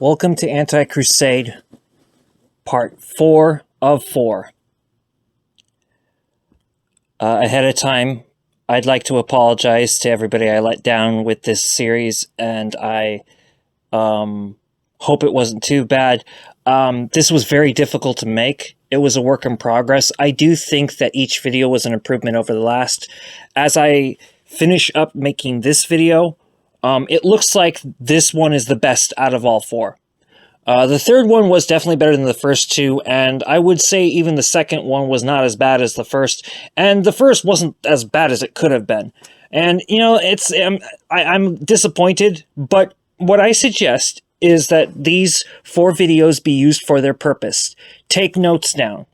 Welcome to Anti-Crusade, part 4 of 4. Ahead of time, I'd like to apologize to everybody I let down with this series, and I hope it wasn't too bad. This was very difficult to make. It was a work in progress. I do think that each video was an improvement over the last. As I finish up making this video, it looks like this one is the best out of all 4. The third one was definitely better than the first 2, and I would say even the second one was not as bad as the first, and the first wasn't as bad as it could have been. And, you know, I'm disappointed, but what I suggest is that these 4 videos be used for their purpose. Take notes down.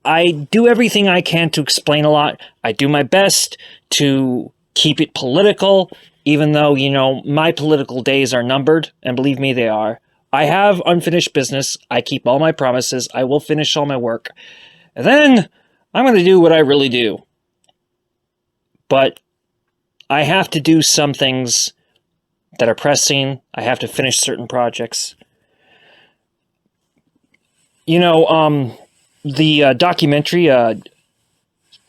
I do everything I can to explain a lot. I do my best to keep it political, even though, you know, my political days are numbered, and believe me, they are. I have unfinished business. I keep all my promises. I will finish all my work. And then I'm going to do what I really do. But I have to do some things that are pressing. I have to finish certain projects. You know, the documentary,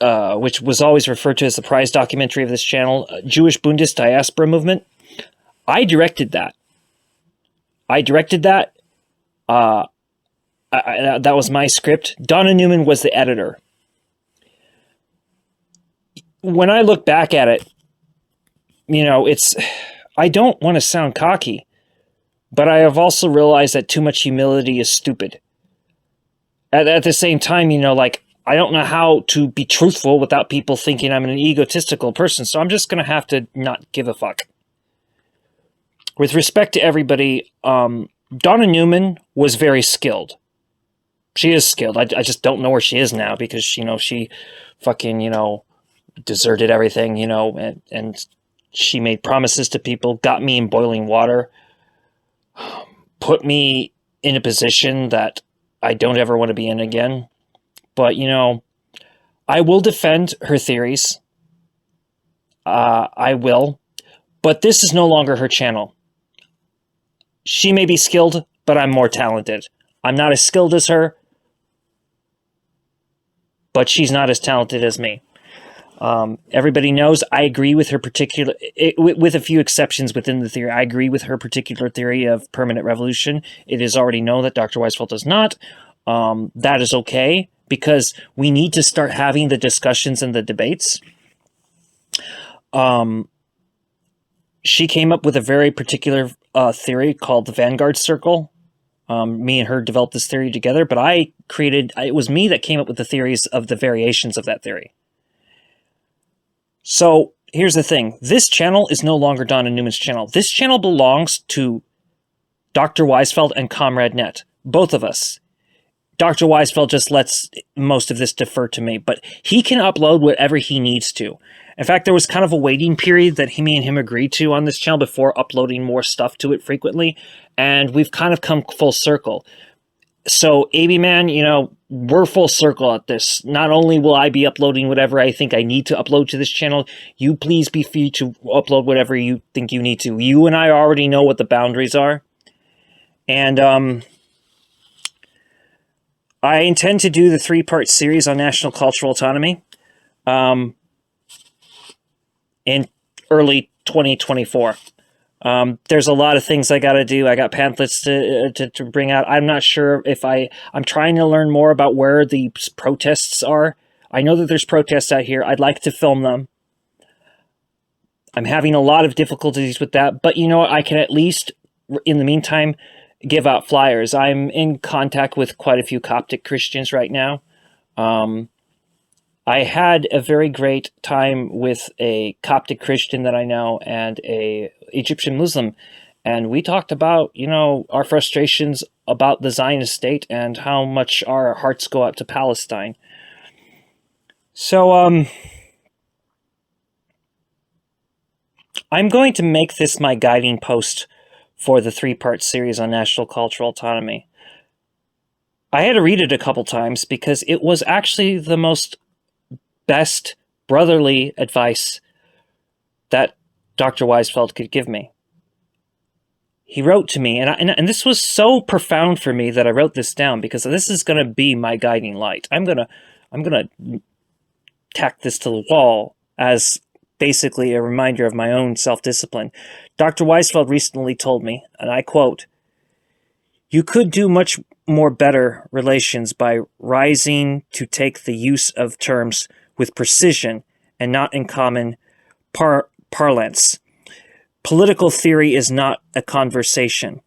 which was always referred to as the prize documentary of this channel, Jewish Bundist Diaspora Movement, I directed that. That was my script. Donna Newman was the editor. When I look back at it, you know, I don't want to sound cocky, but I have also realized that too much humility is stupid. At the same time, you know, like, I don't know how to be truthful without people thinking I'm an egotistical person, so I'm just going to have to not give a fuck. With respect to everybody, Donna Newman was very skilled. She is skilled. I just don't know where she is now because, you know, she fucking, you know, deserted everything, you know, and she made promises to people, got me in boiling water, put me in a position that I don't ever want to be in again. But, you know, I will defend her theories. I will. But this is no longer her channel. She may be skilled, but I'm more talented. I'm not as skilled as her, but she's not as talented as me. Everybody knows I agree with her particular, with a few exceptions within the theory. I agree with her particular theory of permanent revolution. It is already known that Dr. Weizfeld does not. That is okay, because we need to start having the discussions and the debates. She came up with a very particular theory called the Vanguard Circle. Me and her developed this theory together, but it was me that came up with the theories of the variations of that theory. So here's the thing. This channel is no longer Donna Newman's channel. This channel belongs to Dr. Weizfeld and Comrade Net, both of us. Dr. Weizfeld just lets most of this defer to me, but he can upload whatever he needs to. In fact, there was kind of a waiting period that me and him agreed to on this channel before uploading more stuff to it frequently, and we've kind of come full circle. So, AB Man, you know, we're full circle at this. Not only will I be uploading whatever I think I need to upload to this channel, you please be free to upload whatever you think you need to. You and I already know what the boundaries are. And, I intend to do the 3-part series on national cultural autonomy in early 2024. There's a lot of things I got to do. I got pamphlets to bring out. I'm not sure if I'm trying to learn more about where the protests are. I know that there's protests out here. I'd like to film them. I'm having a lot of difficulties with that, but you know what? I can at least, in the meantime, give out flyers. I'm in contact with quite a few Coptic Christians right now. I had a very great time with a Coptic Christian that I know and a Egyptian Muslim, and we talked about, you know, our frustrations about the Zionist State and how much our hearts go out to Palestine. So, I'm going to make this my guiding post for the 3-part series on national cultural autonomy. I had to read it a couple times because it was actually the best brotherly advice that Dr. Weizfeld could give me. he wrote to me, and this was so profound for me that I wrote this down, because this is going to be my guiding light. I'm gonna tack this to the wall as basically a reminder of my own self-discipline. Dr. Weizfeld recently told me, and I quote, "You could do much more better relations by rising to take the use of terms with precision and not in common parlance. Political theory is not a conversation."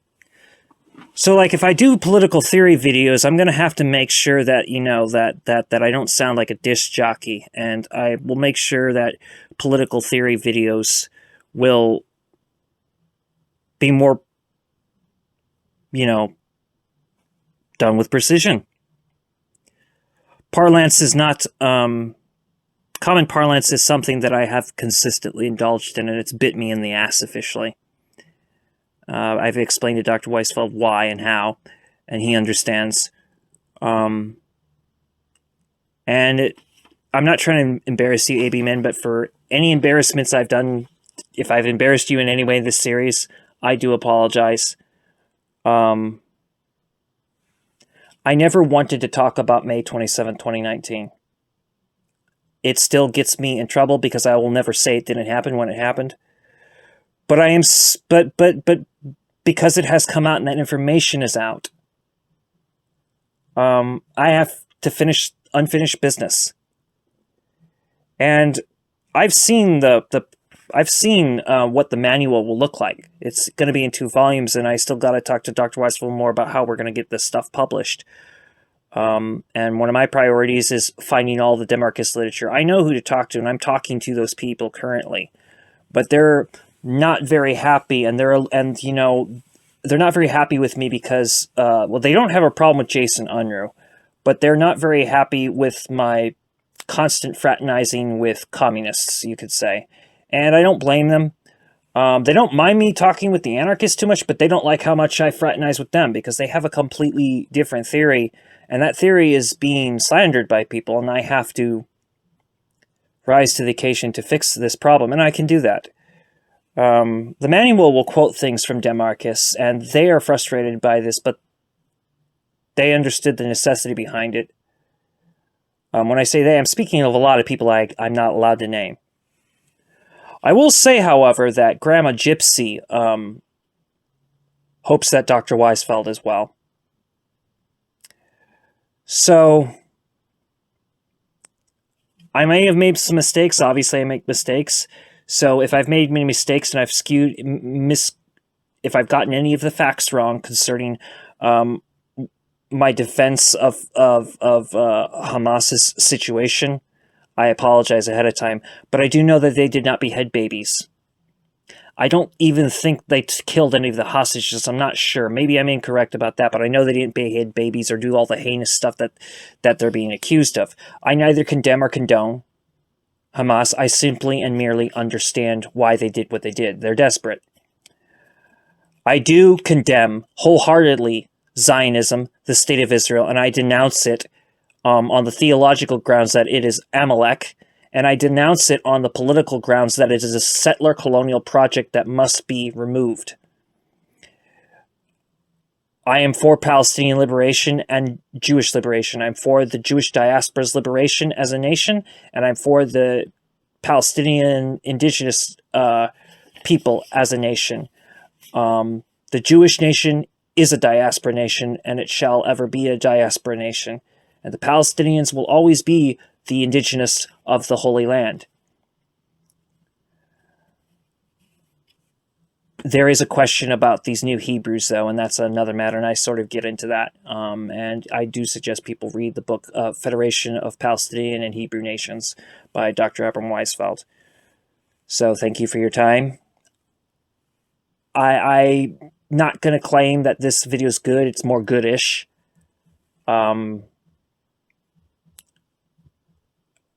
So, like, if I do political theory videos, I'm going to have to make sure that, that I don't sound like a disc jockey. And I will make sure that political theory videos will be more, done with precision. Parlance is not... common parlance is something that I have consistently indulged in, and it's bit me in the ass officially. I've explained to Dr. Weizfeld why and how, and he understands. I'm not trying to embarrass you, AB men, but for any embarrassments I've done, if I've embarrassed you in any way in this series, I do apologize. I never wanted to talk about May 27, 2019. It still gets me in trouble because I will never say it didn't happen when it happened. But but because it has come out and that information is out, I have to finish unfinished business. And I've seen what the manual will look like. It's going to be in 2 volumes, and I still got to talk to Dr. Weizfeld more about how we're going to get this stuff published. And one of my priorities is finding all the Demarchist literature. I know who to talk to, and I'm talking to those people currently, but they're not very happy, and they're not very happy with me because, they don't have a problem with Jason Unruh, but they're not very happy with my constant fraternizing with communists, you could say. And I don't blame them. They don't mind me talking with the anarchists too much, but they don't like how much I fraternize with them because they have a completely different theory, and that theory is being slandered by people, and I have to rise to the occasion to fix this problem, and I can do that. The manual will quote things from Demarchists, and they are frustrated by this, but they understood the necessity behind it. When I say they, I'm speaking of a lot of people I'm not allowed to name. I will say, however, that Grandma Gypsy hopes that Dr. Weizfeld as well. So, I may have made some mistakes. Obviously, I make mistakes. So, if I've made many mistakes and I've if I've gotten any of the facts wrong concerning my defense of Hamas's situation, I apologize ahead of time. But I do know that they did not behead babies. I don't even think they killed any of the hostages. I'm not sure. Maybe I'm incorrect about that, but I know they didn't behead babies or do all the heinous stuff that they're being accused of. I neither condemn or condone Hamas. I simply and merely understand why they did what they did. They're desperate. I do condemn wholeheartedly Zionism, the State of Israel, and I denounce it on the theological grounds that it is Amalek, and I denounce it on the political grounds that it is a settler colonial project that must be removed. I am for Palestinian liberation and Jewish liberation. I'm for the Jewish diaspora's liberation as a nation, and I'm for the Palestinian indigenous people as a nation. The Jewish nation is a diaspora nation, and it shall ever be a diaspora nation. And the Palestinians will always be the indigenous of the Holy Land. There is a question about these new Hebrews, though, and that's another matter, and I sort of get into that. And I do suggest people read the book Federation of Palestinian and Hebrew Nations by Dr. Abram Weizfeld. So thank you for your time. I'm not going to claim that this video is good. It's more goodish.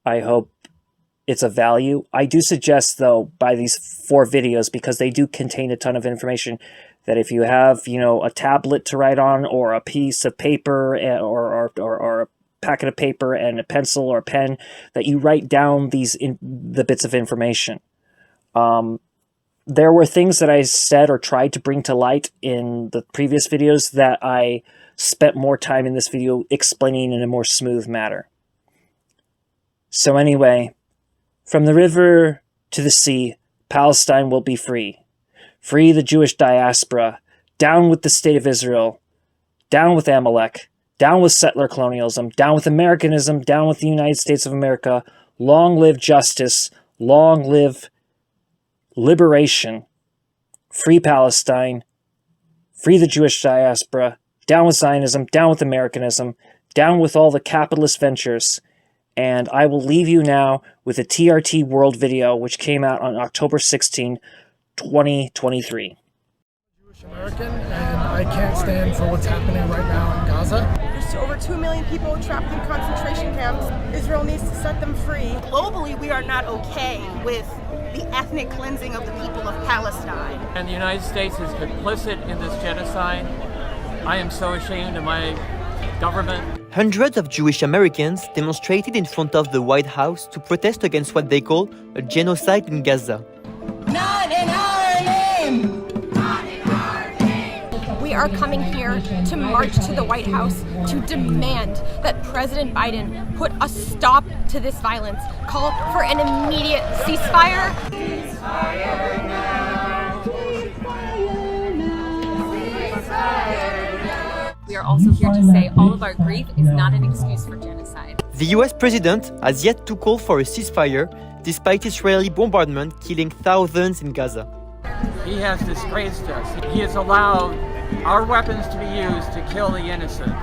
I hope it's of value. I do suggest, though, by these 4 videos, because they do contain a ton of information, that if you have, a tablet to write on, or a piece of paper, or a packet of paper and a pencil or a pen, that you write down the bits of information. There were things that I said or tried to bring to light in the previous videos that I spent more time in this video explaining in a more smooth manner. So anyway, from the river to the sea, Palestine will be free. Free the Jewish diaspora. Down with the state of Israel. Down with Amalek. Down with settler colonialism. Down with Americanism. Down with the United States of America. Long live justice. Long live liberation. Free Palestine. Free the Jewish diaspora. Down with Zionism. Down with Americanism. Down with all the capitalist ventures. And I will leave you now with a TRT World video which came out on October 16, 2023. Jewish American, and I can't stand for what's happening right now in Gaza. There's over 2 million people trapped in concentration camps. Israel needs to set them free. Globally, we are not okay with the ethnic cleansing of the people of Palestine. And the United States is complicit in this genocide. I am so ashamed of my government. Hundreds of Jewish Americans demonstrated in front of the White House to protest against what they call a genocide in Gaza. Not in our name! Not in our name! We are coming here to march to the White House to demand that President Biden put a stop to this violence, call for an immediate ceasefire. Ceasefire now! Ceasefire now! Ceasefire! We are also here to say all of our grief is not an excuse for genocide. The US president has yet to call for a ceasefire despite Israeli bombardment killing thousands in Gaza. He has disgraced us. He has allowed our weapons to be used to kill the innocent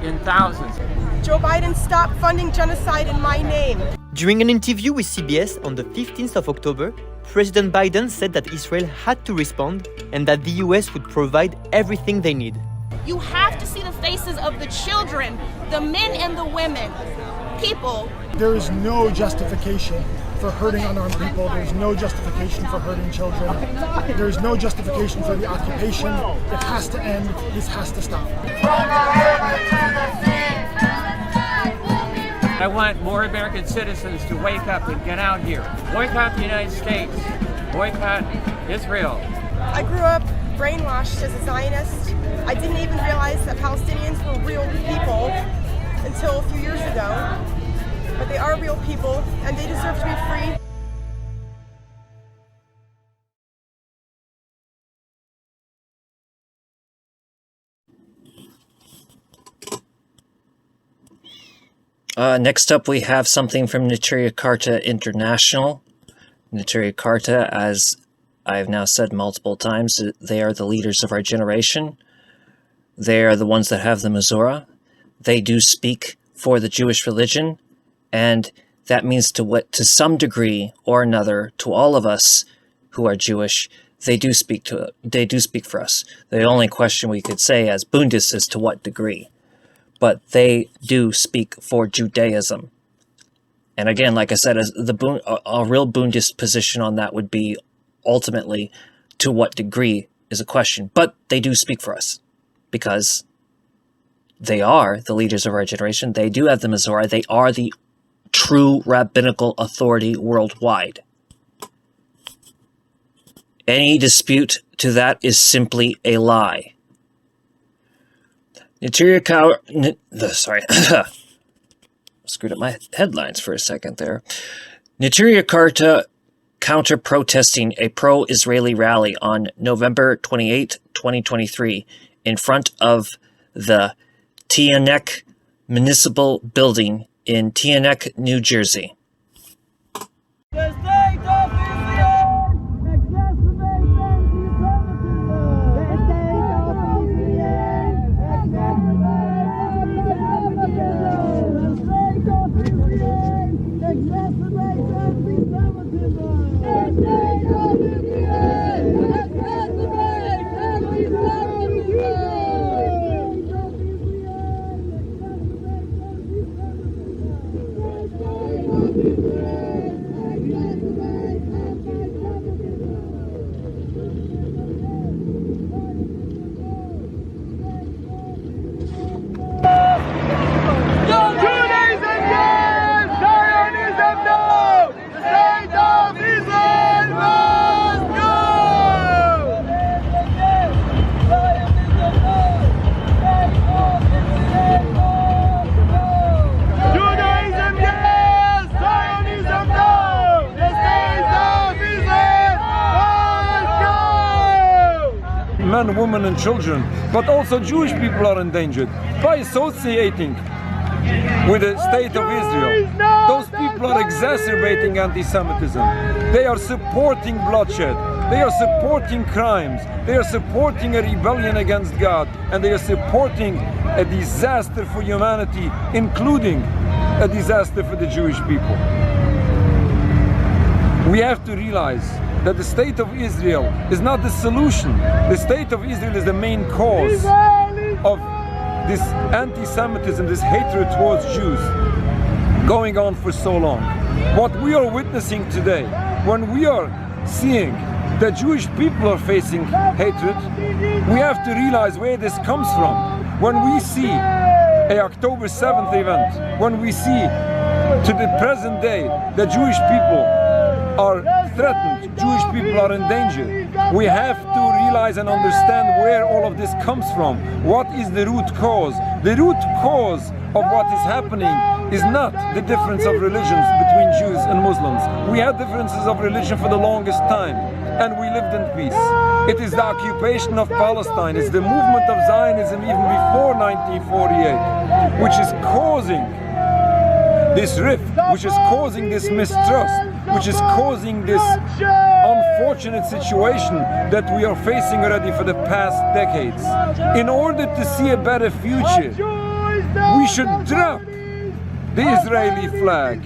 in thousands. Joe Biden, stop funding genocide in my name. During an interview with CBS on the 15th of October, President Biden said that Israel had to respond and that the US would provide everything they need. You have to see the faces of the children, the men and the women, people. There is no justification for hurting unarmed people. There's no justification for hurting children. There's no justification for the occupation. It has to end. This has to stop. I want more American citizens to wake up and get out here. Boycott the United States. Boycott Israel. I grew up brainwashed as a Zionist. I didn't even realize that Palestinians were real people until a few years ago. But they are real people, and they deserve to be free. Next up, we have something from Neturei Karta International. Neturei Karta, as I've now said multiple times, they are the leaders of our generation. They are the ones that have the Mizora. They do speak for the Jewish religion, and that means to some degree or another, to all of us who are Jewish, they do speak for us. The only question we could say as Bundists is to what degree. But they do speak for Judaism. And again, like I said, as a real Bundist position on that would be ultimately to what degree is a question. But they do speak for us because they are the leaders of our generation. They do have the Mizora. They are the true rabbinical authority worldwide. Any dispute to that is simply a lie. Screwed up my headlines for a second there. Neturei Karta counter-protesting a pro-Israeli rally on November 28, 2023 in front of the Teaneck Municipal Building in Teaneck, New Jersey. The state of Israel exacerbates anti-Semitism. The state of Israel exacerbates anti-Semitism. The state of Israel exacerbates anti-Semitism. The state of Israel exacerbates anti-Semitism. children, but also Jewish people are endangered by associating with the state of Israel. Those people are exacerbating anti-Semitism. They are supporting bloodshed. They are supporting crimes. They are supporting a rebellion against God. And they are supporting a disaster for humanity, including a disaster for the Jewish people. We have to realize that the state of Israel is not the solution. The state of Israel is the main cause of this anti-Semitism, this hatred towards Jews going on for so long. What we are witnessing today, when we are seeing that Jewish people are facing hatred, we have to realize where this comes from. When we see an October 7th event, when we see to the present day that Jewish people are threatened, Jewish people are in danger, we have to realize and understand where all of this comes from. What is the root cause? The root cause of what is happening is not the difference of religions between Jews and Muslims. We had differences of religion for the longest time, and we lived in peace. It is the occupation of Palestine, it's the movement of Zionism even before 1948, which is causing this rift, which is causing this mistrust, which is causing this unfortunate situation that we are facing already for the past decades. In order to see a better future, we should drop the Israeli flag.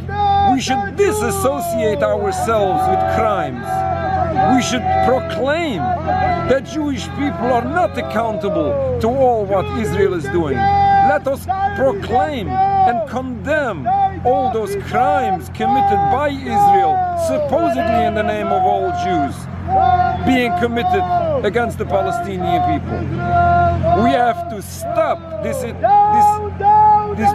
We should disassociate ourselves with crimes. We should proclaim that Jewish people are not accountable to all what Israel is doing. Let us proclaim and condemn all those crimes committed by Israel, supposedly in the name of all Jews, being committed against the Palestinian people. We have to stop this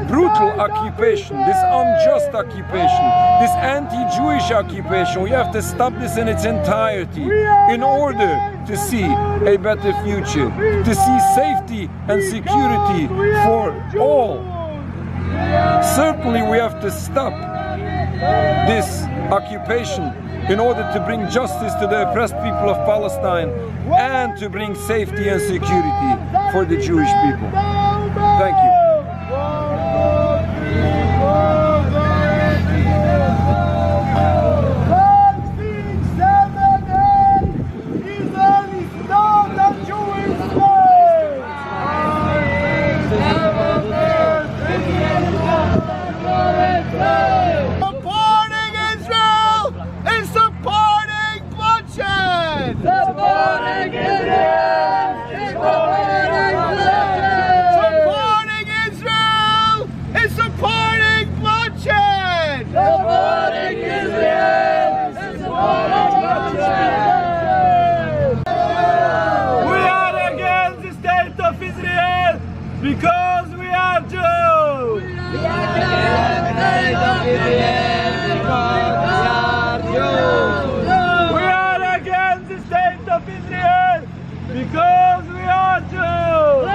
brutal occupation, this unjust occupation, this anti-Jewish occupation. We have to stop this in its entirety in order to see a better future, to see safety and security for all. Certainly we have to stop this occupation in order to bring justice to the oppressed people of Palestine and to bring safety and security for the Jewish people. Thank you. Because we are Jews! We are against the state of Israel! Because we are Jews! We are against the state of Israel! Because we are Jews!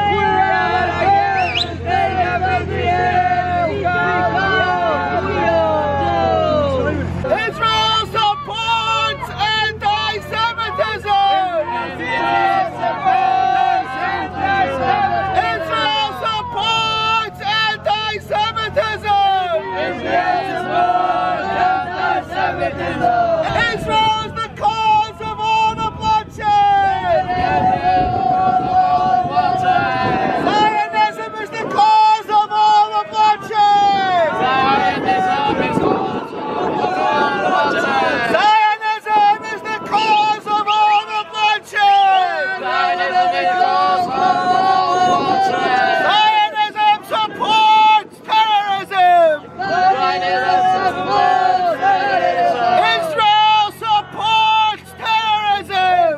Israel supports anti-Semitism! Israel supports anti-Semitism! Israel supports anti-Semitism! Israel is the cause of all the bloodshed! Zionism is the cause of all the bloodshed! Zionism is the cause of all the bloodshed! Zionism supports terrorism! Israel supports terrorism!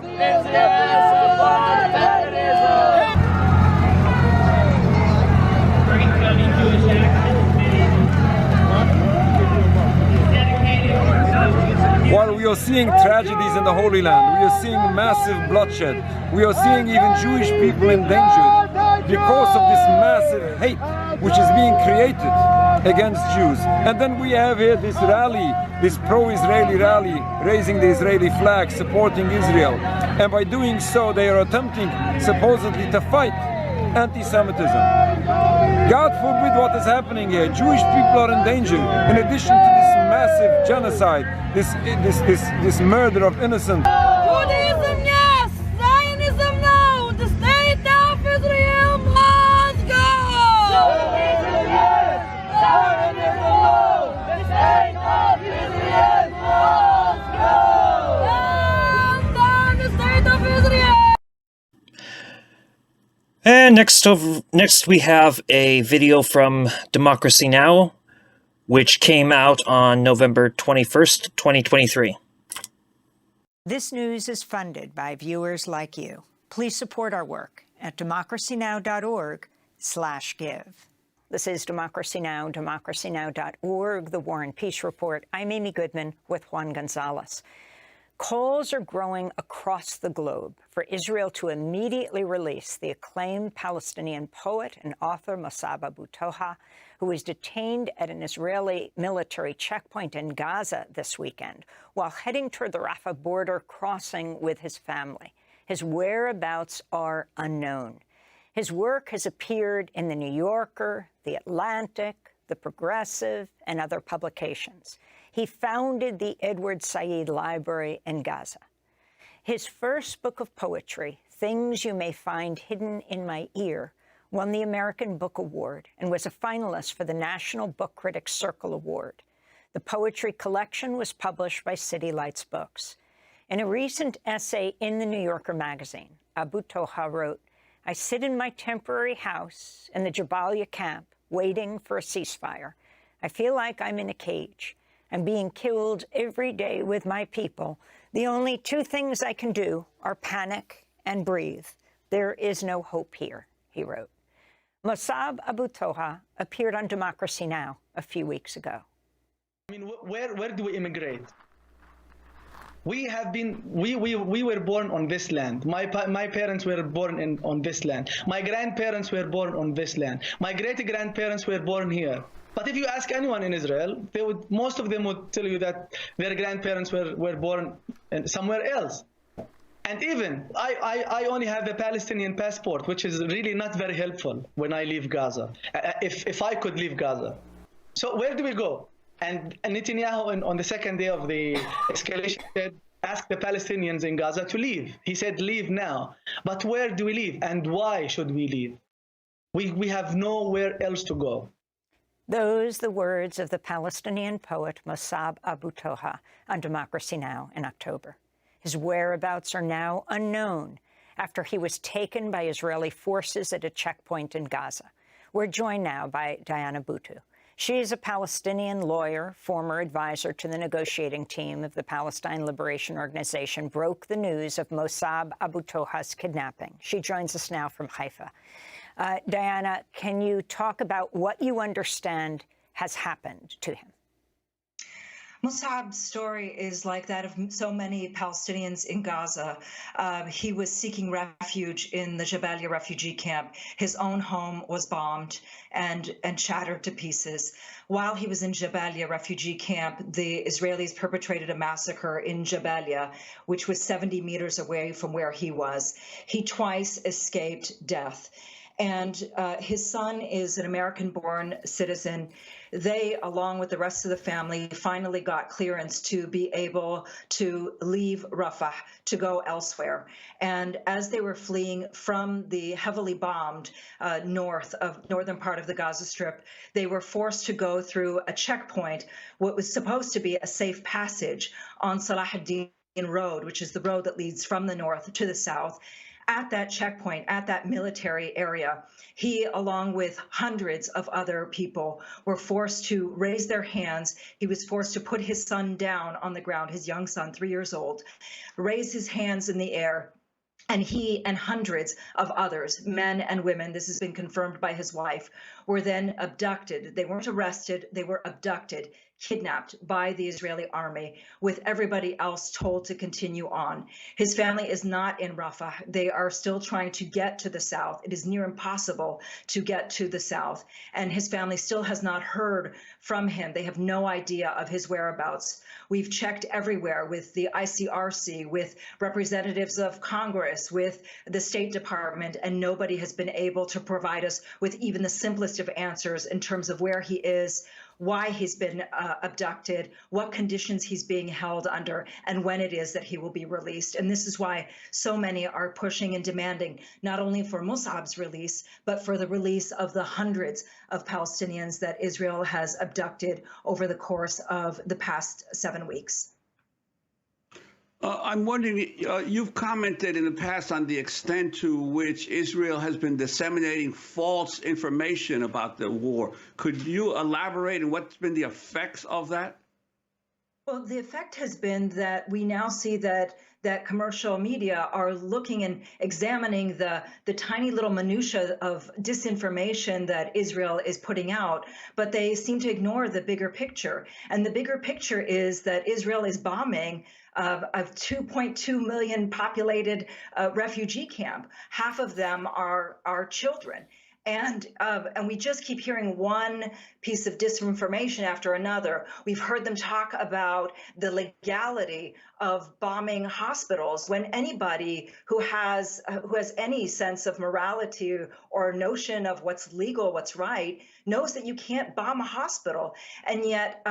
While we are seeing tragedies in the Holy Land, we are seeing massive bloodshed, we are seeing even Jewish people endangered because of this massive hate which is being created against Jews. And then we have here this rally, this pro-Israeli rally, raising the Israeli flag, supporting Israel. And by doing so, they are attempting supposedly to fight anti-Semitism. God forbid what is happening here. Jewish people are in danger. In addition to this massive genocide, this murder of innocent. Judaism, yes! Zionism, no! The state of Israel must go! Judaism, yes! Zionism, no! The state of Israel must go! And down the state of Israel! And next we have a video from Democracy Now!, which came out on November 21st, 2023. This news is funded by viewers like you. Please support our work at democracynow.org/give. This is Democracy Now!, democracynow.org, The War and Peace Report. I'm Amy Goodman with Juan Gonzalez. Calls are growing across the globe for Israel to immediately release the acclaimed Palestinian poet and author Mossab Abu Toha, who was detained at an Israeli military checkpoint in Gaza this weekend while heading toward the Rafah border crossing with his family. His whereabouts are unknown. His work has appeared in The New Yorker, The Atlantic, The Progressive, and other publications. He founded the Edward Said Library in Gaza. His first book of poetry, Things You May Find Hidden in My Ear, won the American Book Award and was a finalist for the National Book Critics Circle Award. The poetry collection was published by City Lights Books. In a recent essay in The New Yorker magazine, Abu Toha wrote, "I sit in my temporary house in the Jabalia camp waiting for a ceasefire. I feel like I'm in a cage. I'm being killed every day with my people. The only two things I can do are panic and breathe. There is no hope here," he wrote. Mossab Abu Toha appeared on Democracy Now! A few weeks ago. I mean, where do we immigrate? We were born on this land. My parents were born on this land. My grandparents were born on this land. My great-grandparents were born here. But if you ask anyone in Israel, most of them would tell you that their grandparents were born somewhere else. And even, I only have a Palestinian passport, which is really not very helpful when I leave Gaza, if I could leave Gaza. So where do we go? And Netanyahu, on the second day of the escalation, said, ask the Palestinians in Gaza to leave. He said, leave now. But where do we leave? And why should we leave? We have nowhere else to go. Those the words of the Palestinian poet Mossab Abu Toha on Democracy Now! In October. His whereabouts are now unknown after he was taken by Israeli forces at a checkpoint in Gaza. We're joined now by Diana Boutou. She is a Palestinian lawyer, former advisor to the negotiating team of the Palestine Liberation Organization, broke the news of Mossab Abu Toha's kidnapping. She joins us now from Haifa. Diana, can you talk about what you understand has happened to him? Mossab's story is like that of so many Palestinians in Gaza. He was seeking refuge in the Jabalia refugee camp. His own home was bombed and shattered to pieces. While he was in Jabalia refugee camp, the Israelis perpetrated a massacre in Jabalia, which was 70 meters away from where he was. He twice escaped death. And his son is an American-born citizen. They, along with the rest of the family, finally got clearance to be able to leave Rafah, to go elsewhere. And as they were fleeing from the heavily bombed northern part of the Gaza Strip, they were forced to go through a checkpoint, what was supposed to be a safe passage on Salah ad-Din Road, which is the road that leads from the north to the south. At that checkpoint, at that military area, he, along with hundreds of other people, were forced to raise their hands. He was forced to put his son down on the ground, his young son, 3 years old, raise his hands in the air. And he and hundreds of others, men and women, this has been confirmed by his wife, were then abducted. They weren't arrested, they were abducted, kidnapped by the Israeli army, with everybody else told to continue on. His family is not in Rafah. They are still trying to get to the south. It is near impossible to get to the south, and his family still has not heard from him. They have no idea of his whereabouts. We've checked everywhere with the ICRC, with representatives of Congress, with the State Department, and nobody has been able to provide us with even the simplest of answers in terms of where he is, why he's been abducted, what conditions he's being held under, and when it is that he will be released. And this is why so many are pushing and demanding not only for Mus'ab's release, but for the release of the hundreds of Palestinians that Israel has abducted over the course of the past 7 weeks. I'm wondering, you've commented in the past on the extent to which Israel has been disseminating false information about the war. Could you elaborate on what's been the effects of that? Well, the effect has been that we now see that commercial media are looking and examining the tiny little minutia of disinformation that Israel is putting out, but they seem to ignore the bigger picture. And the bigger picture is that Israel is bombing a 2.2 million populated refugee camp. Half of them are children. And we just keep hearing one piece of disinformation after another. We've heard them talk about the legality of bombing hospitals, when anybody who has any sense of morality or notion of what's legal, what's right, knows that you can't bomb a hospital. And yet,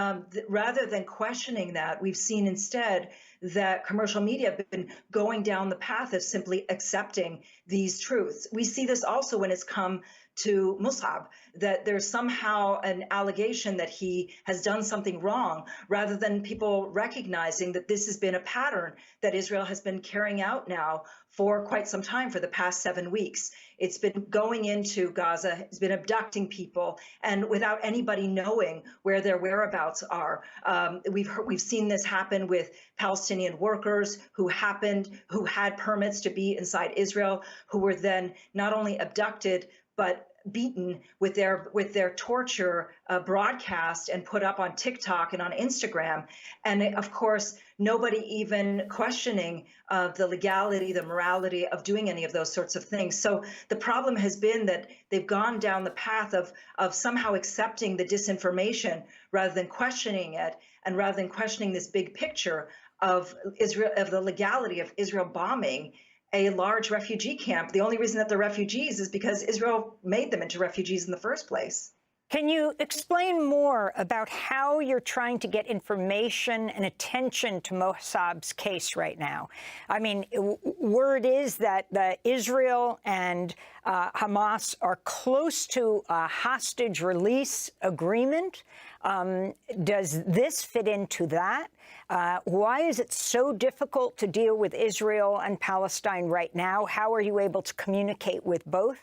rather than questioning that, we've seen instead that commercial media have been going down the path of simply accepting these truths. We see this also when it's come to Mus'ab, that there's somehow an allegation that he has done something wrong, rather than people recognizing that this has been a pattern that Israel has been carrying out now for quite some time, for the past 7 weeks. It's been going into Gaza, it's been abducting people, and without anybody knowing where their whereabouts are. We've seen this happen with Palestinian workers who had permits to be inside Israel, who were then not only abducted, but beaten with their torture broadcast and put up on TikTok and on Instagram. And of course, nobody even questioning the legality, the morality of doing any of those sorts of things. So the problem has been that they've gone down the path of somehow accepting the disinformation rather than questioning it, and rather than questioning this big picture of Israel, of the legality of Israel bombing a large refugee camp. The only reason that they're refugees is because Israel made them into refugees in the first place. Can you explain more about how you're trying to get information and attention to Mus'ab's case right now? I mean, word is that Israel and Hamas are close to a hostage release agreement. Does this fit into that? Why is it so difficult to deal with Israel and Palestine right now? How are you able to communicate with both?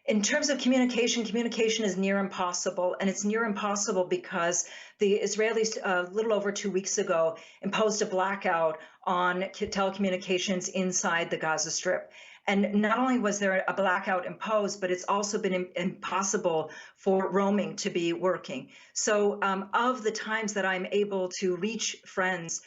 In terms of communication, communication is near impossible, and it's near impossible because the Israelis, a little over 2 weeks ago, imposed a blackout on telecommunications inside the Gaza Strip. And not only was there a blackout imposed, but it's also been impossible for roaming to be working. So of the times that I'm able to reach friends,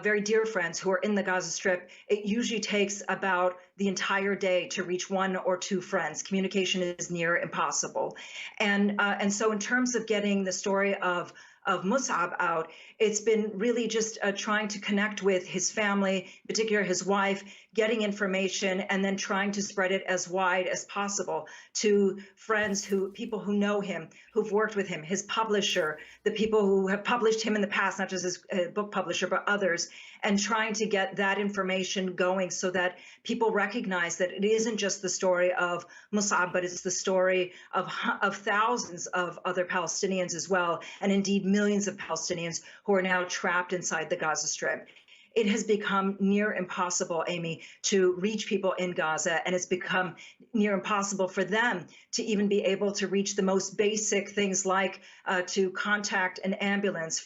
very dear friends who are in the Gaza Strip, it usually takes about the entire day to reach 1 or 2 friends. Communication is near impossible. And so in terms of getting the story of Mus'ab out, it's been really just trying to connect with his family, in particular his wife, getting information, and then trying to spread it as wide as possible to friends, people who know him, who've worked with him, his publisher, the people who have published him in the past, not just his book publisher, but others, and trying to get that information going so that people recognize that it isn't just the story of Mus'ab, but it's the story of thousands of other Palestinians as well, and indeed millions of Palestinians who are now trapped inside the Gaza Strip. It has become near impossible, Amy, to reach people in Gaza, and it's become near impossible for them to even be able to reach the most basic things like to contact an ambulance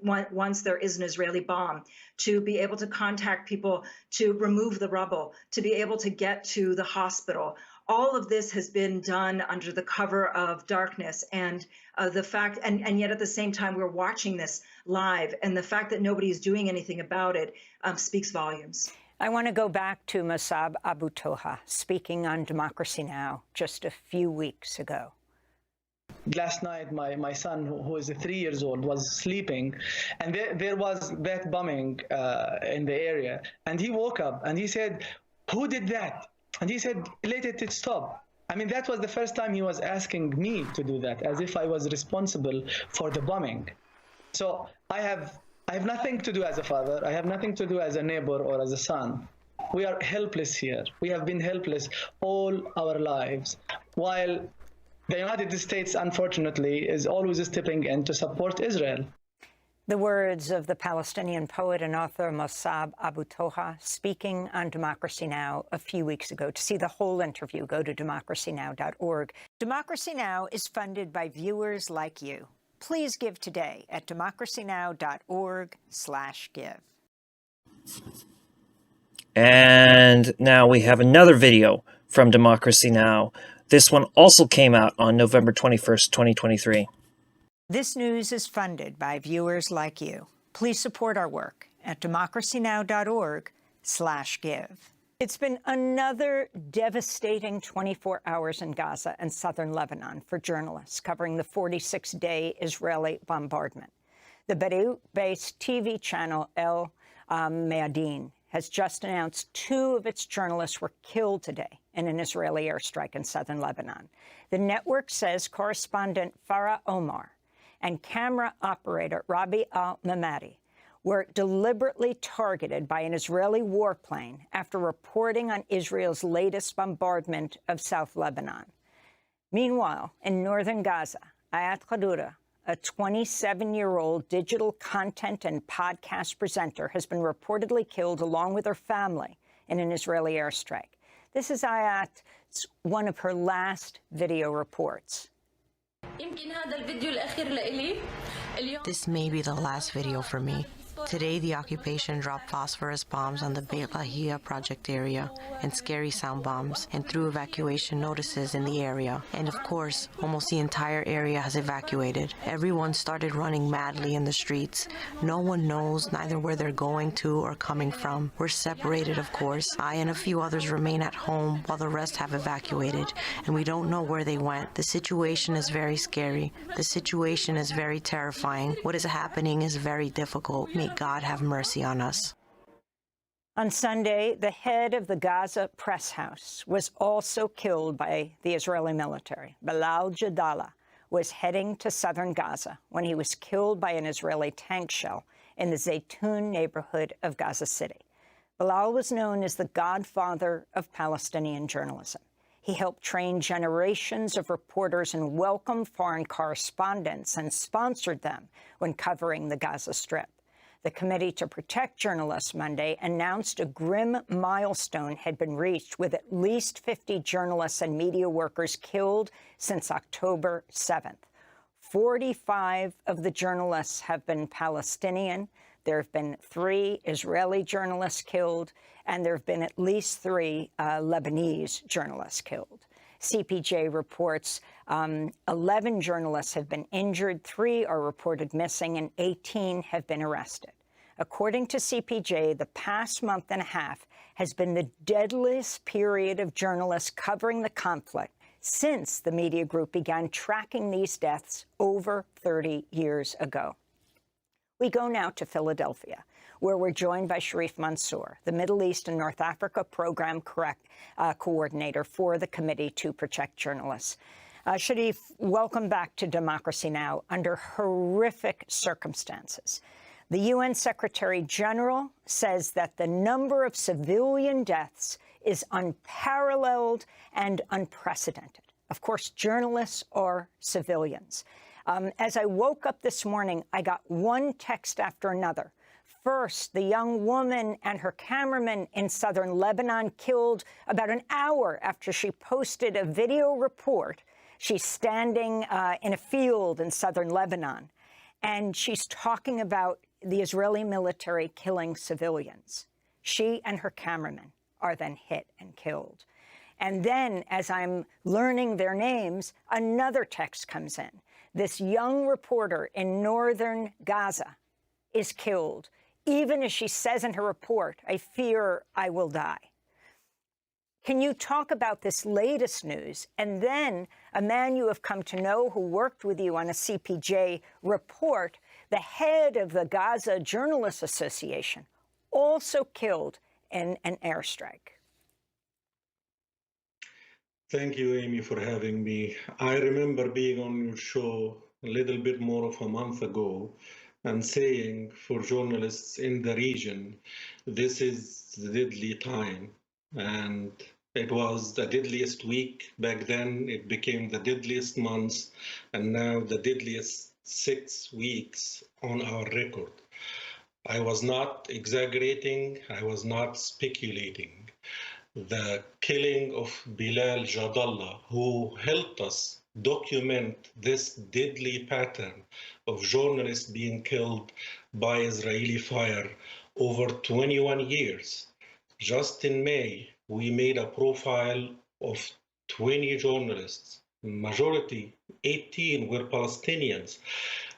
once there is an Israeli bomb, to be able to contact people to remove the rubble, to be able to get to the hospital. All of this has been done under the cover of darkness, and the fact, and yet at the same time we're watching this live, and the fact that nobody is doing anything about it speaks volumes. I want to go back to Mossab Abu Toha speaking on Democracy Now! Just a few weeks ago. Last night, my son, who is 3 years old, was sleeping, and there was that bombing in the area. And he woke up and he said, "Who did that?" And he said, "Let it stop." I mean, that was the first time he was asking me to do that, as if I was responsible for the bombing. So I have nothing to do as a father. I have nothing to do as a neighbor or as a son. We are helpless here. We have been helpless all our lives, while the United States, unfortunately, is always stepping in to support Israel. The words of the Palestinian poet and author Mossab Abu Toha speaking on Democracy Now! A few weeks ago. To see the whole interview, go to democracynow.org. Democracy Now! Is funded by viewers like you. Please give today at democracynow.org/give. And now we have another video from Democracy Now! This one also came out on November 21st, 2023. This news is funded by viewers like you. Please support our work at democracynow.org/give. It's been another devastating 24 hours in Gaza and southern Lebanon for journalists covering the 46-day Israeli bombardment. The Beirut-based TV channel El Mayadeen has just announced 2 of its journalists were killed today in an Israeli airstrike in southern Lebanon. The network says correspondent Farah Omar and camera operator Rabi al-Mamadi were deliberately targeted by an Israeli warplane after reporting on Israel's latest bombardment of South Lebanon. Meanwhile, in northern Gaza, Ayat Khadura, a 27-year-old digital content and podcast presenter, has been reportedly killed along with her family in an Israeli airstrike. This is Ayat's one of her last video reports. This may be the last video for me. Today, the occupation dropped phosphorus bombs on the Beit Lahia project area and scary sound bombs and threw evacuation notices in the area. And of course, almost the entire area has evacuated. Everyone started running madly in the streets. No one knows neither where they're going to or coming from. We're separated, of course. I and a few others remain at home while the rest have evacuated, and we don't know where they went. The situation is very scary. The situation is very terrifying. What is happening is very difficult. May God have mercy on us. On Sunday, the head of the Gaza press house was also killed by the Israeli military. Bilal Jadallah was heading to southern Gaza when he was killed by an Israeli tank shell in the Zaytun neighborhood of Gaza City. Bilal was known as the godfather of Palestinian journalism. He helped train generations of reporters and welcomed foreign correspondents and sponsored them when covering the Gaza Strip. The Committee to Protect Journalists Monday announced a grim milestone had been reached, with at least 50 journalists and media workers killed since October 7th. 45 of the journalists have been Palestinian. There have been 3 Israeli journalists killed, and there have been at least 3 Lebanese journalists killed. CPJ reports 11 journalists have been injured, 3 are reported missing, and 18 have been arrested. According to CPJ, the past month and a half has been the deadliest period of journalists covering the conflict since the media group began tracking these deaths over 30 years ago. We go now to Philadelphia, where we're joined by Sharif Mansour, the Middle East and North Africa Program Coordinator for the Committee to Protect Journalists. Sharif, welcome back to Democracy Now! Under horrific circumstances, the UN Secretary General says that the number of civilian deaths is unparalleled and unprecedented. Of course, journalists are civilians. As I woke up this morning, I got one text after another. First, the young woman and her cameraman in southern Lebanon killed about an hour after she posted a video report. She's standing in a field in southern Lebanon, and she's talking about the Israeli military killing civilians. She and her cameraman are then hit and killed. And then, as I'm learning their names, another text comes in. This young reporter in northern Gaza is killed. Even as she says in her report, I fear I will die. Can you talk about this latest news? And then a man you have come to know who worked with you on a CPJ report, the head of the Gaza Journalists Association, also killed in an airstrike. Thank you, Amy, for having me. I remember being on your show a little bit more of a month ago and saying for journalists in the region, this is the deadly time. And it was the deadliest week back then. It became the deadliest month, and now the deadliest 6 weeks on our record. I was not exaggerating. I was not speculating. The killing of Bilal Jadallah, who helped us document this deadly pattern of journalists being killed by Israeli fire over 21 years. Just in May, we made a profile of 20 journalists. Majority, 18, were Palestinians.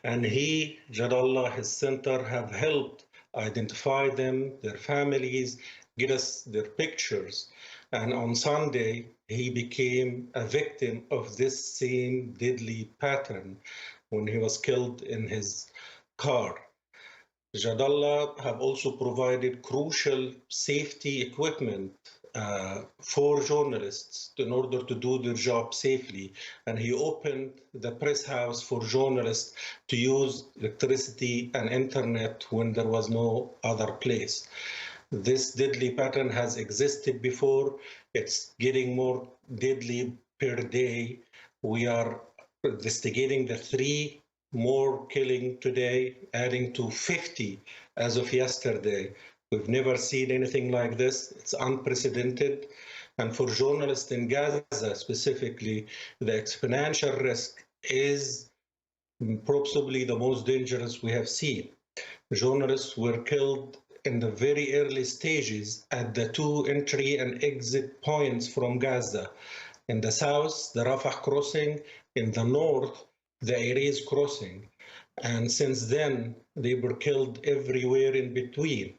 And he, Jadallah, his center, have helped identify them, their families, get us their pictures. And on Sunday, he became a victim of this same deadly pattern when he was killed in his car. Jadallah have also provided crucial safety equipment for journalists in order to do their job safely. And he opened the press house for journalists to use electricity and internet when there was no other place. This deadly pattern has existed before. It's getting more deadly per day. We are investigating the 3 more killing today, adding to 50 as of yesterday. We've never seen anything like this. It's unprecedented. And for journalists in Gaza specifically, the exponential risk is probably the most dangerous we have seen. Journalists were killed in the very early stages at the 2 entry and exit points from Gaza. In the south, the Rafah crossing. In the north, the Erez crossing. And since then, they were killed everywhere in between.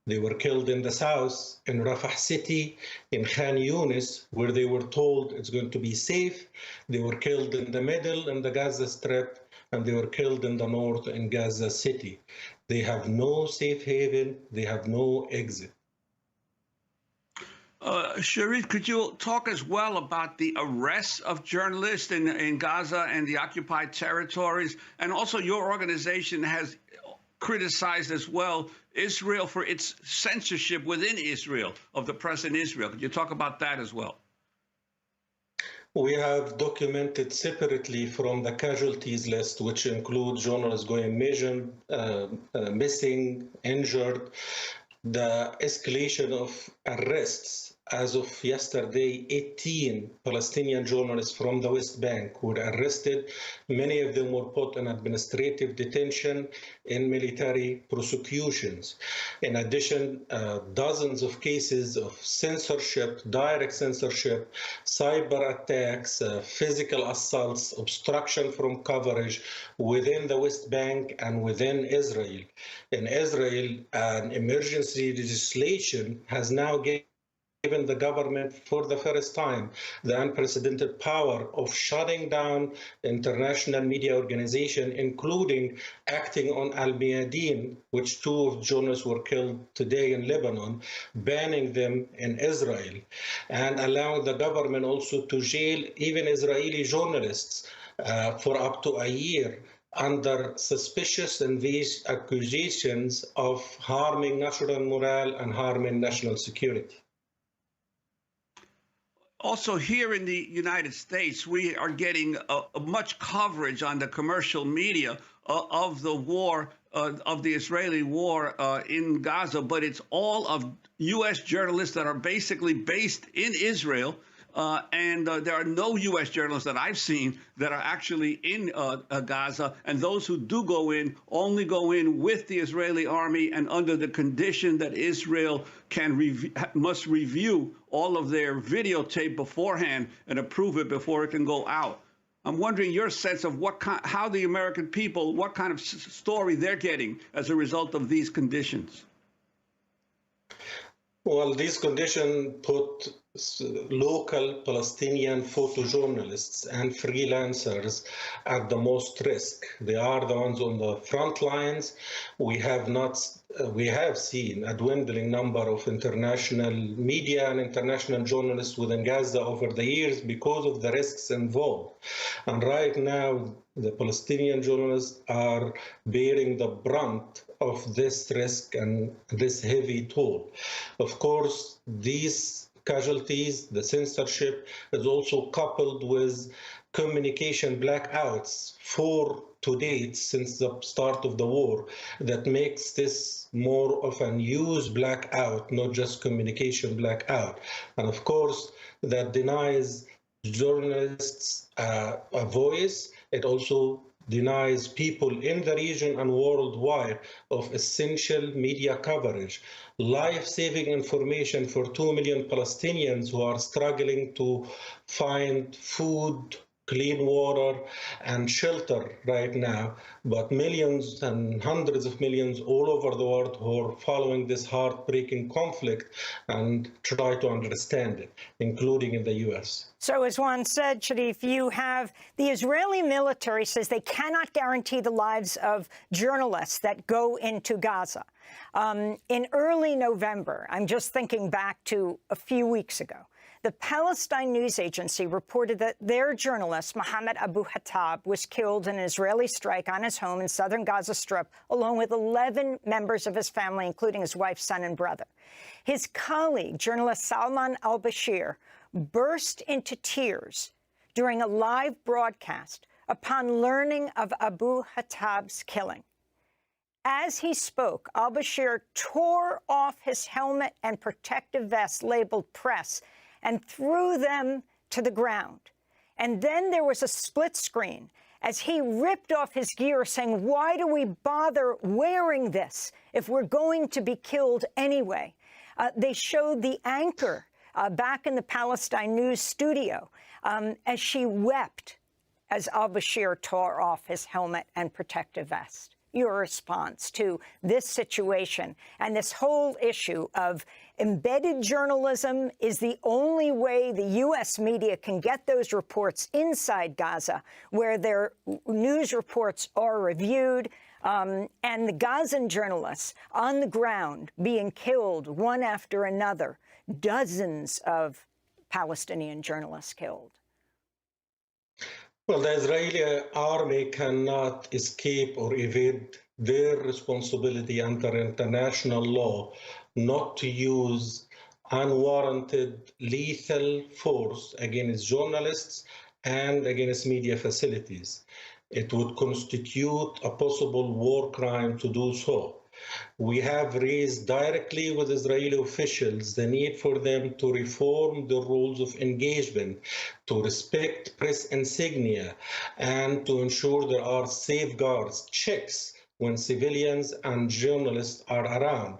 They were killed in the south, in Rafah city, in Khan Yunis, where they were told it's going to be safe. They were killed in the middle, in the Gaza Strip, and they were killed in the north, in Gaza city. They have no safe haven. They have no exit. Chariot, could you talk as well about the arrests of journalists in Gaza and the occupied territories? And also your organization has criticized as well Israel for its censorship within Israel of the press in Israel. Could you talk about that as well? We have documented separately from the casualties list, which includes journalists going missing, injured, the escalation of arrests. As of yesterday, 18 Palestinian journalists from the West Bank were arrested. Many of them were put in administrative detention in military prosecutions. In addition, dozens of cases of censorship, direct censorship, cyber attacks, physical assaults, obstruction from coverage within the West Bank and within Israel. In Israel, an emergency legislation has now given the government for the first time the unprecedented power of shutting down international media organizations, including acting on Al Mayadeen, which 2 of journalists were killed today in Lebanon, banning them in Israel, and allowing the government also to jail even Israeli journalists for up to a year under suspicious and these accusations of harming national morale and harming national security. Also, here in the United States, we are getting much coverage on the commercial media of the war, of the Israeli war in Gaza, but it's all of U.S. journalists that are basically based in Israel. And there are no U.S. journalists that I've seen that are actually in Gaza. And those who do go in only go in with the Israeli army and under the condition that Israel must review all of their videotape beforehand and approve it before it can go out. I'm wondering your sense of how the American people, what kind of story they're getting as a result of these conditions. Well, these conditions put local Palestinian photojournalists and freelancers at the most risk. They are the ones on the front lines. We have seen a dwindling number of international media and international journalists within Gaza over the years because of the risks involved. And right now, the Palestinian journalists are bearing the brunt of this risk and this heavy toll. Of course, these casualties, the censorship, is also coupled with communication blackouts to date since the start of the war that makes this more of a news blackout, not just communication blackout. And of course, that denies journalists a voice. It also denies people in the region and worldwide of essential media coverage, life-saving information for 2 million Palestinians who are struggling to find food, clean water, and shelter right now, but millions and hundreds of millions all over the world who are following this heartbreaking conflict and try to understand it, including in the U.S. So as Juan said, Sharif, you have the Israeli military says they cannot guarantee the lives of journalists that go into Gaza. In early November, I'm just thinking back to a few weeks ago, the Palestine News Agency reported that their journalist, Mohammed Abu Hattab, was killed in an Israeli strike on his home in southern Gaza Strip, along with 11 members of his family, including his wife, son, and brother. His colleague, journalist Salman al-Bashir, burst into tears during a live broadcast upon learning of Abu Hattab's killing. As he spoke, al-Bashir tore off his helmet and protective vest labeled press and threw them to the ground. And then there was a split screen as he ripped off his gear, saying, "Why do we bother wearing this if we're going to be killed anyway?" They showed the anchor back in the Palestine News studio as she wept as al-Bashir tore off his helmet and protective vest. Your response to this situation and this whole issue of embedded journalism is the only way the U.S. media can get those reports inside Gaza, where their news reports are reviewed, and the Gazan journalists on the ground being killed one after another, dozens of Palestinian journalists killed. Well, the Israeli army cannot escape or evade their responsibility under international law not to use unwarranted lethal force against journalists and against media facilities. It would constitute a possible war crime to do so. We have raised directly with Israeli officials the need for them to reform the rules of engagement, to respect press insignia, and to ensure there are safeguards, checks when civilians and journalists are around.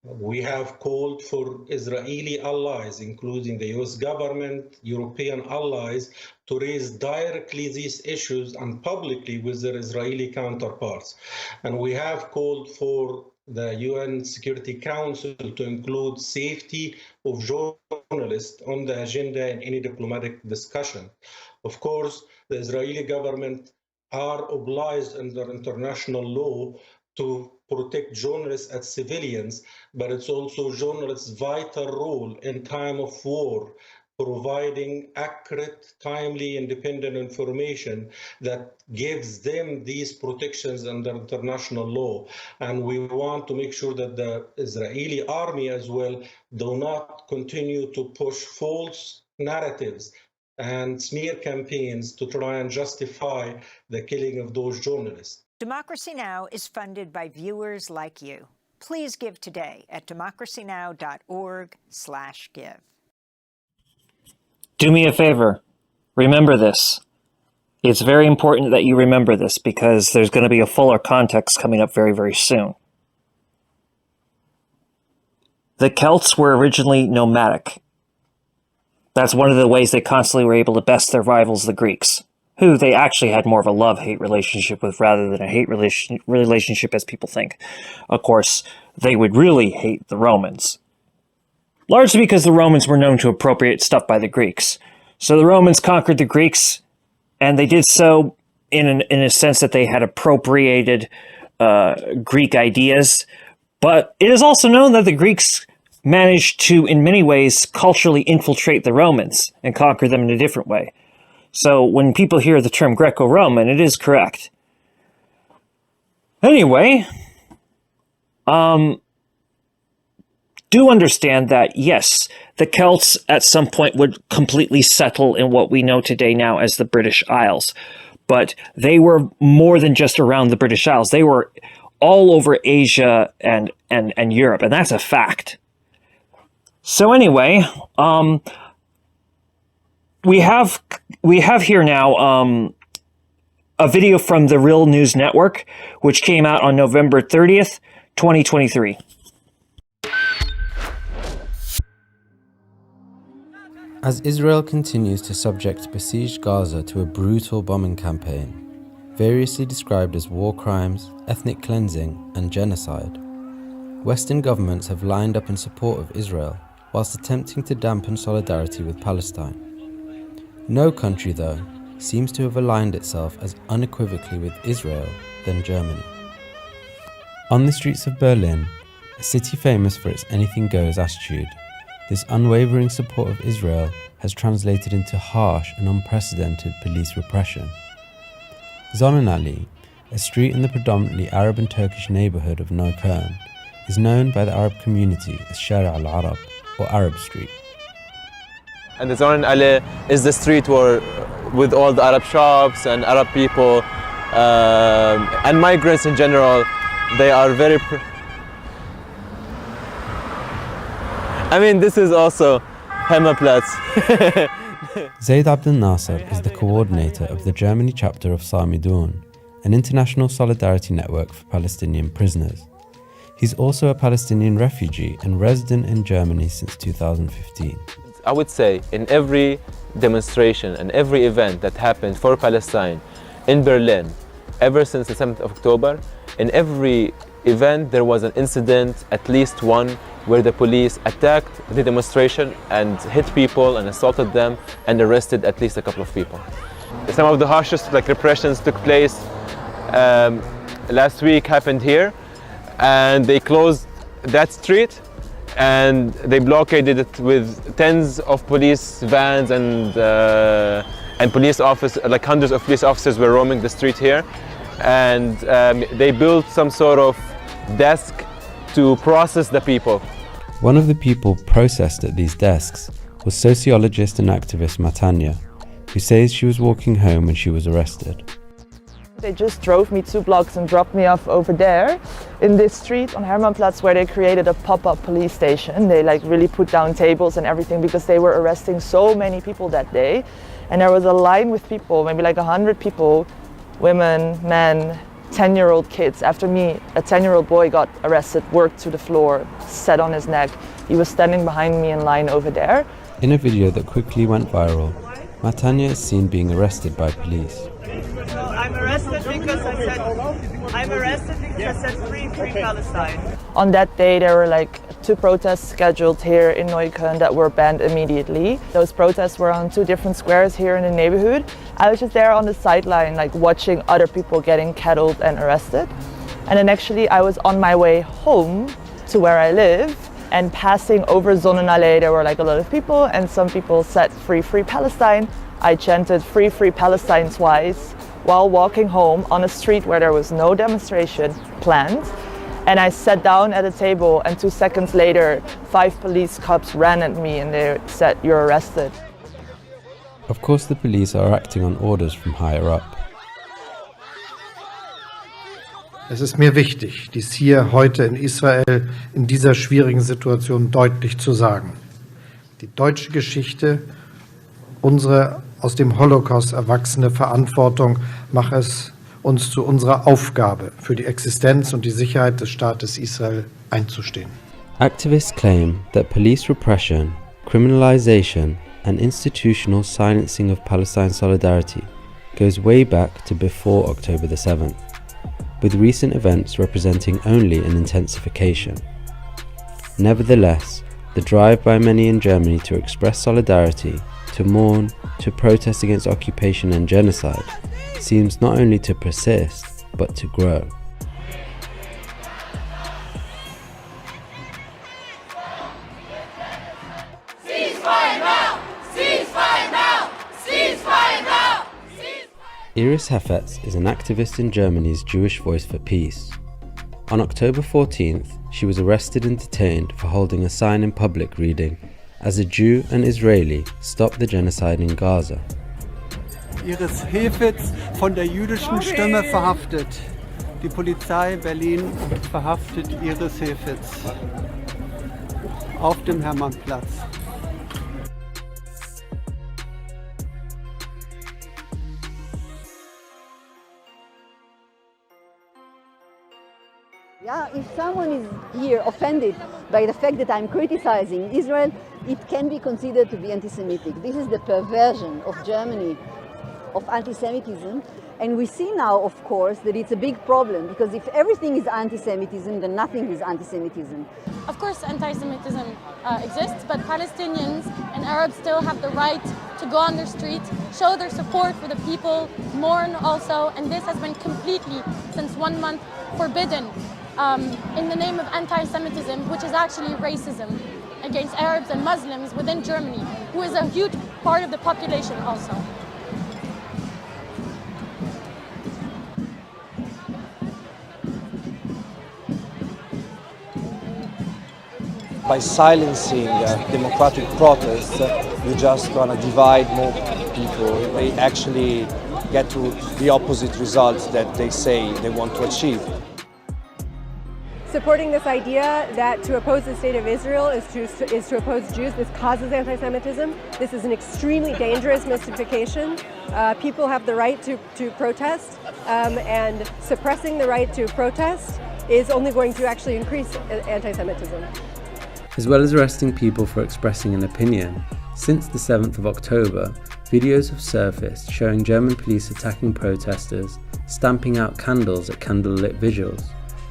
We have called for Israeli allies, including the US government, European allies, to raise directly these issues and publicly with their Israeli counterparts. And we have called for the UN Security Council to include safety of journalists on the agenda in any diplomatic discussion. Of course, the Israeli government are obliged under international law to protect journalists as civilians, but it's also journalists' vital role in time of war, providing accurate, timely, independent information that gives them these protections under international law. And we want to make sure that the Israeli army as well do not continue to push false narratives and smear campaigns to try and justify the killing of those journalists. Democracy Now! Is funded by viewers like you. Please give today at democracynow.org/give. Do me a favor. Remember this. It's very important that you remember this because there's going to be a fuller context coming up very, very soon. The Celts were originally nomadic. That's one of the ways they constantly were able to best their rivals, the Greeks, who they actually had more of a love-hate relationship with rather than a hate relationship as people think. Of course, they would really hate the Romans, largely because the Romans were known to appropriate stuff by the Greeks. So the Romans conquered the Greeks, and they did so in a sense that they had appropriated Greek ideas. But it is also known that the Greeks managed to, in many ways, culturally infiltrate the Romans and conquer them in a different way. So when people hear the term Greco-Roman, it is correct. Anyway, do understand that, yes, the Celts at some point would completely settle in what we know today now as the British Isles. But they were more than just around the British Isles. They were all over Asia and Europe, and that's a fact. So anyway, we have here now a video from the Real News Network, which came out on November 30th, 2023. As Israel continues to subject besieged Gaza to a brutal bombing campaign, variously described as war crimes, ethnic cleansing, and genocide, Western governments have lined up in support of Israel, whilst attempting to dampen solidarity with Palestine. No country, though, seems to have aligned itself as unequivocally with Israel than Germany. On the streets of Berlin, a city famous for its anything-goes attitude, this unwavering support of Israel has translated into harsh and unprecedented police repression. Zonenali, a street in the predominantly Arab and Turkish neighbourhood of Neukölln, is known by the Arab community as Shari' al-Arab, or Arab Street. And the Zonenali is the street where, with all the Arab shops and Arab people and migrants in general, they are very... this is also Hermannplatz. Zaid Abdel Nasser is the coordinator of the Germany chapter of Samidun, an international solidarity network for Palestinian prisoners. He's also a Palestinian refugee and resident in Germany since 2015. I would say in every demonstration and every event that happened for Palestine in Berlin, ever since the 7th of October, in every event there was an incident, at least one, where the police attacked the demonstration and hit people and assaulted them and arrested at least a couple of people. Some of the harshest repressions took place last week, happened here, and they closed that street and they blockaded it with tens of police vans and police officers, hundreds of police officers were roaming the street here, and they built some sort of desk to process the people. One of the people processed at these desks was sociologist and activist Matanya, who says she was walking home when she was arrested. They just drove me 2 blocks and dropped me off over there in this street on Hermannplatz, where they created a pop-up police station. They really put down tables and everything because they were arresting so many people that day. And there was a line with people, maybe 100 people, women, men, 10-year-old kids. After me, a 10-year-old boy got arrested, worked to the floor, sat on his neck. He was standing behind me in line over there. In a video that quickly went viral, Matanya is seen being arrested by police. I'm arrested because I said free Palestine. On that day, there were 2 protests scheduled here in Neukölln that were banned immediately. Those protests were on 2 different squares here in the neighborhood. I was just there on the sideline, watching other people getting kettled and arrested. And then actually I was on my way home to where I live, and passing over Zonenallee, there were a lot of people, and some people said free Palestine. I chanted free Palestine twice while walking home on a street where there was no demonstration planned. And I sat down at a table, and 2 seconds later, 5 police cops ran at me and they said, "You're arrested." Of course, the police are acting on orders from higher up. Es ist mir wichtig, dies hier heute in Israel in dieser schwierigen Situation deutlich zu sagen. Die deutsche Geschichte, unsere aus dem Holocaust erwachsene Verantwortung macht es uns zu unserer Aufgabe, für die Existenz und die Sicherheit des Staates Israel einzustehen. Activists claim that police repression, criminalization, and institutional silencing of Palestine solidarity goes way back to before October the 7th, with recent events representing only an intensification. Nevertheless, the drive by many in Germany to express solidarity, to mourn, to protest against occupation and genocide seems not only to persist, but to grow. Iris Hefetz is an activist in Germany's Jewish Voice for Peace. On October 14th, she was arrested and detained for holding a sign in public reading, "As a Jew and Israeli, stop the genocide in Gaza." Iris Hefetz von der jüdischen Stimme verhaftet. Die Polizei Berlin verhaftet Iris Hefetz auf dem Hermannplatz. Yeah, if someone is here offended by the fact that I'm criticizing Israel, it can be considered to be anti-Semitic. This is the perversion of Germany of anti-Semitism. And we see now, of course, that it's a big problem, because if everything is anti-Semitism, then nothing is anti-Semitism. Of course, anti-Semitism exists, but Palestinians and Arabs still have the right to go on their streets, show their support for the people, mourn also, and this has been completely, since 1 month, forbidden in the name of anti-Semitism, which is actually racism against Arabs and Muslims within Germany, who is a huge part of the population also. By silencing democratic protests, you're just going to divide more people. They actually get to the opposite results that they say they want to achieve. Supporting this idea that to oppose the state of Israel is to oppose Jews. This causes anti-Semitism. This is an extremely dangerous mystification. People have the right to protest, and suppressing the right to protest is only going to actually increase anti-Semitism. As well as arresting people for expressing an opinion, since the 7th of October, videos have surfaced showing German police attacking protesters, stamping out candles at candlelit vigils,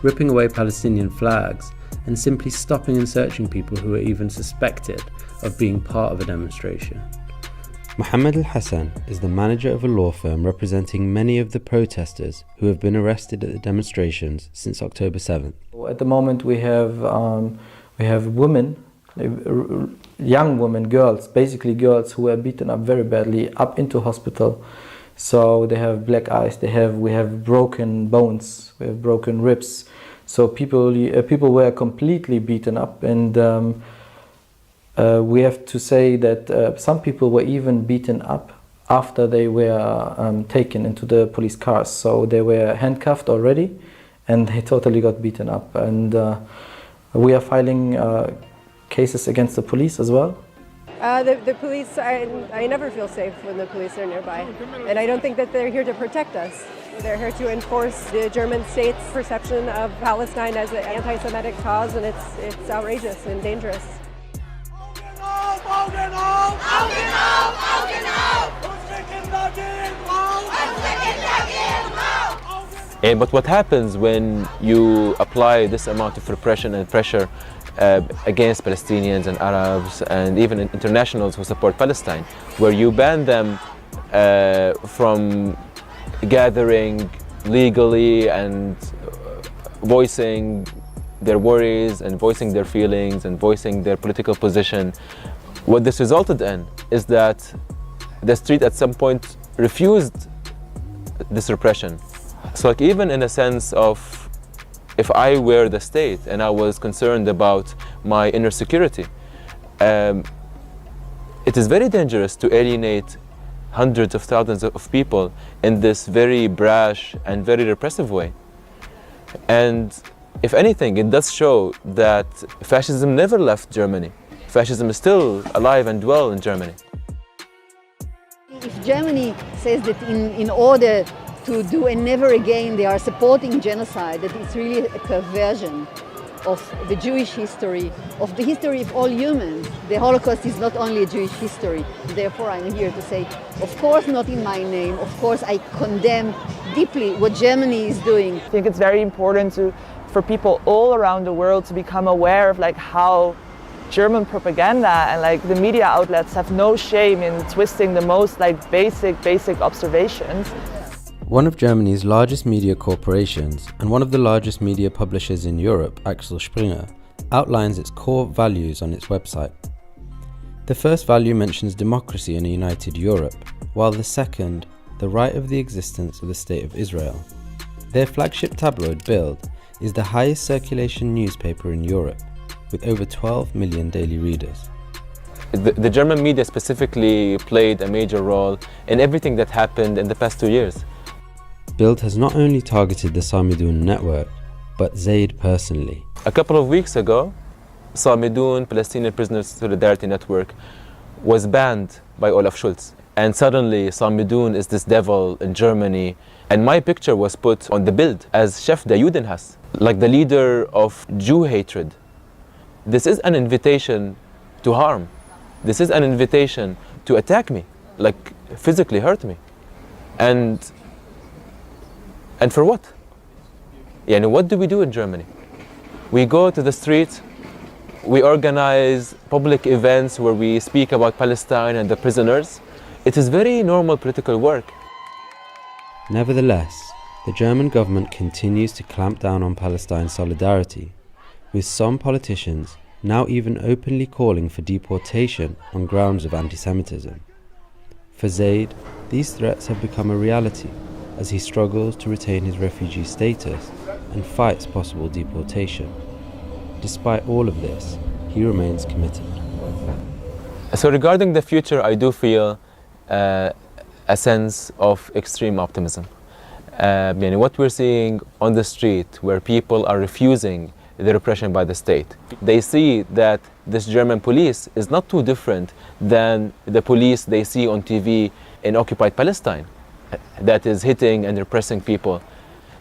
ripping away Palestinian flags, and simply stopping and searching people who are even suspected of being part of a demonstration. Mohammed Al-Hassan is the manager of a law firm representing many of the protesters who have been arrested at the demonstrations since October 7th. At the moment we have women, young women, girls, basically girls who were beaten up very badly, up into hospital. So they have black eyes, we have broken bones, we have broken ribs. So people were completely beaten up, and we have to say that some people were even beaten up after they were taken into the police cars. So they were handcuffed already, and they totally got beaten up. And we are filing cases against the police as well. The police, I never feel safe when the police are nearby. And I don't think that they're here to protect us. They're here to enforce the German state's perception of Palestine as an anti-Semitic cause, and it's outrageous and dangerous. But what happens when you apply this amount of repression and pressure against Palestinians and Arabs and even internationals who support Palestine, where you ban them from gathering legally and voicing their worries and voicing their feelings and voicing their political position? What this resulted in is that the street at some point refused this repression. So like, even in a sense of, if I were the state and I was concerned about my inner security, it is very dangerous to alienate hundreds of thousands of people in this very brash and very repressive way. And if anything, it does show that fascism never left Germany. Fascism is still alive and well in Germany. If Germany says that in order to do and never again they are supporting genocide, that it's really a perversion of the Jewish history, of the history of all humans. The Holocaust is not only a Jewish history. Therefore, I'm here to say, of course, not in my name. Of course, I condemn deeply what Germany is doing. I think it's very important for people all around the world to become aware of like how German propaganda and the media outlets have no shame in twisting the most basic observations. One of Germany's largest media corporations and one of the largest media publishers in Europe, Axel Springer, outlines its core values on its website. The first value mentions democracy in a united Europe, while the second, the right of the existence of the State of Israel. Their flagship tabloid, Bild, is the highest circulation newspaper in Europe, with over 12 million daily readers. The German media specifically played a major role in everything that happened in the past 2 years. Bild has not only targeted the Samidun network, but Zaid personally. A couple of weeks ago, Samidun, Palestinian Prisoners Solidarity Network, was banned by Olaf Scholz. And suddenly Samidun is this devil in Germany. And my picture was put on the Bild as Chef der Judenhass, like the leader of Jew hatred. This is an invitation to harm. This is an invitation to attack me, like physically hurt me. And for what? Yani, what do we do in Germany? We go to the street, we organize public events where we speak about Palestine and the prisoners. It is very normal political work. Nevertheless, the German government continues to clamp down on Palestine solidarity, with some politicians now even openly calling for deportation on grounds of anti-Semitism. For Zaid, these threats have become a reality as he struggles to retain his refugee status and fights possible deportation. Despite all of this, he remains committed. So regarding the future, I do feel a sense of extreme optimism. What we're seeing on the street, where people are refusing the repression by the state, they see that this German police is not too different than the police they see on TV in occupied Palestine, that is hitting and repressing people.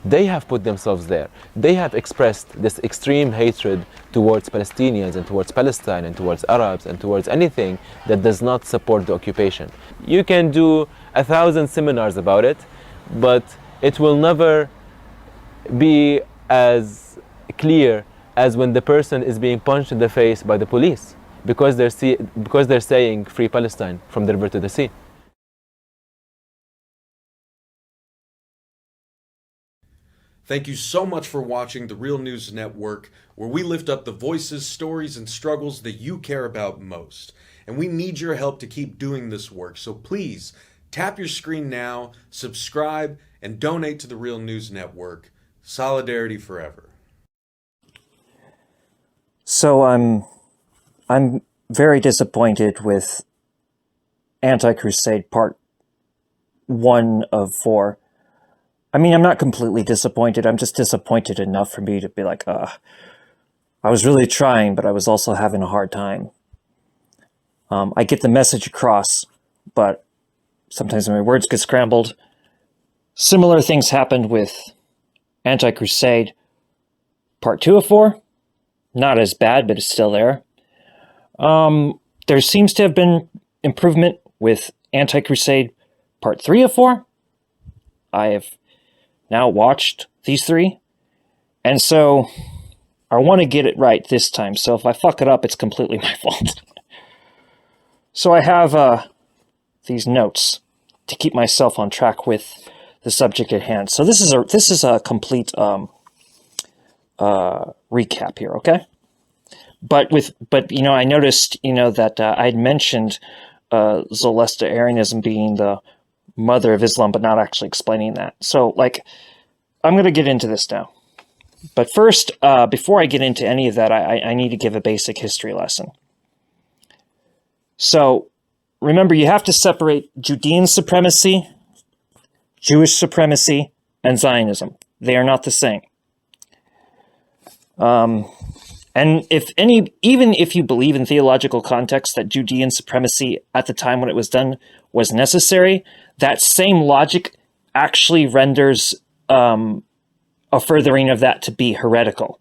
They have put themselves there. They have expressed this extreme hatred towards Palestinians and towards Palestine and towards Arabs and towards anything that does not support the occupation. You can do 1,000 seminars about it, but it will never be as clear as when the person is being punched in the face by the police because they're saying free Palestine from the river to the sea. Thank you so much for watching the Real News Network, where we lift up the voices, stories, and struggles that you care about most. And we need your help to keep doing this work, so please tap your screen now, subscribe, and donate to the Real News Network. Solidarity forever. So I'm very disappointed with Anti-Crusade Part 1 of 4. I mean, I'm not completely disappointed. I'm just disappointed enough for me to be like, I was really trying, but I was also having a hard time. I get the message across, but sometimes my words get scrambled. Similar things happened with Anti-Crusade Part 2 of 4. Not as bad, but it's still there. There seems to have been improvement with Anti-Crusade Part 3 of 4. I have now watched these 3, and so I want to get it right this time. So if I fuck it up, it's completely my fault. So I have these notes to keep myself on track with the subject at hand. So this is a complete recap here, okay? But you know, I noticed, you know, that I'd mentioned Zoroastrianism being the mother of Islam, but not actually explaining that. So, like, I'm going to get into this now. But first, before I get into any of that, I need to give a basic history lesson. So, remember, you have to separate Judean supremacy, Jewish supremacy, and Zionism. They are not the same. And even if you believe in theological context that Judean supremacy at the time when it was done was necessary, that same logic actually renders a furthering of that to be heretical.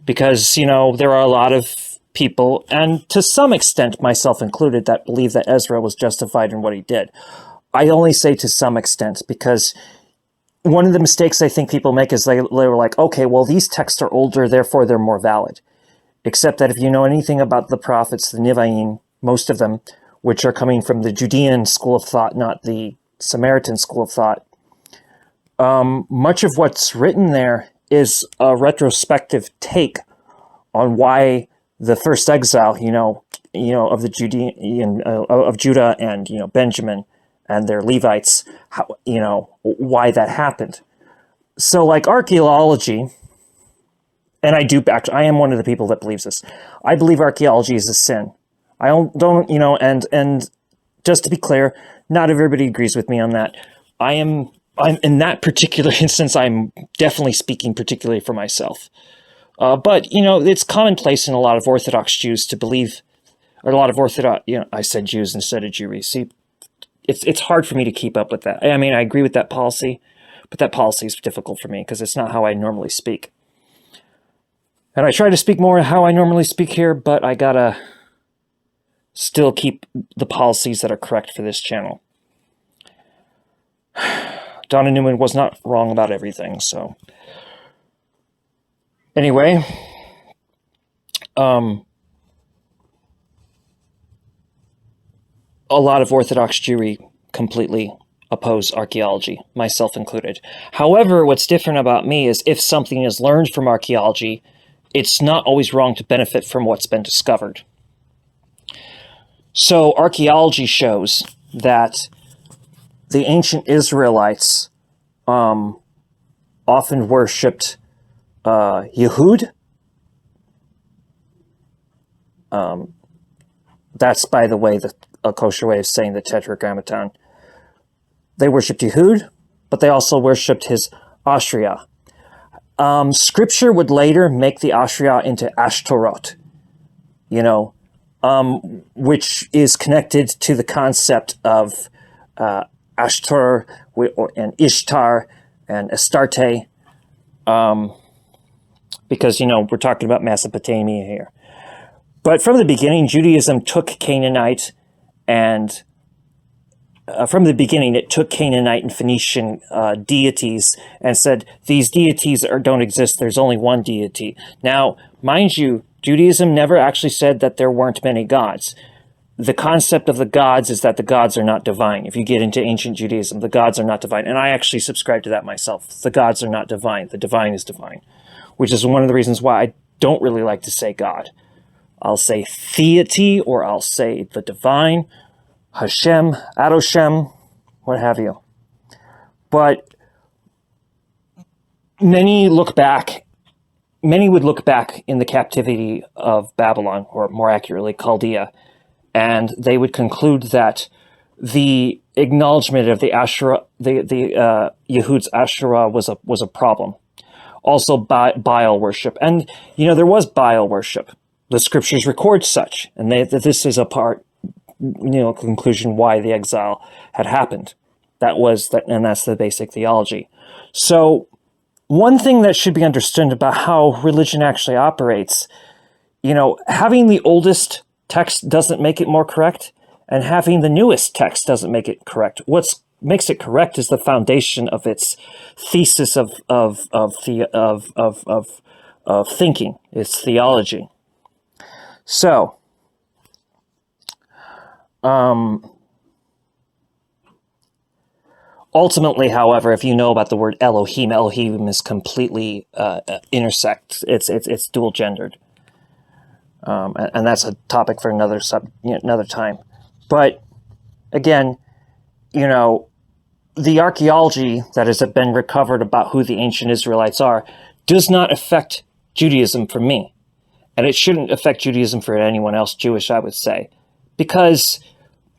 because, you know, there are a lot of people, and to some extent, myself included, that believe that Ezra was justified in what he did. I only say to some extent, because one of the mistakes I think people make is they were like, okay, well, these texts are older, therefore they're more valid. Except that if you know anything about the prophets, the Nevi'im, most of them, which are coming from the Judean school of thought, not the Samaritan school of thought, much of what's written there is a retrospective take on why the first exile, of the Judean, of Judah and, Benjamin and their Levites, why that happened. So like archaeology, and I am one of the people that believes this. I believe archaeology is a sin. I don't, and just to be clear, not everybody agrees with me on that. I'm in that particular instance, I'm definitely speaking particularly for myself. But, it's commonplace in a lot of Orthodox Jews to believe, or a lot of Orthodox, I said Jews instead of Jewry. See, it's hard for me to keep up with that. I mean, I agree with that policy, but that policy is difficult for me because it's not how I normally speak. And I try to speak more how I normally speak here, but I gotta still keep the policies that are correct for this channel. Donna Newman was not wrong about everything, so. Anyway, a lot of Orthodox Jewry completely oppose archaeology, myself included. However, what's different about me is if something is learned from archaeology, it's not always wrong to benefit from what's been discovered. So archaeology shows that the ancient Israelites often worshipped Yehud. That's, by the way, a kosher way of saying the Tetragrammaton. They worshipped Yehud, but they also worshipped his Ashriah. Scripture would later make the Ashriah into Ashtoreth, which is connected to the concept of Ashtor and Ishtar and Astarte, because, we're talking about Mesopotamia here. But from the beginning, Judaism took Canaanite and and Phoenician deities and said, these deities don't exist, there's only one deity. Now, mind you, Judaism never actually said that there weren't many gods. The concept of the gods is that the gods are not divine. If you get into ancient Judaism, the gods are not divine. And I actually subscribe to that myself. The gods are not divine. The divine is divine, which is one of the reasons why I don't really like to say God. I'll say theity, or I'll say the divine, Hashem, Adoshem, what have you. But many would look back in the captivity of Babylon, or more accurately, Chaldea, and they would conclude that the acknowledgement of the Asherah, the Yehud's Asherah was a problem. Also, Baal worship, and there was Baal worship. The scriptures record such, and this is a part, conclusion why the exile had happened. And that's the basic theology. So, one thing that should be understood about how religion actually operates, having the oldest text doesn't make it more correct, and having the newest text doesn't make it correct. What makes it correct is the foundation of its thesis of thinking, its theology. So, ultimately, however, if you know about the word Elohim is completely intersect. It's dual gendered. And that's a topic for another time. But again, the archaeology that has been recovered about who the ancient Israelites are does not affect Judaism for me. And it shouldn't affect Judaism for anyone else Jewish, I would say, because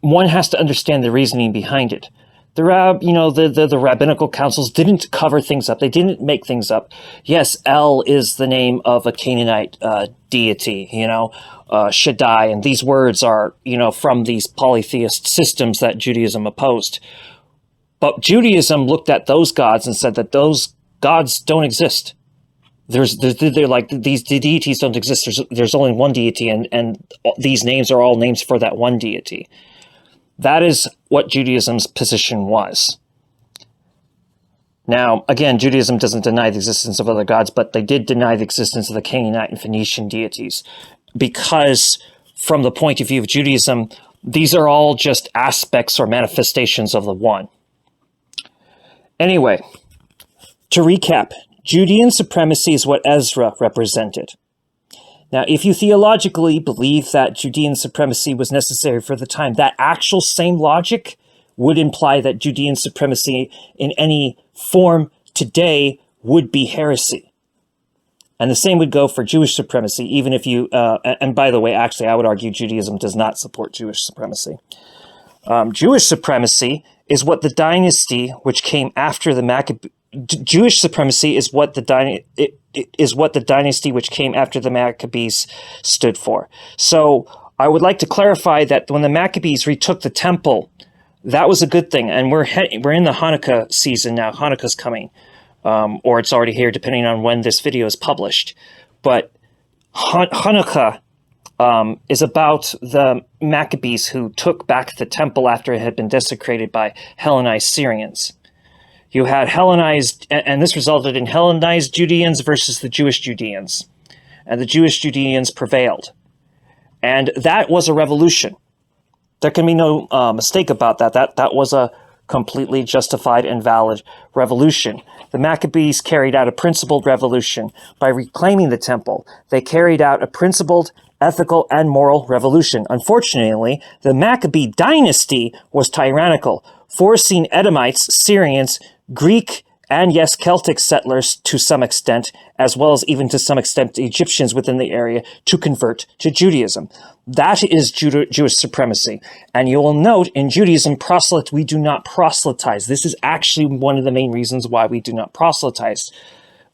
one has to understand the reasoning behind it. The rabbinical councils didn't cover things up. They didn't make things up. Yes, El is the name of a Canaanite deity, Shaddai, and these words are, from these polytheist systems that Judaism opposed. But Judaism looked at those gods and said that those gods don't exist. They're like, these deities don't exist. There's only one deity, and these names are all names for that one deity. That is what Judaism's position was. Now, again, Judaism doesn't deny the existence of other gods, but they did deny the existence of the Canaanite and Phoenician deities, because from the point of view of Judaism, these are all just aspects or manifestations of the one. Anyway, to recap, Judean supremacy is what Ezra represented. Now, if you theologically believe that Judean supremacy was necessary for the time, that actual same logic would imply that Judean supremacy in any form today would be heresy. And the same would go for Jewish supremacy, even if you, and by the way, actually, I would argue Judaism does not support Jewish supremacy. Jewish supremacy is what the dynasty which came after the Maccabees. Jewish supremacy is what the dynasty which came after the Maccabees stood for. So I would like to clarify that when the Maccabees retook the temple, that was a good thing. And we're in the Hanukkah season now. Hanukkah's coming, or it's already here, depending on when this video is published. But Hanukkah is about the Maccabees who took back the temple after it had been desecrated by Hellenized Syrians. You had Hellenized, and this resulted in Hellenized Judeans versus the Jewish Judeans. And the Jewish Judeans prevailed. And that was a revolution. There can be no mistake about that. That was a completely justified and valid revolution. The Maccabees carried out a principled revolution by reclaiming the temple. They carried out a principled, ethical, and moral revolution. Unfortunately, the Maccabee dynasty was tyrannical, forcing Edomites, Syrians, Greek, and yes, Celtic settlers to some extent, as well as even to some extent Egyptians within the area, to convert to Judaism. That is Jewish supremacy. And you will note in Judaism, we do not proselytize. This is actually one of the main reasons why we do not proselytize.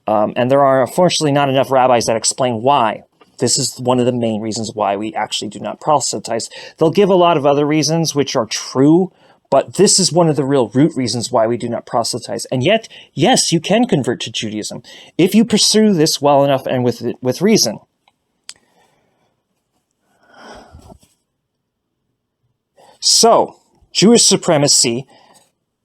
And there are unfortunately not enough rabbis that explain why. This is one of the main reasons why we actually do not proselytize. They'll give a lot of other reasons which are true, but this is one of the real root reasons why we do not proselytize. And yet, yes, you can convert to Judaism if you pursue this well enough and with reason. So, Jewish supremacy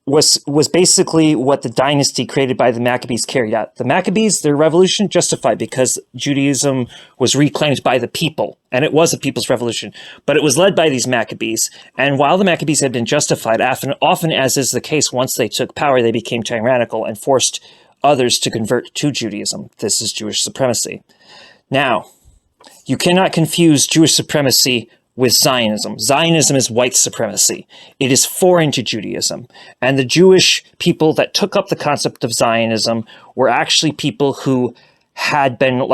was basically what the dynasty created by the Maccabees carried out. The Maccabees, their revolution, justified because Judaism was reclaimed by the people, and it was a people's revolution. But it was led by these Maccabees, and while the Maccabees had been justified, often as is the case, once they took power, they became tyrannical and forced others to convert to Judaism. This is Jewish supremacy. Now, you cannot confuse Jewish supremacy with Zionism. Zionism is white supremacy. It is foreign to Judaism. And the Jewish people that took up the concept of Zionism were actually people who had been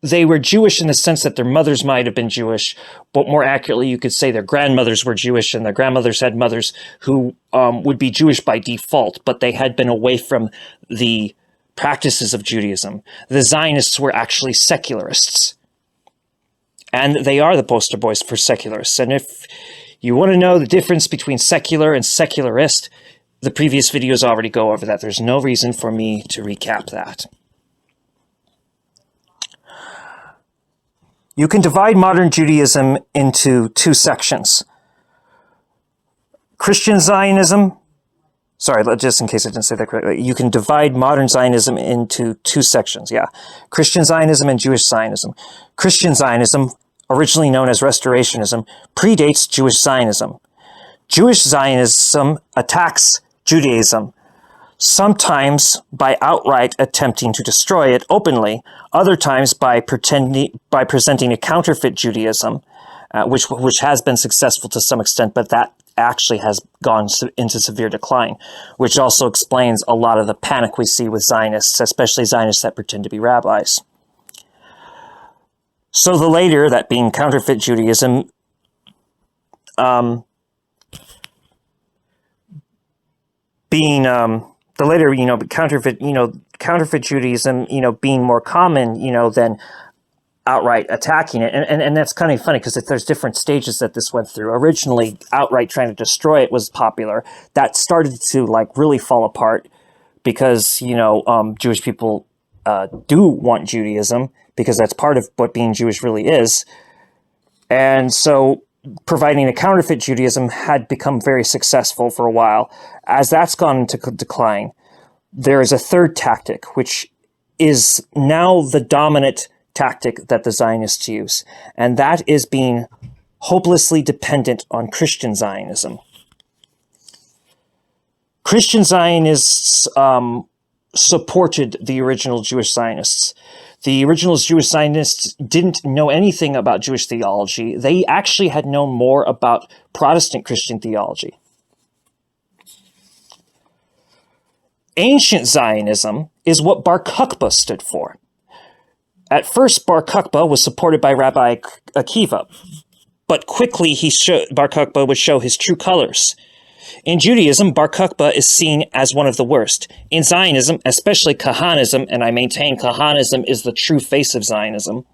they were Jewish in the sense that their mothers might have been Jewish, but more accurately, you could say their grandmothers were Jewish and their grandmothers had mothers who would be Jewish by default, but they had been away from the practices of Judaism. The Zionists were actually secularists. And they are the poster boys for secularists. And if you want to know the difference between secular and secularist, the previous videos already go over that. There's no reason for me to recap that. You can divide modern Judaism into two sections. Christian Zionism, just in case I didn't say that correctly, you can divide modern Zionism into two sections, Christian Zionism and Jewish Zionism. Christian Zionism, originally known as Restorationism, predates Jewish Zionism. Jewish Zionism attacks Judaism, sometimes by outright attempting to destroy it openly, other times by presenting a counterfeit Judaism, which has been successful to some extent, but that actually has gone into severe decline, which also explains a lot of the panic we see with Zionists, especially Zionists that pretend to be rabbis. So the later, that being counterfeit Judaism, counterfeit Judaism, being more common, than outright attacking it. And that's kind of funny because there's different stages that this went through. Originally, outright trying to destroy it was popular. That started to really fall apart because, Jewish people do want Judaism, because that's part of what being Jewish really is. And so providing a counterfeit Judaism had become very successful for a while. As that's gone into decline, there is a third tactic, which is now the dominant tactic that the Zionists use, and that is being hopelessly dependent on Christian Zionism. Christian Zionists supported the original Jewish Zionists. The original Jewish Zionists didn't know anything about Jewish theology. They actually had known more about Protestant Christian theology. Ancient Zionism is what Bar Kokhba stood for. At first, Bar Kokhba was supported by Rabbi Akiva, but quickly Bar Kokhba would show his true colors. In Judaism, Bar Kokhba is seen as one of the worst. In Zionism, especially Kahanism, and I maintain Kahanism is the true face of Zionism,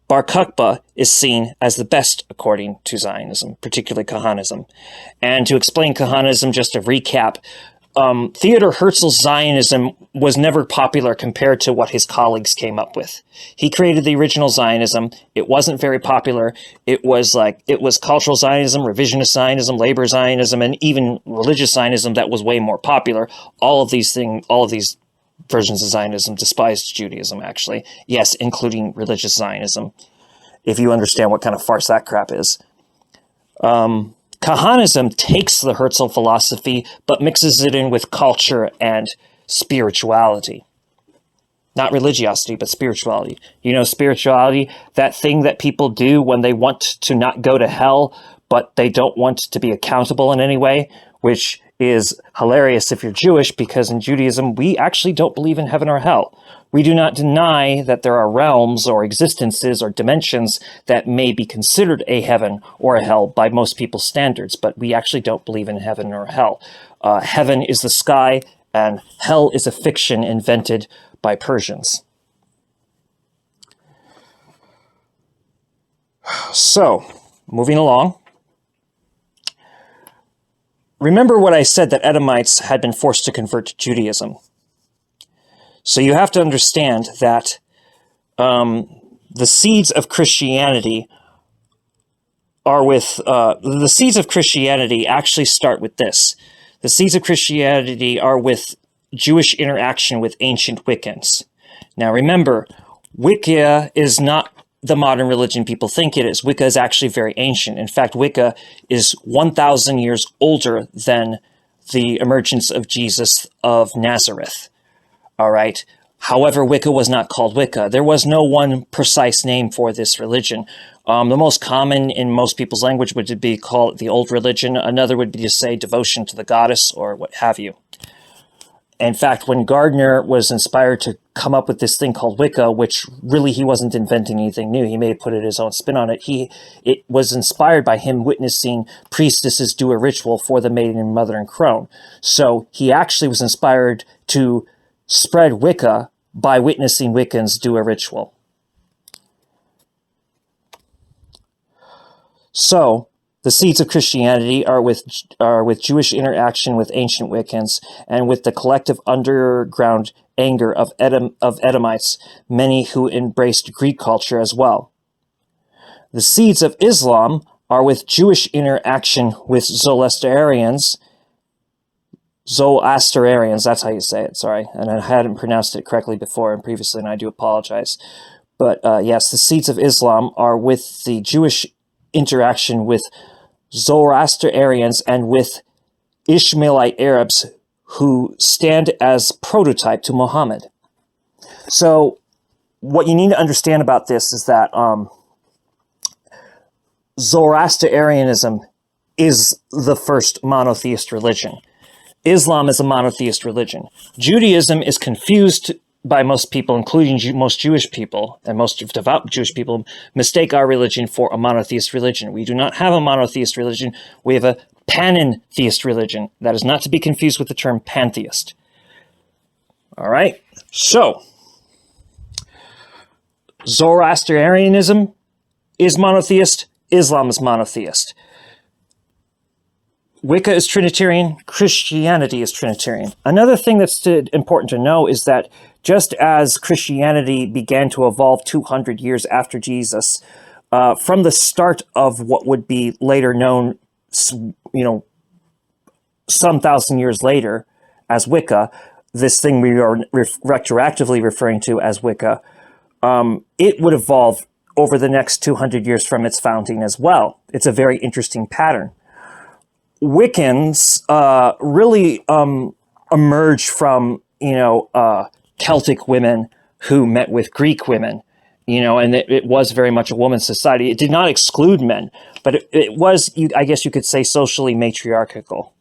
Bar Kokhba is seen as the best according to Zionism, particularly Kahanism. And to explain Kahanism, just to recap, Theodor Herzl's Zionism was never popular compared to what his colleagues came up with. He created the original Zionism. It wasn't very popular. It was cultural Zionism, revisionist Zionism, labor Zionism, and even religious Zionism that was way more popular. All of these versions of Zionism despised Judaism, actually. Yes, including religious Zionism, if you understand what kind of farce that crap is. Kahanism takes the Herzl philosophy, but mixes it in with culture and spirituality. Not religiosity, but spirituality. You know, spirituality, that thing that people do when they want to not go to hell, but they don't want to be accountable in any way, which is hilarious if you're Jewish, because in Judaism, we actually don't believe in heaven or hell. We do not deny that there are realms or existences or dimensions that may be considered a heaven or a hell by most people's standards, but we actually don't believe in heaven or hell. Heaven is the sky, and hell is a fiction invented by Persians. So, moving along. Remember what I said, that Edomites had been forced to convert to Judaism. So you have to understand that the seeds of Christianity actually start with this. The seeds of Christianity are with Jewish interaction with ancient Wiccans. Now remember, Wicca is not the modern religion people think it is. Wicca is actually very ancient. In fact, Wicca is 1,000 years older than the emergence of Jesus of Nazareth. All right. However, Wicca was not called Wicca. There was no one precise name for this religion. The most common in most people's language would be called the old religion. Another would be to say devotion to the goddess or what have you. In fact, when Gardner was inspired to come up with this thing called Wicca, which really he wasn't inventing anything new, he may have put his own spin on it, it was inspired by him witnessing priestesses do a ritual for the maiden, mother, and crone. So he actually was inspired to spread Wicca by witnessing Wiccans do a ritual. So, the seeds of Christianity are with Jewish interaction with ancient Wiccans and with the collective underground anger of Edomites, many who embraced Greek culture as well. The seeds of Islam are with Jewish interaction with Zoroastrians, that's how you say it, sorry. And I hadn't pronounced it correctly before and previously, and I do apologize. But yes, the seeds of Islam are with the Jewish interaction with Zoroastrians and with Ishmaelite Arabs who stand as prototype to Muhammad. So what you need to understand about this is that Zoroastrianism is the first monotheist religion. Islam is a monotheist religion. Judaism is confused by most people, including most Jewish people, and most devout Jewish people, mistake our religion for a monotheist religion. We do not have a monotheist religion. We have a panentheist religion. That is not to be confused with the term pantheist. All right? So, Zoroastrianism is monotheist. Islam is monotheist. Wicca is Trinitarian, Christianity is Trinitarian. Another thing that's important to know is that just as Christianity began to evolve 200 years after Jesus, from the start of what would be later known, some thousand years later as Wicca, this thing we are retroactively referring to as Wicca, it would evolve over the next 200 years from its founding as well. It's a very interesting pattern. Wiccans really emerged from, Celtic women who met with Greek women, and it was very much a woman's society. It did not exclude men, but it was, I guess you could say, socially matriarchal.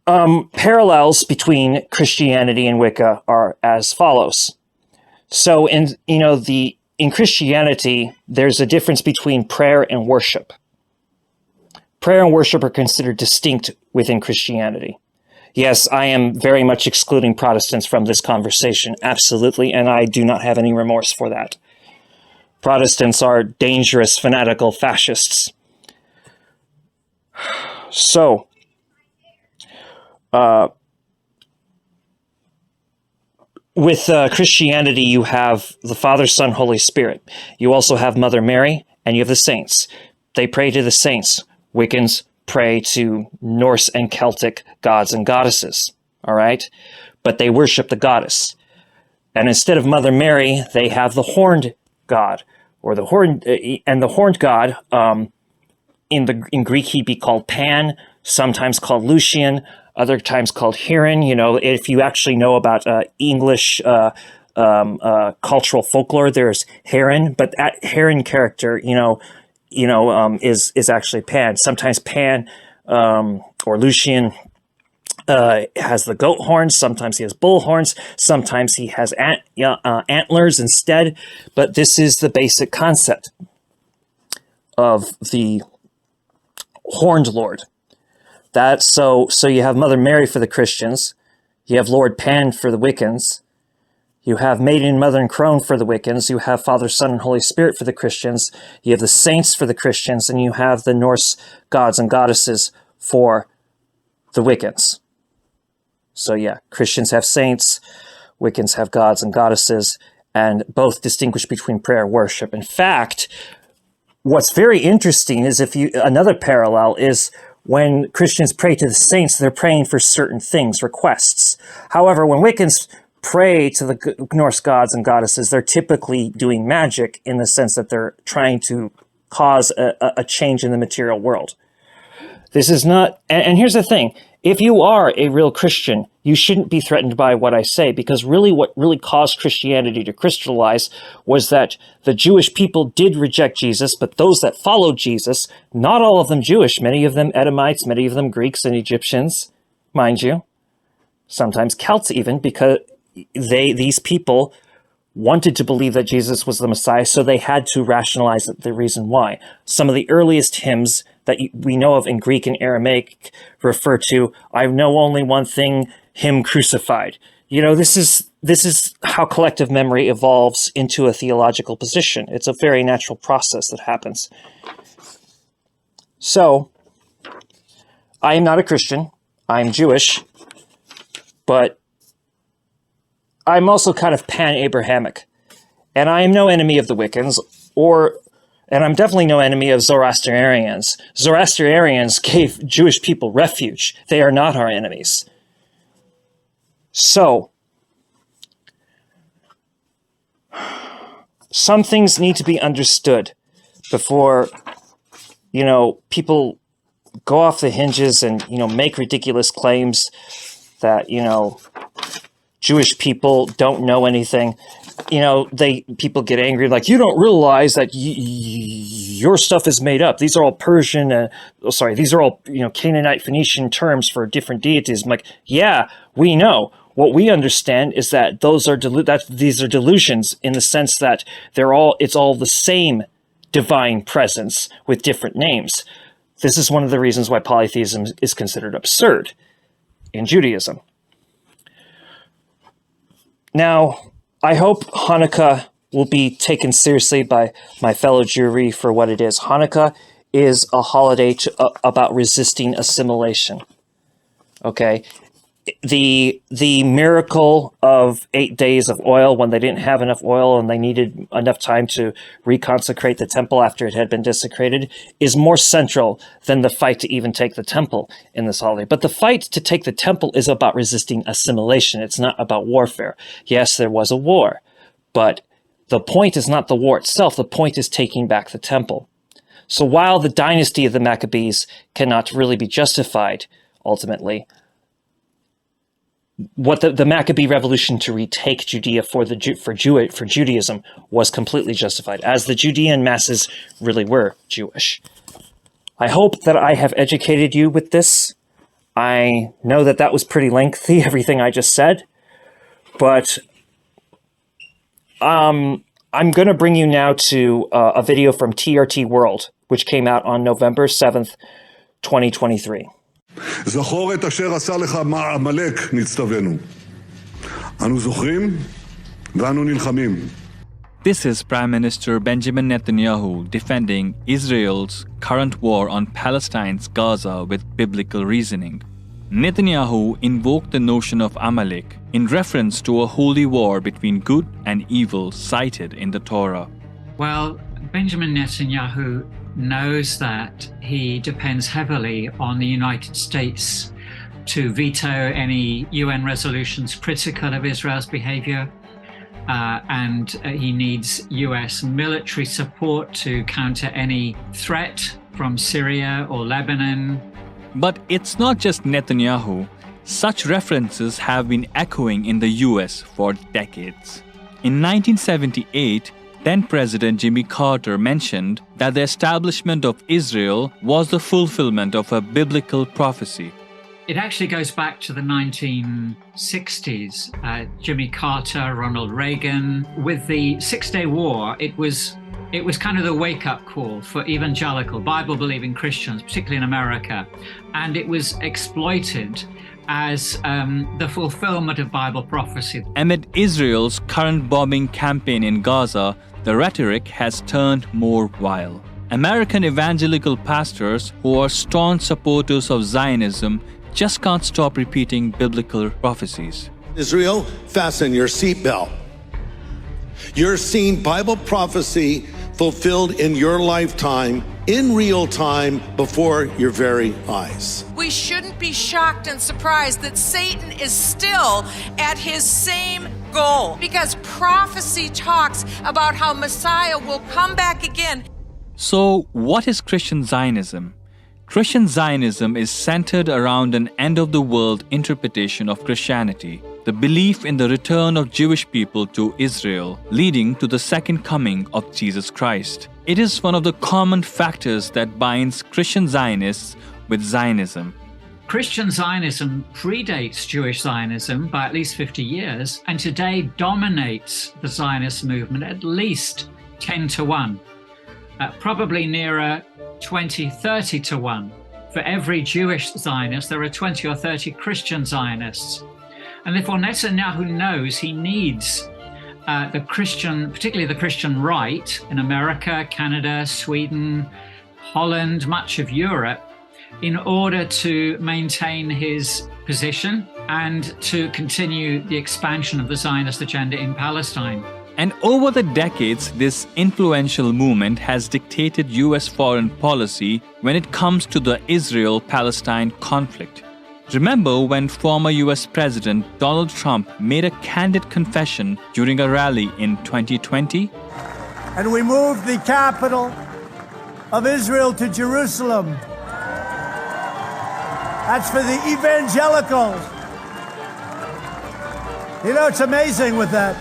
Parallels between Christianity and Wicca are as follows. So in Christianity, there's a difference between prayer and worship. Prayer and worship are considered distinct within Christianity. Yes, I am very much excluding Protestants from this conversation, absolutely, and I do not have any remorse for that. Protestants are dangerous, fanatical fascists. So, with Christianity, you have the Father, Son, Holy Spirit. You also have Mother Mary, and you have the saints. They pray to the saints. Wiccans pray to Norse and Celtic gods and goddesses, all right? But they worship the goddess. And instead of Mother Mary, they have the horned god, or the horned god, in Greek he'd be called Pan, sometimes called Lucian, other times called Heron. If you actually know about English cultural folklore, there's Heron, but that Heron character, is actually Pan. Sometimes Pan or Lucian has the goat horns. Sometimes he has bull horns. Sometimes he has antlers instead. But this is the basic concept of the horned Lord. So you have Mother Mary for the Christians. You have Lord Pan for the Wiccans. You have Maiden, Mother, and Crone for the Wiccans. You have Father, Son, and Holy Spirit for the Christians. You have the saints for the Christians, and you have the Norse gods and goddesses for the Wiccans. So yeah, Christians have saints, Wiccans have gods and goddesses, and both distinguish between prayer and worship. In fact, what's very interesting is another parallel is when Christians pray to the saints, they're praying for certain things, requests. However, when Wiccans pray to the Norse gods and goddesses, they're typically doing magic in the sense that they're trying to cause a change in the material world. This is not, and here's the thing, if you are a real Christian, you shouldn't be threatened by what I say, because really what really caused Christianity to crystallize was that the Jewish people did reject Jesus, but those that followed Jesus, not all of them Jewish, many of them Edomites, many of them Greeks and Egyptians, mind you, sometimes Celts even, because these people wanted to believe that Jesus was the Messiah, so they had to rationalize the reason why. Some of the earliest hymns that we know of in Greek and Aramaic refer to, I know only one thing, him crucified. This is how collective memory evolves into a theological position. It's a very natural process that happens. So, I am not a Christian. I'm Jewish. But I'm also kind of pan-Abrahamic, and I am no enemy of the Wiccans, and I'm definitely no enemy of Zoroastrians. Zoroastrians gave Jewish people refuge. They are not our enemies. So, some things need to be understood before, people go off the hinges and, make ridiculous claims that, Jewish people don't know anything. People get angry, like, you don't realize that your stuff is made up. These are all Persian, these are all, Canaanite, Phoenician terms for different deities. I'm like, yeah, we know. What we understand is that these are delusions in the sense that it's all the same divine presence with different names. This is one of the reasons why polytheism is considered absurd in Judaism. Now, I hope Hanukkah will be taken seriously by my fellow Jewry for what it is. Hanukkah is a holiday about resisting assimilation. Okay? The miracle of 8 days of oil when they didn't have enough oil and they needed enough time to reconsecrate the temple after it had been desecrated is more central than the fight to even take the temple in this holiday. But the fight to take the temple is about resisting assimilation. It's not about warfare. Yes, there was a war, but the point is not the war itself. The point is taking back the temple. So while the dynasty of the Maccabees cannot really be justified, ultimately, what the Maccabee revolution to retake Judea for Judaism was completely justified, as the Judean masses really were Jewish. I hope that I have educated you with this. I know that was pretty lengthy, everything I just said, but I'm going to bring you now to a video from TRT World, which came out on November 7th, 2023. זכור את אשר עשה לך עמלק נצטווינו. אנו זוכרים ואנו נלחמים. This is Prime Minister Benjamin Netanyahu defending Israel's current war on Palestine's Gaza with biblical reasoning. Netanyahu invoked the notion of Amalek in reference to a holy war between good and evil cited in the Torah. Well, Benjamin Netanyahu knows that he depends heavily on the United States to veto any UN resolutions critical of Israel's behavior, and he needs US military support to counter any threat from Syria or Lebanon. But it's not just Netanyahu. Such references have been echoing in the US for decades. In 1978, then-President Jimmy Carter mentioned that the establishment of Israel was the fulfillment of a biblical prophecy. It actually goes back to the 1960s. Jimmy Carter, Ronald Reagan. With the Six-Day War, it was kind of the wake-up call for evangelical, Bible-believing Christians, particularly in America. And it was exploited as the fulfillment of Bible prophecy. Amid Israel's current bombing campaign in Gaza, the rhetoric has turned more vile. American evangelical pastors who are staunch supporters of Zionism just can't stop repeating biblical prophecies. Israel, fasten your seatbelt. You're seeing Bible prophecy fulfilled in your lifetime, in real time, before your very eyes. We shouldn't be shocked and surprised that Satan is still at his same goal, because prophecy talks about how Messiah will come back again. So, what is Christian Zionism? Christian Zionism is centered around an end-of-the-world interpretation of Christianity, the belief in the return of Jewish people to Israel, leading to the second coming of Jesus Christ. It is one of the common factors that binds Christian Zionists with Zionism. Christian Zionism predates Jewish Zionism by at least 50 years, and today dominates the Zionist movement at least 10 to 1, probably nearer 20, 30 to 1. For every Jewish Zionist, there are 20 or 30 Christian Zionists. And therefore Netanyahu knows he needs the Christian, particularly the Christian right in America, Canada, Sweden, Holland, much of Europe, in order to maintain his position and to continue the expansion of the Zionist agenda in Palestine. And over the decades, this influential movement has dictated US foreign policy when it comes to the Israel-Palestine conflict. Remember when former US President Donald Trump made a candid confession during a rally in 2020? And we moved the capital of Israel to Jerusalem. That's for the evangelicals. You know, it's amazing with that.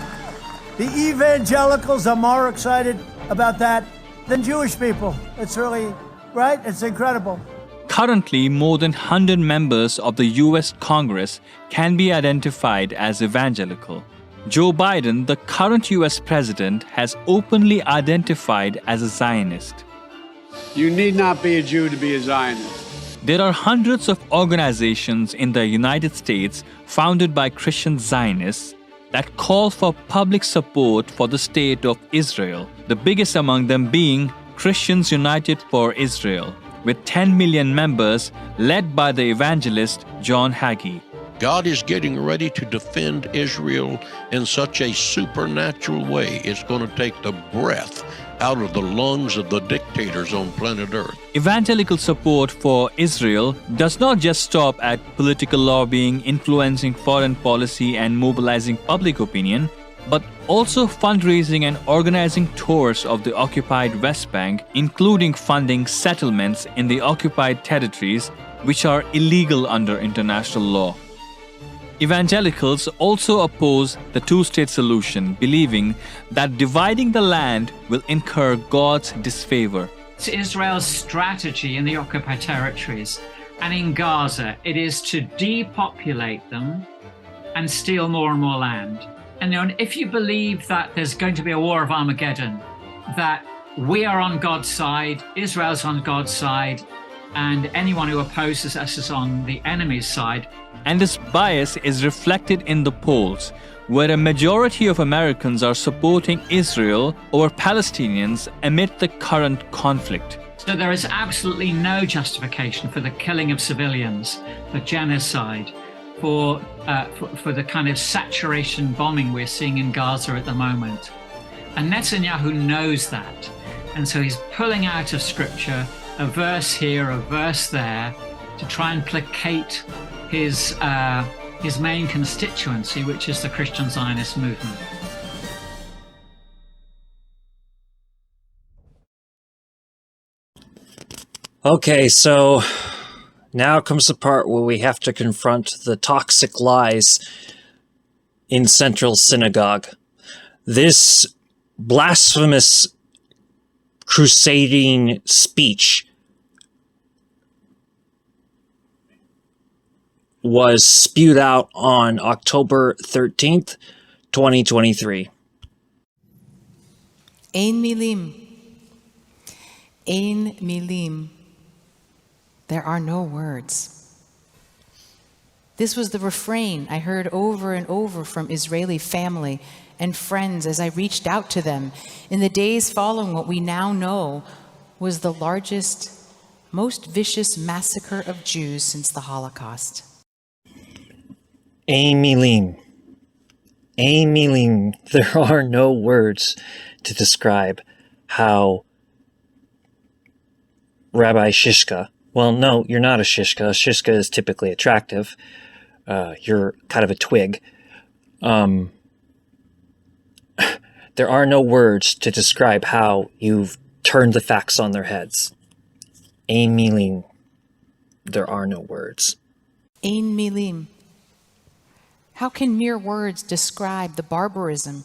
The evangelicals are more excited about that than Jewish people. It's really, right? It's incredible. Currently, more than 100 members of the US Congress can be identified as evangelical. Joe Biden, the current US president, has openly identified as a Zionist. You need not be a Jew to be a Zionist. There are hundreds of organizations in the United States founded by Christian Zionists that call for public support for the state of Israel, the biggest among them being Christians United for Israel, with 10 million members led by the evangelist John Hagee. God is getting ready to defend Israel in such a supernatural way. It's going to take the breath out of the lungs of the dictators on planet Earth. Evangelical support for Israel does not just stop at political lobbying, influencing foreign policy, and mobilizing public opinion, but also fundraising and organizing tours of the occupied West Bank, including funding settlements in the occupied territories, which are illegal under international law. Evangelicals also oppose the two-state solution, believing that dividing the land will incur God's disfavor. It's Israel's strategy in the occupied territories and in Gaza. It is to depopulate them and steal more and more land. And if you believe that there's going to be a war of Armageddon, that we are on God's side, Israel's on God's side, and anyone who opposes us is on the enemy's side. And this bias is reflected in the polls, where a majority of Americans are supporting Israel over Palestinians amid the current conflict. So there is absolutely no justification for the killing of civilians, for genocide, for the kind of saturation bombing we're seeing in Gaza at the moment. And Netanyahu knows that. And so he's pulling out of scripture a verse here, a verse there, to try and placate his main constituency, which is the Christian Zionist movement. Okay, so now comes the part where we have to confront the toxic lies in Central Synagogue. This blasphemous crusading speech was spewed out on October 13th, 2023. Ein milim. Ein milim. There are no words. This was the refrain I heard over and over from Israeli family and friends as I reached out to them in the days following what we now know was the largest, most vicious massacre of Jews since the Holocaust. Ein milim. Ein milim. There are no words to describe how Rabbi Shishka, well, no, you're not a Shishka. A Shishka is typically attractive. You're kind of a twig. There are no words to describe how you've turned the facts on their heads. Ein milim. There are no words. Ein milim. How can mere words describe the barbarism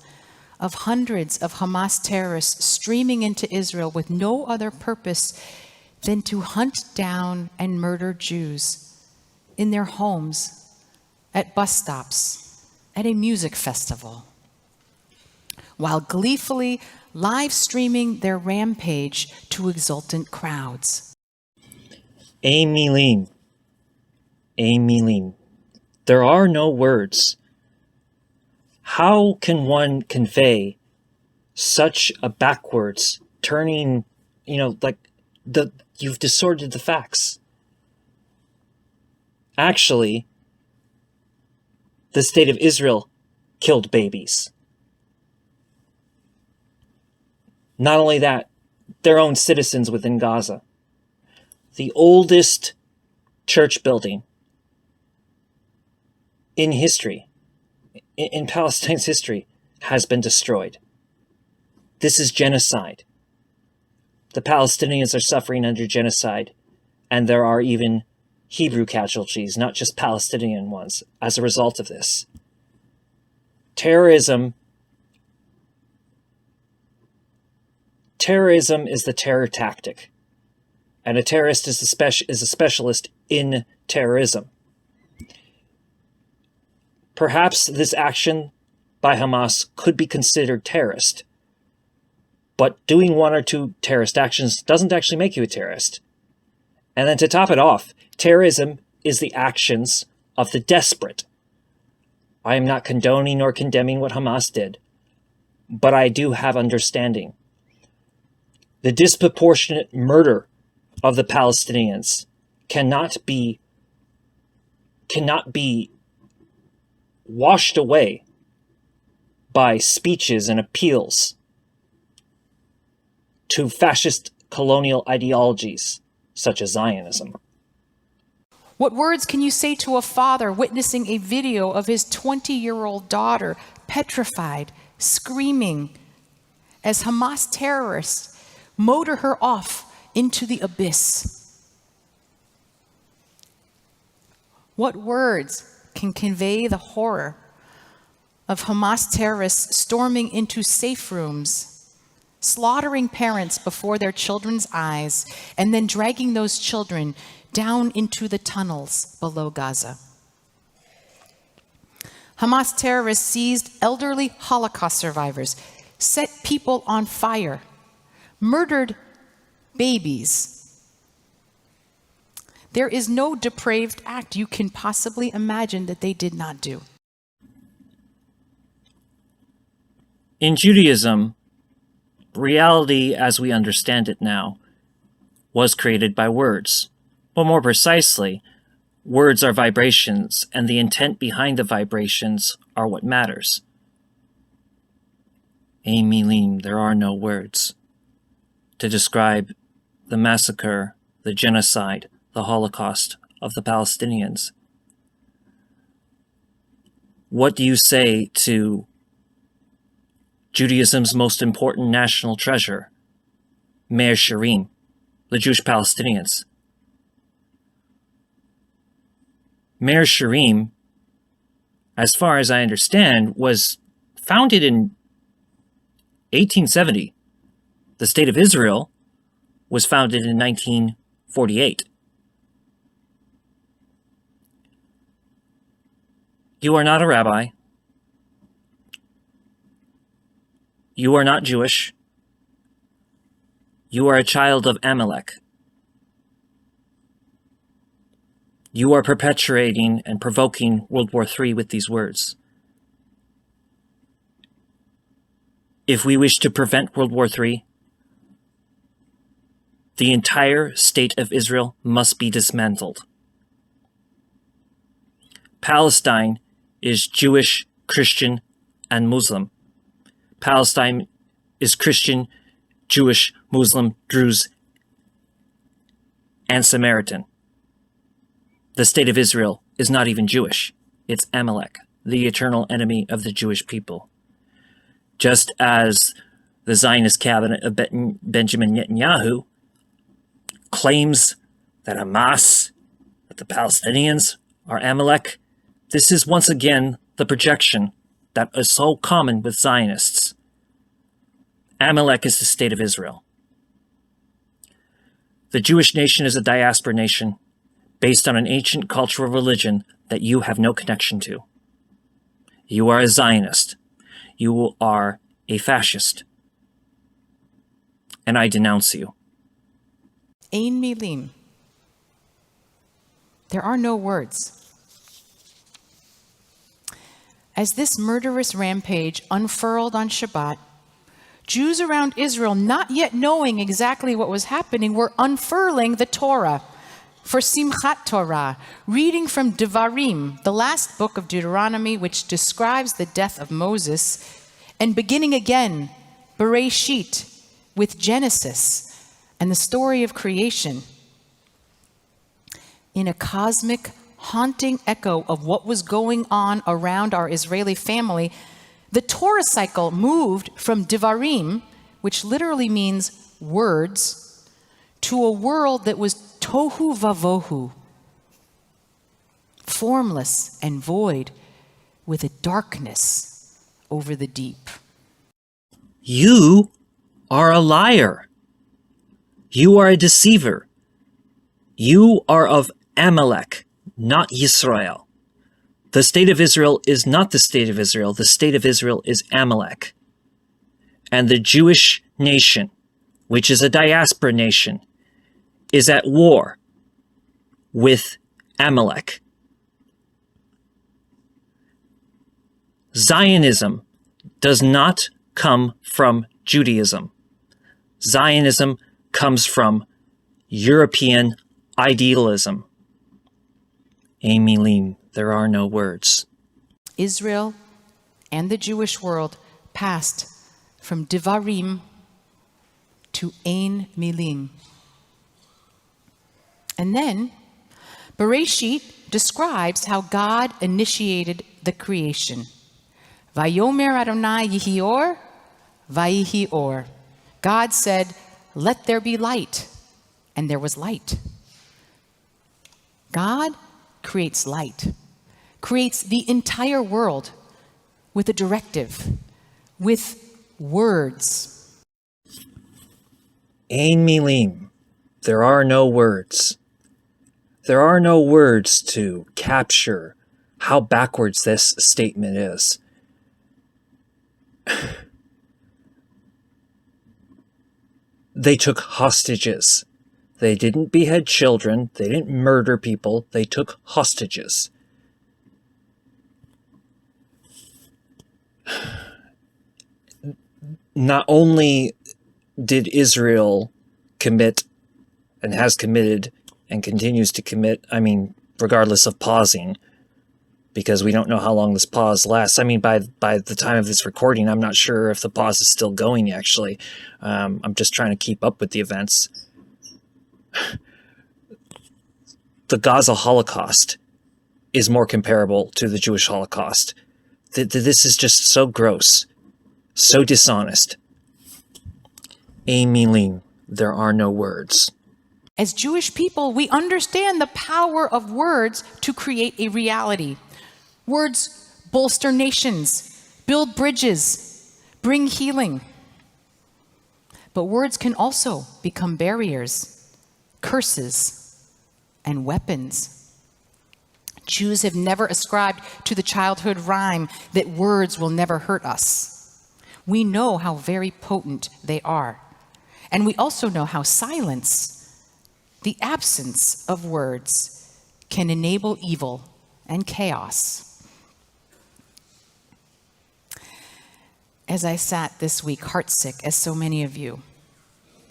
of hundreds of Hamas terrorists streaming into Israel with no other purpose than to hunt down and murder Jews in their homes, at bus stops, at a music festival, while gleefully live streaming their rampage to exultant crowds? Ein milim. Ein milim. There are no words. How can one convey such a backwards turning, you've distorted the facts. Actually, the state of Israel killed babies. Not only that, their own citizens within Gaza. The oldest church building in history, in Palestine's history, has been destroyed. This is genocide. The Palestinians are suffering under genocide, and there are even Hebrew casualties, not just Palestinian ones, as a result of this. Terrorism is the terror tactic, and a terrorist is a specialist in terrorism. Perhaps this action by Hamas could be considered terrorist, but doing one or two terrorist actions doesn't actually make you a terrorist. And then to top it off, terrorism is the actions of the desperate. I am not condoning or condemning what Hamas did, but I do have understanding. The disproportionate murder of the Palestinians cannot be washed away by speeches and appeals to fascist colonial ideologies such as Zionism. What words can you say to a father witnessing a video of his 20-year-old daughter petrified, screaming, as Hamas terrorists motor her off into the abyss? What words can convey the horror of Hamas terrorists storming into safe rooms, slaughtering parents before their children's eyes, and then dragging those children down into the tunnels below Gaza? Hamas terrorists seized elderly Holocaust survivors, set people on fire, murdered babies. There is no depraved act you can possibly imagine that they did not do. In Judaism, reality as we understand it now was created by words. But more precisely, words are vibrations, and the intent behind the vibrations are what matters. Ein milim, there are no words to describe the massacre, the genocide, the Holocaust of the Palestinians. What do you say to Judaism's most important national treasure, Meir Sharim, the Jewish Palestinians? Meir Sharim, as far as I understand, was founded in 1870. The State of Israel was founded in 1948. You are not a rabbi. You are not Jewish. You are a child of Amalek. You are perpetuating and provoking World War III with these words. If we wish to prevent World War III, the entire state of Israel must be dismantled. Palestine is Jewish, Christian, and Muslim. Palestine is Christian, Jewish, Muslim, Druze, and Samaritan. The state of Israel is not even Jewish. It's Amalek, the eternal enemy of the Jewish people. Just as the Zionist cabinet of Benjamin Netanyahu claims that Hamas, that the Palestinians are Amalek, this is once again the projection that is so common with Zionists. Amalek is the state of Israel. The Jewish nation is a diaspora nation based on an ancient cultural religion that you have no connection to. You are a Zionist. You are a fascist. And I denounce you. Ein milim. There are no words. As this murderous rampage unfurled on Shabbat, Jews around Israel, not yet knowing exactly what was happening, were unfurling the Torah for Simchat Torah, reading from Devarim, the last book of Deuteronomy, which describes the death of Moses, and beginning again, Bereshit, with Genesis and the story of creation. In a cosmic, haunting echo of what was going on around our Israeli family, the Torah cycle moved from Devarim, which literally means words, to a world that was tohu vavohu, formless and void, with a darkness over the deep. You are a liar. You are a deceiver. You are of Amalek, not Yisrael. The state of Israel is not the state of Israel. The state of Israel is Amalek. And the Jewish nation, which is a diaspora nation, is at war with Amalek. Zionism does not come from Judaism. Zionism comes from European idealism. Amilim, there are no words. Israel and the Jewish world passed from Devarim to Ein Milim. And then Bereshit describes how God initiated the creation. Vayomer Adonai Yihi Or, Vayihi Or. God said, "Let there be light," and there was light. God creates light, creates the entire world with a directive, with words. Ein Milim, there are no words. There are no words to capture how backwards this statement is. They took hostages. They didn't behead children. They didn't murder people. They took hostages. Not only did Israel commit and has committed and continues to commit, I mean, regardless of pausing, because we don't know how long this pause lasts. I mean, by the time of this recording, I'm not sure if the pause is still going, actually. I'm just trying to keep up with the events. The Gaza Holocaust is more comparable to the Jewish Holocaust. This is just so gross, so dishonest. Ein Milim, there are no words. As Jewish people, we understand the power of words to create a reality. Words bolster nations, build bridges, bring healing. But words can also become barriers, curses, and weapons. Jews have never ascribed to the childhood rhyme that words will never hurt us. We know how very potent they are. And we also know how silence, the absence of words, can enable evil and chaos. As I sat this week heartsick, as so many of you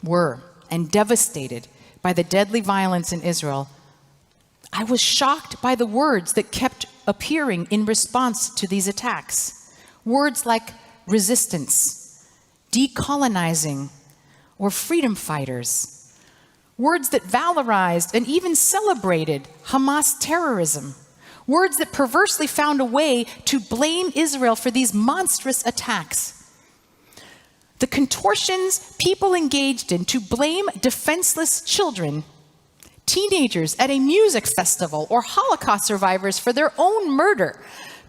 were, and devastated by the deadly violence in Israel, I was shocked by the words that kept appearing in response to these attacks. Words like resistance, decolonizing, or freedom fighters. Words that valorized and even celebrated Hamas terrorism. Words that perversely found a way to blame Israel for these monstrous attacks. The contortions people engaged in to blame defenseless children, teenagers at a music festival, or Holocaust survivors for their own murder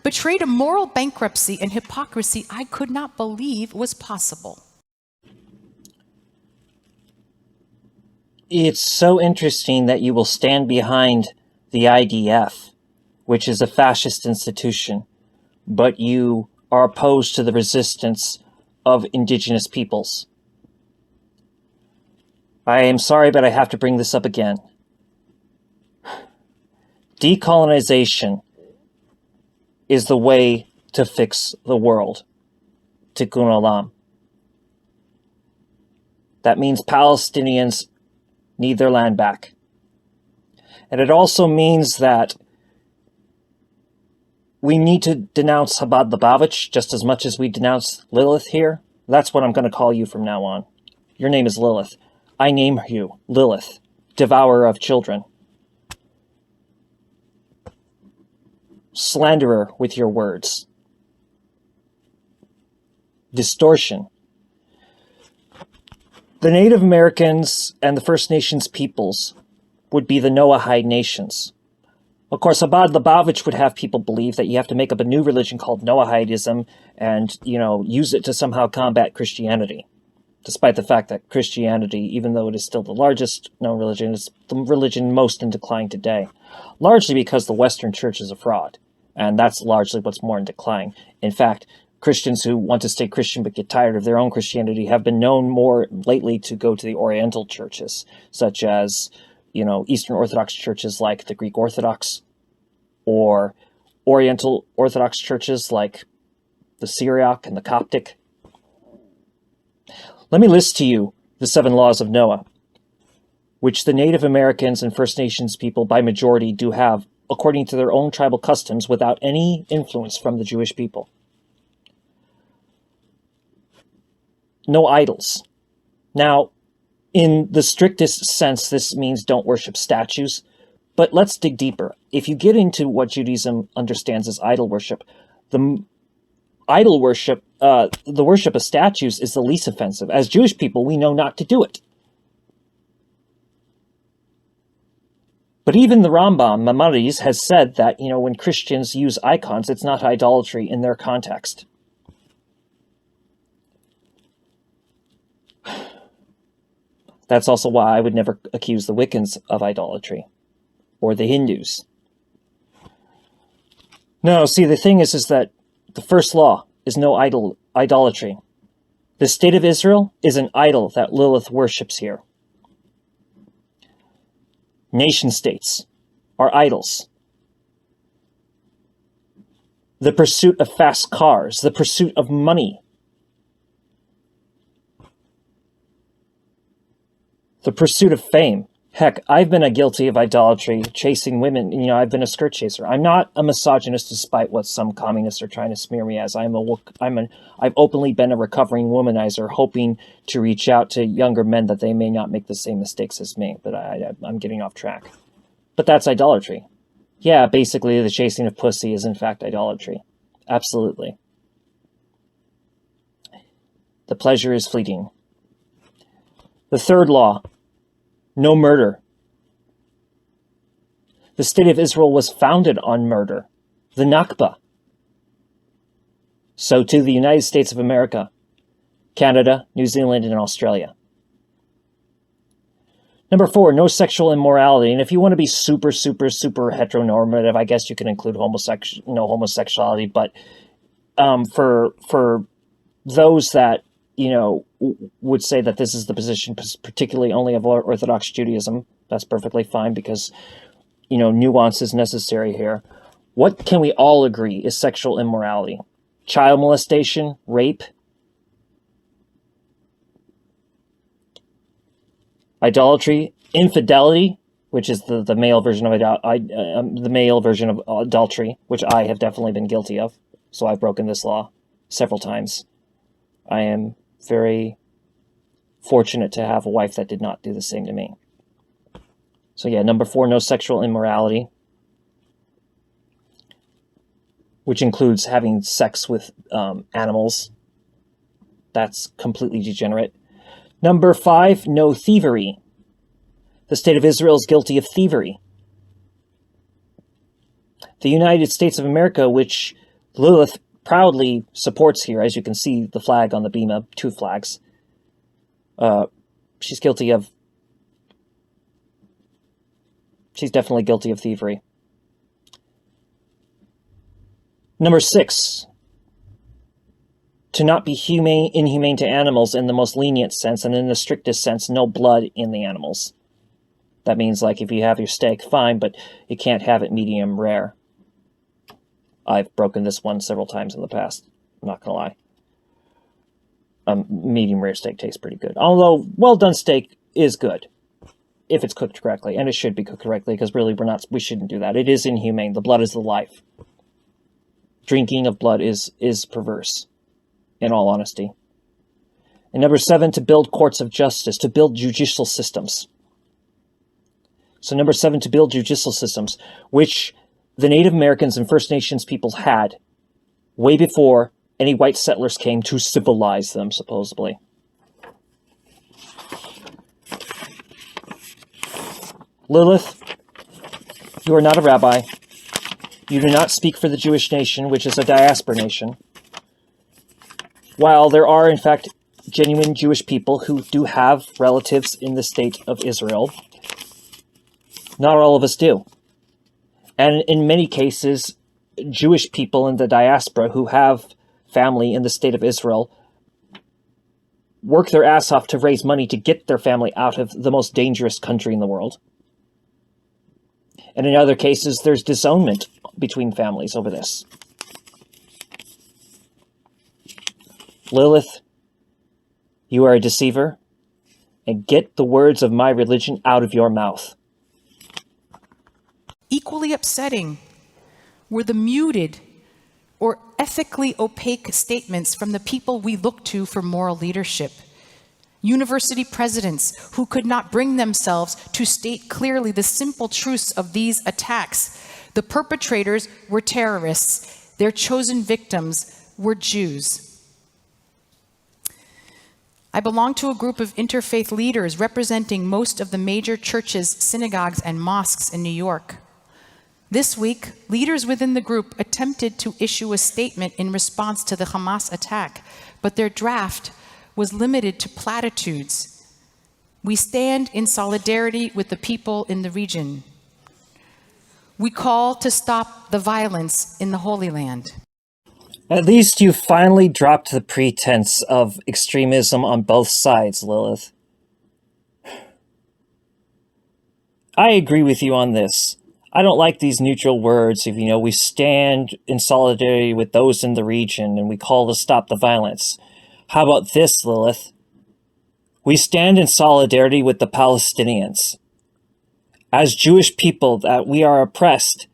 betrayed a moral bankruptcy and hypocrisy I could not believe was possible. It's so interesting that you will stand behind the IDF, which is a fascist institution, but you are opposed to the resistance of indigenous peoples. I am sorry, but I have to bring this up again. Decolonization is the way to fix the world. Tikkun olam. That means Palestinians need their land back. And it also means that we need to denounce Chabad Lubavitch just as much as we denounce Lilith here. That's what I'm going to call you from now on. Your name is Lilith. I name you Lilith, devourer of children. Slanderer with your words. Distortion. The Native Americans and the First Nations peoples would be the Noahide nations. Of course, Chabad Lubavitch would have people believe that you have to make up a new religion called Noahidism and, use it to somehow combat Christianity. Despite the fact that Christianity, even though it is still the largest known religion, is the religion most in decline today. Largely because the Western Church is a fraud. And that's largely what's more in decline. In fact, Christians who want to stay Christian but get tired of their own Christianity have been known more lately to go to the Oriental churches, such as, Eastern Orthodox churches like the Greek Orthodox, or Oriental Orthodox churches like the Syriac and the Coptic. Let me list to you the 7 laws of Noah, which the Native Americans and First Nations people by majority do have according to their own tribal customs without any influence from the Jewish people. No idols. Now, in the strictest sense, this means don't worship statues, but let's dig deeper. If you get into what Judaism understands as idol worship, the worship of statues is the least offensive. As Jewish people, we know not to do it. But even the Rambam, Maimonides, has said that, when Christians use icons, it's not idolatry in their context. That's also why I would never accuse the Wiccans of idolatry, or the Hindus. No, see, the thing is that the first law is no idolatry. The state of Israel is an idol that Lilith worships here. Nation states are idols. The pursuit of fast cars, the pursuit of money, the pursuit of fame. Heck, I've been guilty of idolatry, chasing women. I've been a skirt chaser. I'm not a misogynist, despite what some communists are trying to smear me as. I've openly been a recovering womanizer, hoping to reach out to younger men that they may not make the same mistakes as me. But I'm getting off track. But that's idolatry. Yeah, basically the chasing of pussy is in fact idolatry. Absolutely. The pleasure is fleeting. The third law. No murder. The state of Israel was founded on murder, the Nakba. So too the United States of America, Canada, New Zealand, and Australia. Number 4, no sexual immorality. And if you want to be super, super, super heteronormative, I guess you can include homosexuality. But for those that would say that this is the position, particularly only of Orthodox Judaism, that's perfectly fine because, nuance is necessary here. What can we all agree is sexual immorality? Child molestation, rape, idolatry, infidelity, which is the male version of adultery, which I have definitely been guilty of. So I've broken this law several times. I am very fortunate to have a wife that did not do the same to me. So yeah, number 4, no sexual immorality, which includes having sex with animals. That's completely degenerate. Number 5, no thievery. The state of Israel is guilty of thievery. The United States of America, which Lilith proudly supports here, as you can see the flag on the bima, 2 flags. She's definitely guilty of thievery. Number 6, to not be inhumane to animals in the most lenient sense, and in the strictest sense, no blood in the animals. That means, like, if you have your steak, fine, but you can't have it medium rare. I've broken this one several times in the past. I'm not going to lie. Medium rare steak tastes pretty good. Although, well-done steak is good if it's cooked correctly, and it should be cooked correctly, because really we shouldn't do that. It is inhumane. The blood is the life. Drinking of blood is perverse, in all honesty. And number 7, to build courts of justice, to build judicial systems. So number 7, to build judicial systems, which the Native Americans and First Nations peoples had way before any white settlers came to civilize them, supposedly. Lilith, you are not a rabbi. You do not speak for the Jewish nation, which is a diaspora nation. While there are, in fact, genuine Jewish people who do have relatives in the state of Israel, not all of us do. And in many cases, Jewish people in the diaspora who have family in the state of Israel work their ass off to raise money to get their family out of the most dangerous country in the world. And in other cases, there's disownment between families over this. Lilith, you are a deceiver. and get the words of my religion out of your mouth. Equally upsetting were the muted or ethically opaque statements from the people we look to for moral leadership. University presidents who could not bring themselves to state clearly the simple truths of these attacks. The perpetrators were terrorists. Their chosen victims were Jews. I belong to a group of interfaith leaders representing most of the major churches, synagogues, and mosques in New York. This week, leaders within the group attempted to issue a statement in response to the Hamas attack, but their draft was limited to platitudes. We stand in solidarity with the people in the region. We call to stop the violence in the Holy Land. At least you finally dropped the pretense of extremism on both sides, Lilith. I agree with you on this. I don't like these neutral words of, we stand in solidarity with those in the region and we call to stop the violence. How about this, Lilith? We stand in solidarity with the Palestinians. As Jewish people, that we are oppressed,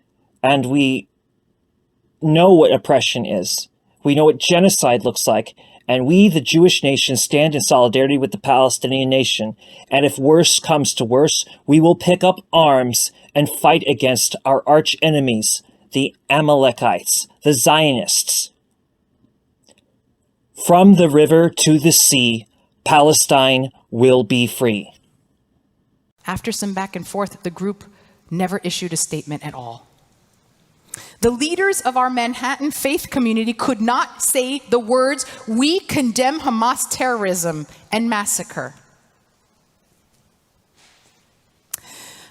and we know what oppression is. We know what genocide looks like, and we, the Jewish nation, stand in solidarity with the Palestinian nation. And if worse comes to worse, we will pick up arms and fight against our arch enemies, the Amalekites, the Zionists. From the river to the sea, Palestine will be free. After some back and forth, the group never issued a statement at all. The leaders of our Manhattan faith community could not say the words, "We condemn Hamas terrorism and massacre."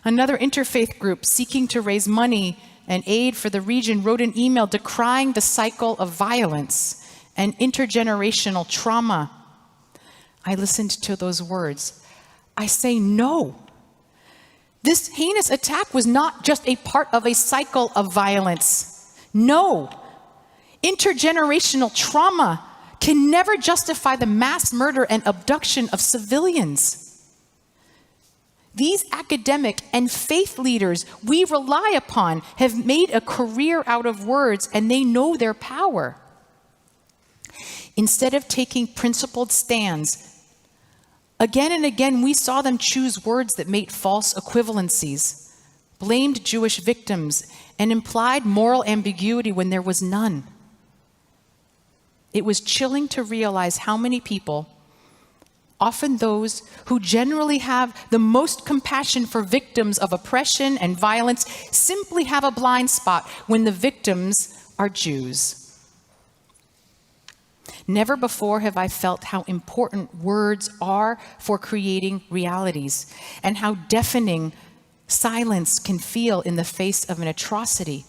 Another interfaith group seeking to raise money and aid for the region wrote an email decrying the cycle of violence and intergenerational trauma. I listened to those words. I say no. This heinous attack was not just a part of a cycle of violence. No. Intergenerational trauma can never justify the mass murder and abduction of civilians. These academic and faith leaders we rely upon have made a career out of words, and they know their power. Instead of taking principled stands, again and again we saw them choose words that made false equivalencies, blamed Jewish victims, and implied moral ambiguity when there was none. It was chilling to realize how many people, often those who generally have the most compassion for victims of oppression and violence, simply have a blind spot when the victims are Jews. Never before have I felt how important words are for creating realities, and how deafening silence can feel in the face of an atrocity.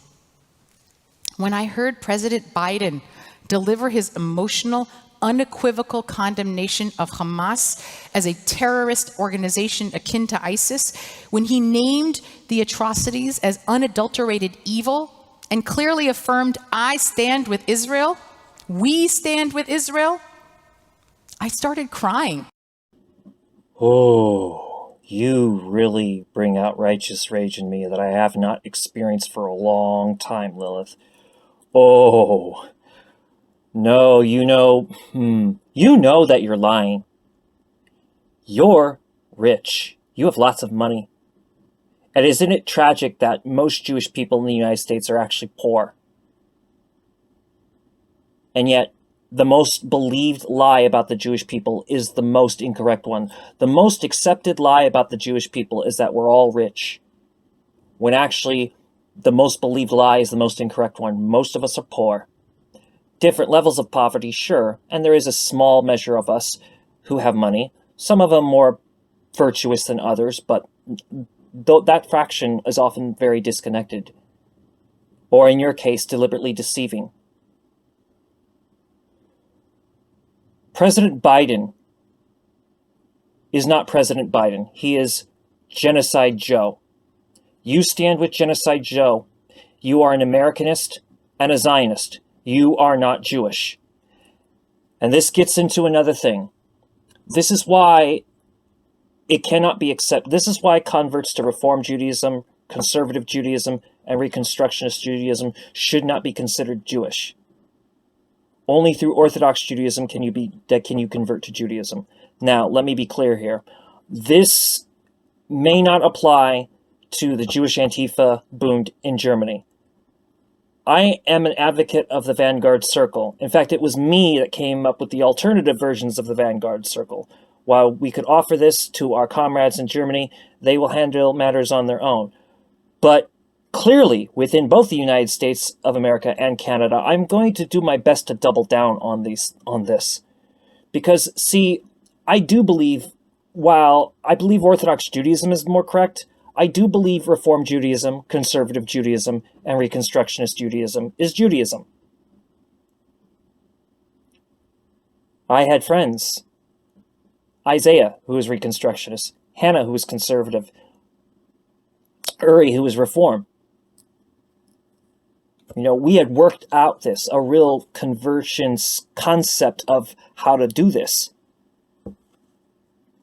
When I heard President Biden deliver his emotional, unequivocal condemnation of Hamas as a terrorist organization akin to ISIS, when he named the atrocities as unadulterated evil and clearly affirmed, "I stand with Israel, we stand with Israel," I started crying. Oh, you really bring out righteous rage in me that I have not experienced for a long time, Lilith. Oh, no, you know that you're lying. You're rich. You have lots of money. And isn't it tragic that most Jewish people in the United States are actually poor? And yet, the most believed lie about the Jewish people is the most incorrect one. The most accepted lie about the Jewish people is that we're all rich, when actually the most believed lie is the most incorrect one. Most of us are poor. Different levels of poverty, sure, and there is a small measure of us who have money, some of them more virtuous than others, but that fraction is often very disconnected, or in your case, deliberately deceiving. President Biden is not President Biden. He is Genocide Joe. You stand with Genocide Joe. You are an Americanist and a Zionist. You are not Jewish. And this gets into another thing. This is why It cannot be accepted. This is why converts to Reform Judaism, Conservative Judaism, and Reconstructionist Judaism should not be considered Jewish. Only through Orthodox Judaism can you convert to Judaism. Now, let me be clear here. This may not apply to the Jewish Antifa Bund in Germany. I am an advocate of the Vanguard Circle. In fact, it was me that came up with the alternative versions of the Vanguard Circle. While we could offer this to our comrades in Germany, they will handle matters on their own. But clearly, within both the United States of America and Canada, I'm going to do my best to double down on this. Because, see, I do believe, while I believe Orthodox Judaism is more correct, I do believe Reform Judaism, Conservative Judaism, and Reconstructionist Judaism is Judaism. I had friends. Isaiah, who was Reconstructionist. Hannah, who was Conservative. Uri, who was Reform. You know, we had worked out a real conversion concept of how to do this.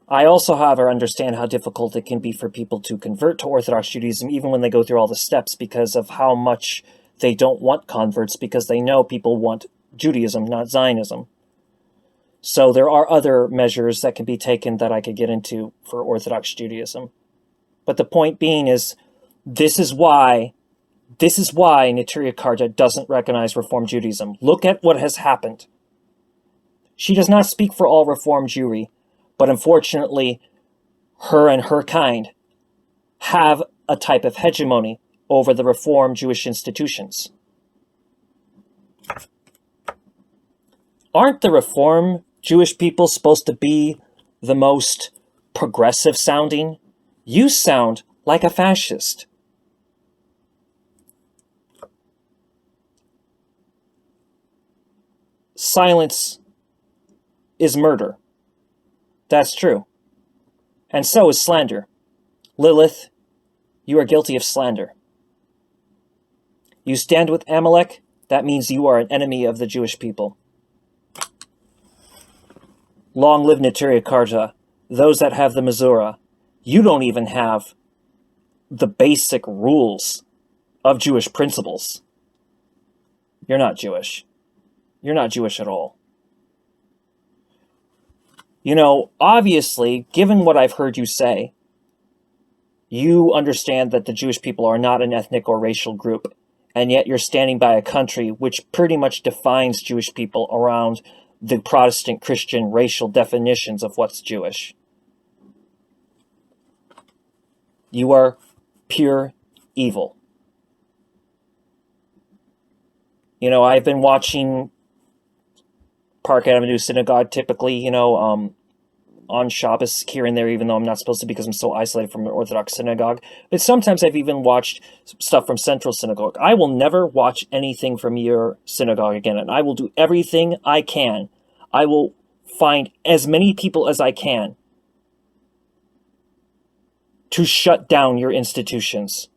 I also, however, understand how difficult it can be for people to convert to Orthodox Judaism, even when they go through all the steps, because of how much they don't want converts, because they know people want Judaism, not Zionism. So there are other measures that can be taken that I could get into for Orthodox Judaism. But the point being is, this is why Neturei Karta doesn't recognize Reform Judaism. Look at what has happened. She does not speak for all Reform Jewry, but unfortunately, her and her kind have a type of hegemony over the Reform Jewish institutions. Aren't the Reform Jewish people supposed to be the most progressive sounding? You sound like a fascist. Silence is murder. That's true. And so is slander. Lilith, you are guilty of slander. You stand with Amalek, that means you are an enemy of the Jewish people. Long live Neturei Karta, those that have the Mizura. You don't even have the basic rules of Jewish principles. You're not Jewish. You're not Jewish at all. You know, obviously, given what I've heard you say, you understand that the Jewish people are not an ethnic or racial group, and yet you're standing by a country which pretty much defines Jewish people around the Protestant Christian racial definitions of what's Jewish. You are pure evil. You know, I've been watching Park Avenue Synagogue typically, on Shabbos here and there, even though I'm not supposed to because I'm so isolated from an Orthodox synagogue. But sometimes I've even watched stuff from Central Synagogue. I will never watch anything from your synagogue again, and I will do everything I can. I will find as many people as I can to shut down your institutions.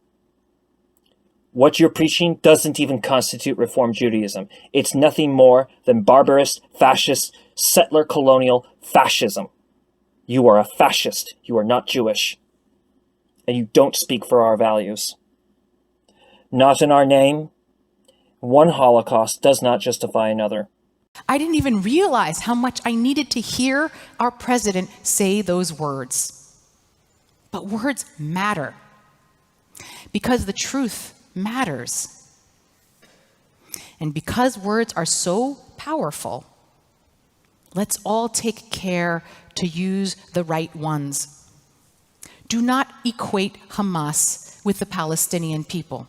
What you're preaching doesn't even constitute Reform Judaism. It's nothing more than barbarous, fascist, settler colonial fascism. You are a fascist. You are not Jewish. And you don't speak for our values. Not in our name. One Holocaust does not justify another. I didn't even realize how much I needed to hear our president say those words. But words matter. Because the truth matters. And because words are so powerful, let's all take care to use the right ones. Do not equate Hamas with the Palestinian people.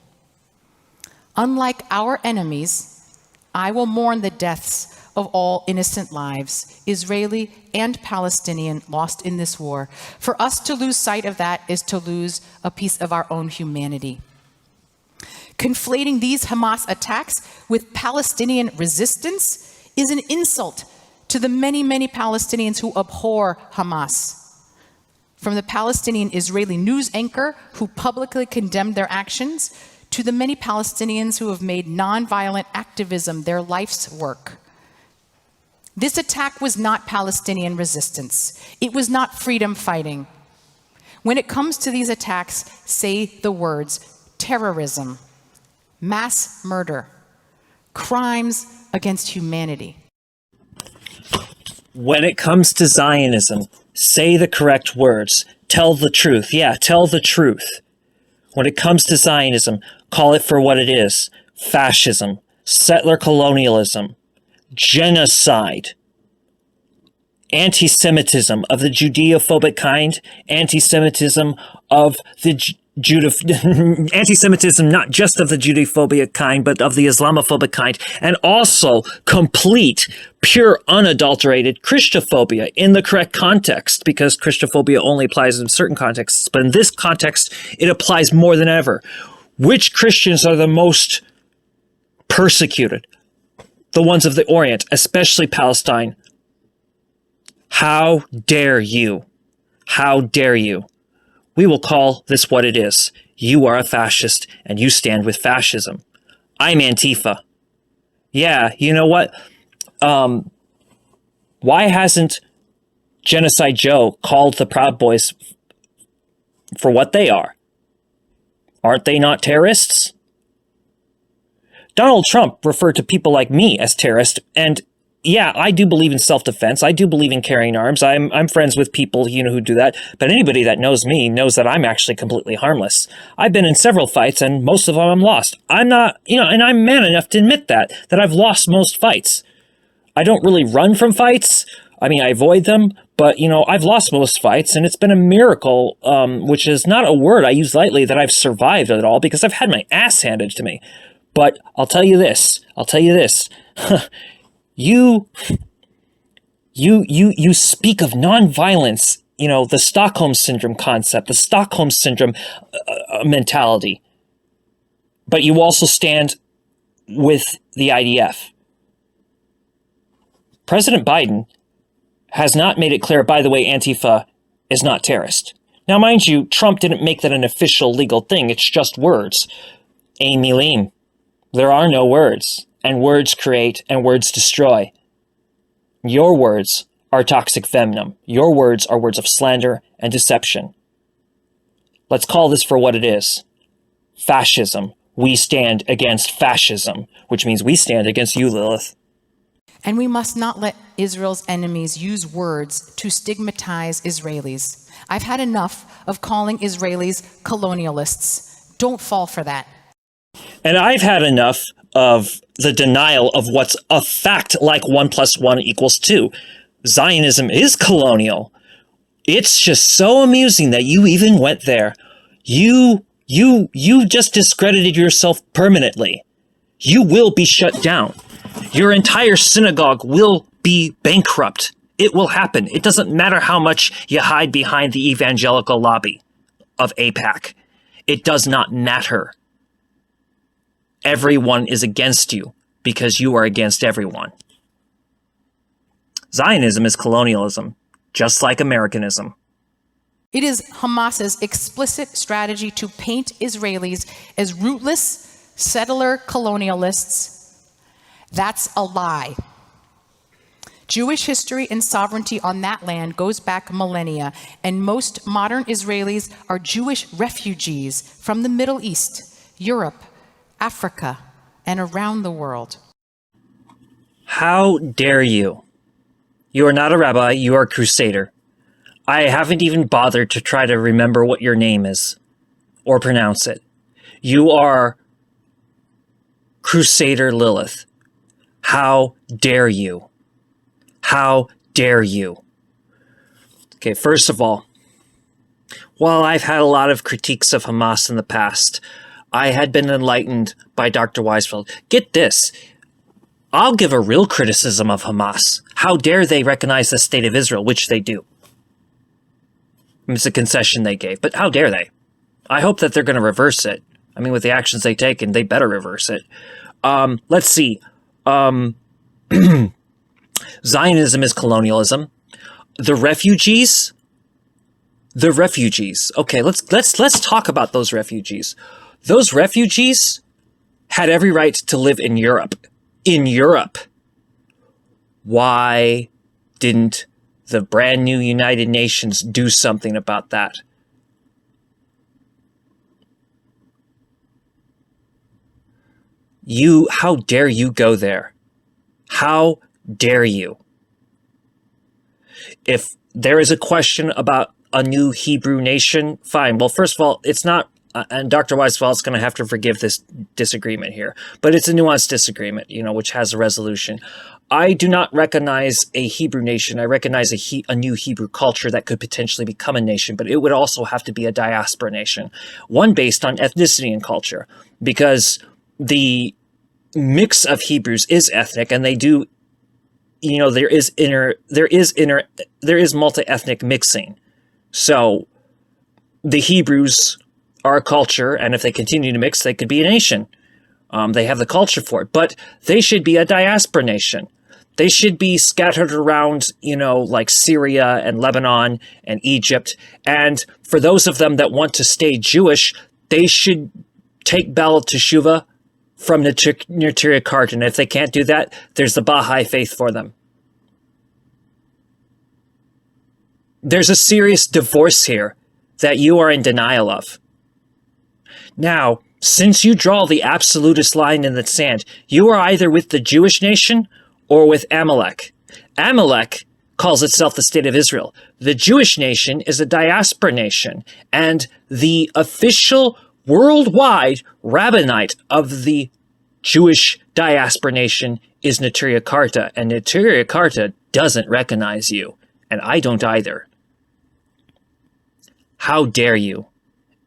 Unlike our enemies, I will mourn the deaths of all innocent lives, Israeli and Palestinian, lost in this war. For us to lose sight of that is to lose a piece of our own humanity. Conflating these Hamas attacks with Palestinian resistance is an insult to the many, many Palestinians who abhor Hamas. From the Palestinian Israeli news anchor who publicly condemned their actions, to the many Palestinians who have made nonviolent activism their life's work. This attack was not Palestinian resistance. It was not freedom fighting. When it comes to these attacks, say the words terrorism, mass murder, crimes against humanity. When it comes to Zionism, say the correct words. Tell the truth. Yeah, tell the truth. When it comes to Zionism, call it for what it is. Fascism, settler colonialism, genocide, anti-Semitism of the Judeophobic kind, anti-Semitism of the anti-Semitism not just of the Judeophobia kind, but of the Islamophobic kind, and also complete, pure, unadulterated Christophobia in the correct context, because Christophobia only applies in certain contexts, but in this context, it applies more than ever. Which Christians are the most persecuted? The ones of the Orient, especially Palestine. How dare you? How dare you? We will call this what it is. You are a fascist, and you stand with fascism. I'm Antifa. Yeah, you know what? Why hasn't Genocide Joe called the Proud Boys for what they are? Aren't they not terrorists? Donald Trump referred to people like me as terrorists, and yeah, I do believe in self-defense. I do believe in carrying arms. I'm friends with people, who do that. But anybody that knows me knows that I'm actually completely harmless. I've been in several fights, and most of them I'm lost. I'm not, and I'm man enough to admit that I've lost most fights. I don't really run from fights. I mean, I avoid them, but, I've lost most fights, and it's been a miracle, which is not a word I use lightly, that I've survived at all, because I've had my ass handed to me. But I'll tell you this. You speak of nonviolence, the Stockholm Syndrome concept, the Stockholm Syndrome mentality. But you also stand with the IDF. President Biden has not made it clear, by the way, Antifa is not terrorist. Now, mind you, Trump didn't make that an official legal thing. It's just words. Ein milim. There are no words. And words create and words destroy. Your words are toxic venom. Your words are words of slander and deception. Let's call this for what it is. Fascism. We stand against fascism, which means we stand against you, Lilith. And we must not let Israel's enemies use words to stigmatize Israelis. I've had enough of calling Israelis colonialists. Don't fall for that. And I've had enough of the denial of what's a fact, like 1 + 1 = 2. Zionism is colonial. It's just so amusing that you even went there. You just discredited yourself permanently. You will be shut down. Your entire synagogue will be bankrupt. It will happen. It doesn't matter how much you hide behind the evangelical lobby of AIPAC. It does not matter. Everyone is against you because you are against everyone. Zionism is colonialism, just like Americanism. It is Hamas's explicit strategy to paint Israelis as rootless, settler colonialists. That's a lie. Jewish history and sovereignty on that land goes back millennia, and most modern Israelis are Jewish refugees from the Middle East, Europe, Africa, and around the world. How dare you? You are not a rabbi, you are a crusader. I haven't even bothered to try to remember what your name is, or pronounce it. You are Crusader Lilith. How dare you? How dare you? Okay, first of all, while I've had a lot of critiques of Hamas in the past, I had been enlightened by Dr. Weizfeld. Get this. I'll give a real criticism of Hamas. How dare they recognize the state of Israel, which they do. It's a concession they gave, but how dare they? I hope that they're going to reverse it. I mean, with the actions they've taken, they better reverse it. Let's see. Zionism is colonialism. The refugees. Okay, let's talk about those refugees. Those refugees had every right to live in Europe. In Europe. Why didn't the brand new United Nations do something about that? How dare you go there? How dare you? If there is a question about a new Hebrew nation, fine. Well, first of all, it's not, and Dr. Weizfeld is going to have to forgive this disagreement here, but it's a nuanced disagreement, which has a resolution. I do not recognize a Hebrew nation. I recognize a new Hebrew culture that could potentially become a nation, but it would also have to be a diaspora nation, one based on ethnicity and culture, because the mix of Hebrews is ethnic, and they do, there is multi-ethnic mixing. So the Hebrews are a culture, and if they continue to mix, they could be a nation. They have the culture for it, but they should be a diaspora nation. They should be scattered around, like Syria and Lebanon and Egypt. And for those of them that want to stay Jewish, they should take Baal Teshuvah from Neturei Karta. And if they can't do that, there's the Baha'i faith for them. There's a serious divorce here that you are in denial of. Now, since you draw the absolutist line in the sand, you are either with the Jewish nation or with Amalek. Amalek calls itself the State of Israel. The Jewish nation is a diaspora nation, and the official worldwide rabbinate of the Jewish diaspora nation is Neturei Karta, and Neturei Karta doesn't recognize you, and I don't either. How dare you?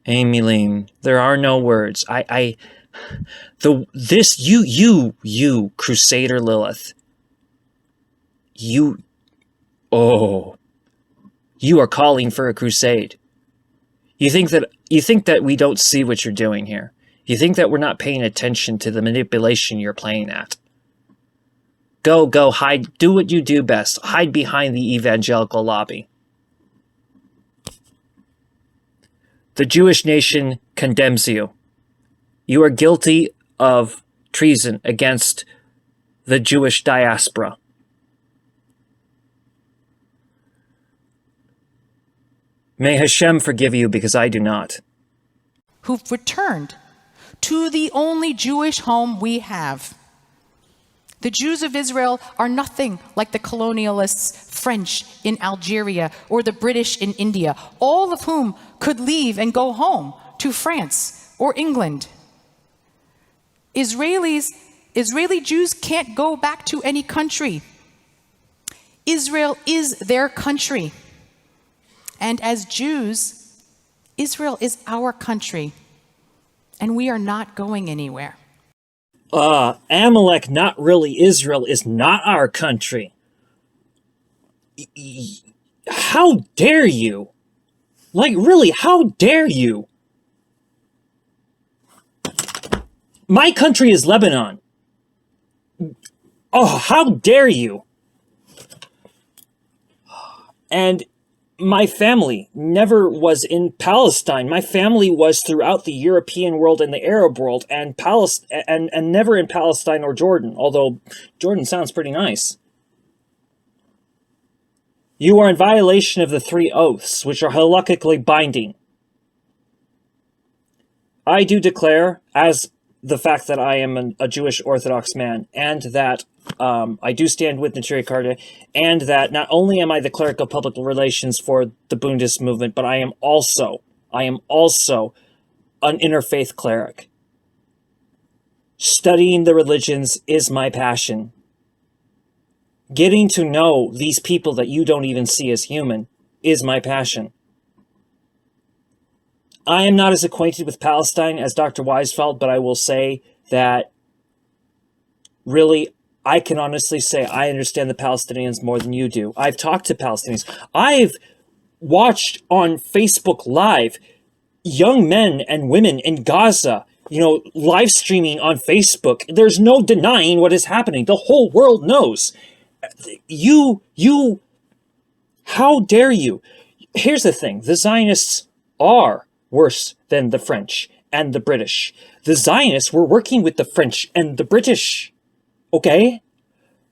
Amilim, there are no words. You, Crusader Lilith, you are calling for a crusade. You think that we don't see what you're doing here. You think that we're not paying attention to the manipulation you're playing at. Go, hide, do what you do best. Hide behind the evangelical lobby. The Jewish nation condemns you. You are guilty of treason against the Jewish diaspora. May Hashem forgive you, because I do not. Who've returned to the only Jewish home we have. The Jews of Israel are nothing like the colonialists French in Algeria or the British in India, all of whom could leave and go home to France or England. Israeli Jews can't go back to any country. Israel is their country. And as Jews, Israel is our country, and we are not going anywhere. Amalek, not really Israel, is not our country. How dare you? Like, really, how dare you? My country is Lebanon. Oh, how dare you? And my family never was in Palestine. My family was throughout the European world and the Arab world, and never in Palestine or Jordan, although Jordan sounds pretty nice. You are in violation of the 3 oaths, which are halakhically binding. I do declare, as the fact that I am a Jewish Orthodox man, and that I do stand with Neturei Karta, and that not only am I the cleric of public relations for the Bundist movement, but I am also an interfaith cleric. Studying the religions is my passion. Getting to know these people that you don't even see as human is my passion. I am not as acquainted with Palestine as Dr. Weizfeld, but I will say that really, I can honestly say I understand the Palestinians more than you do. I've talked to Palestinians. I've watched on Facebook Live young men and women in Gaza, live streaming on Facebook. There's no denying what is happening. The whole world knows. How dare you? Here's the thing. The Zionists are worse than the French and the British. The Zionists were working with the French and the British. Okay?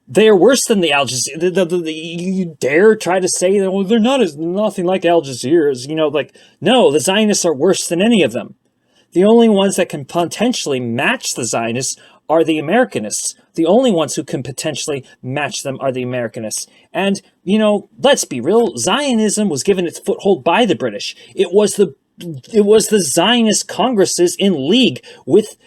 They are worse than the Al Jazeera. You dare try to say, oh, they're nothing like Al Jazeera's. No, the Zionists are worse than any of them. The only ones that can potentially match the Zionists are the Americanists. The only ones who can potentially match them are the Americanists. And, you know, let's be real, Zionism was given its foothold by the British. It was the Zionist Congresses in league with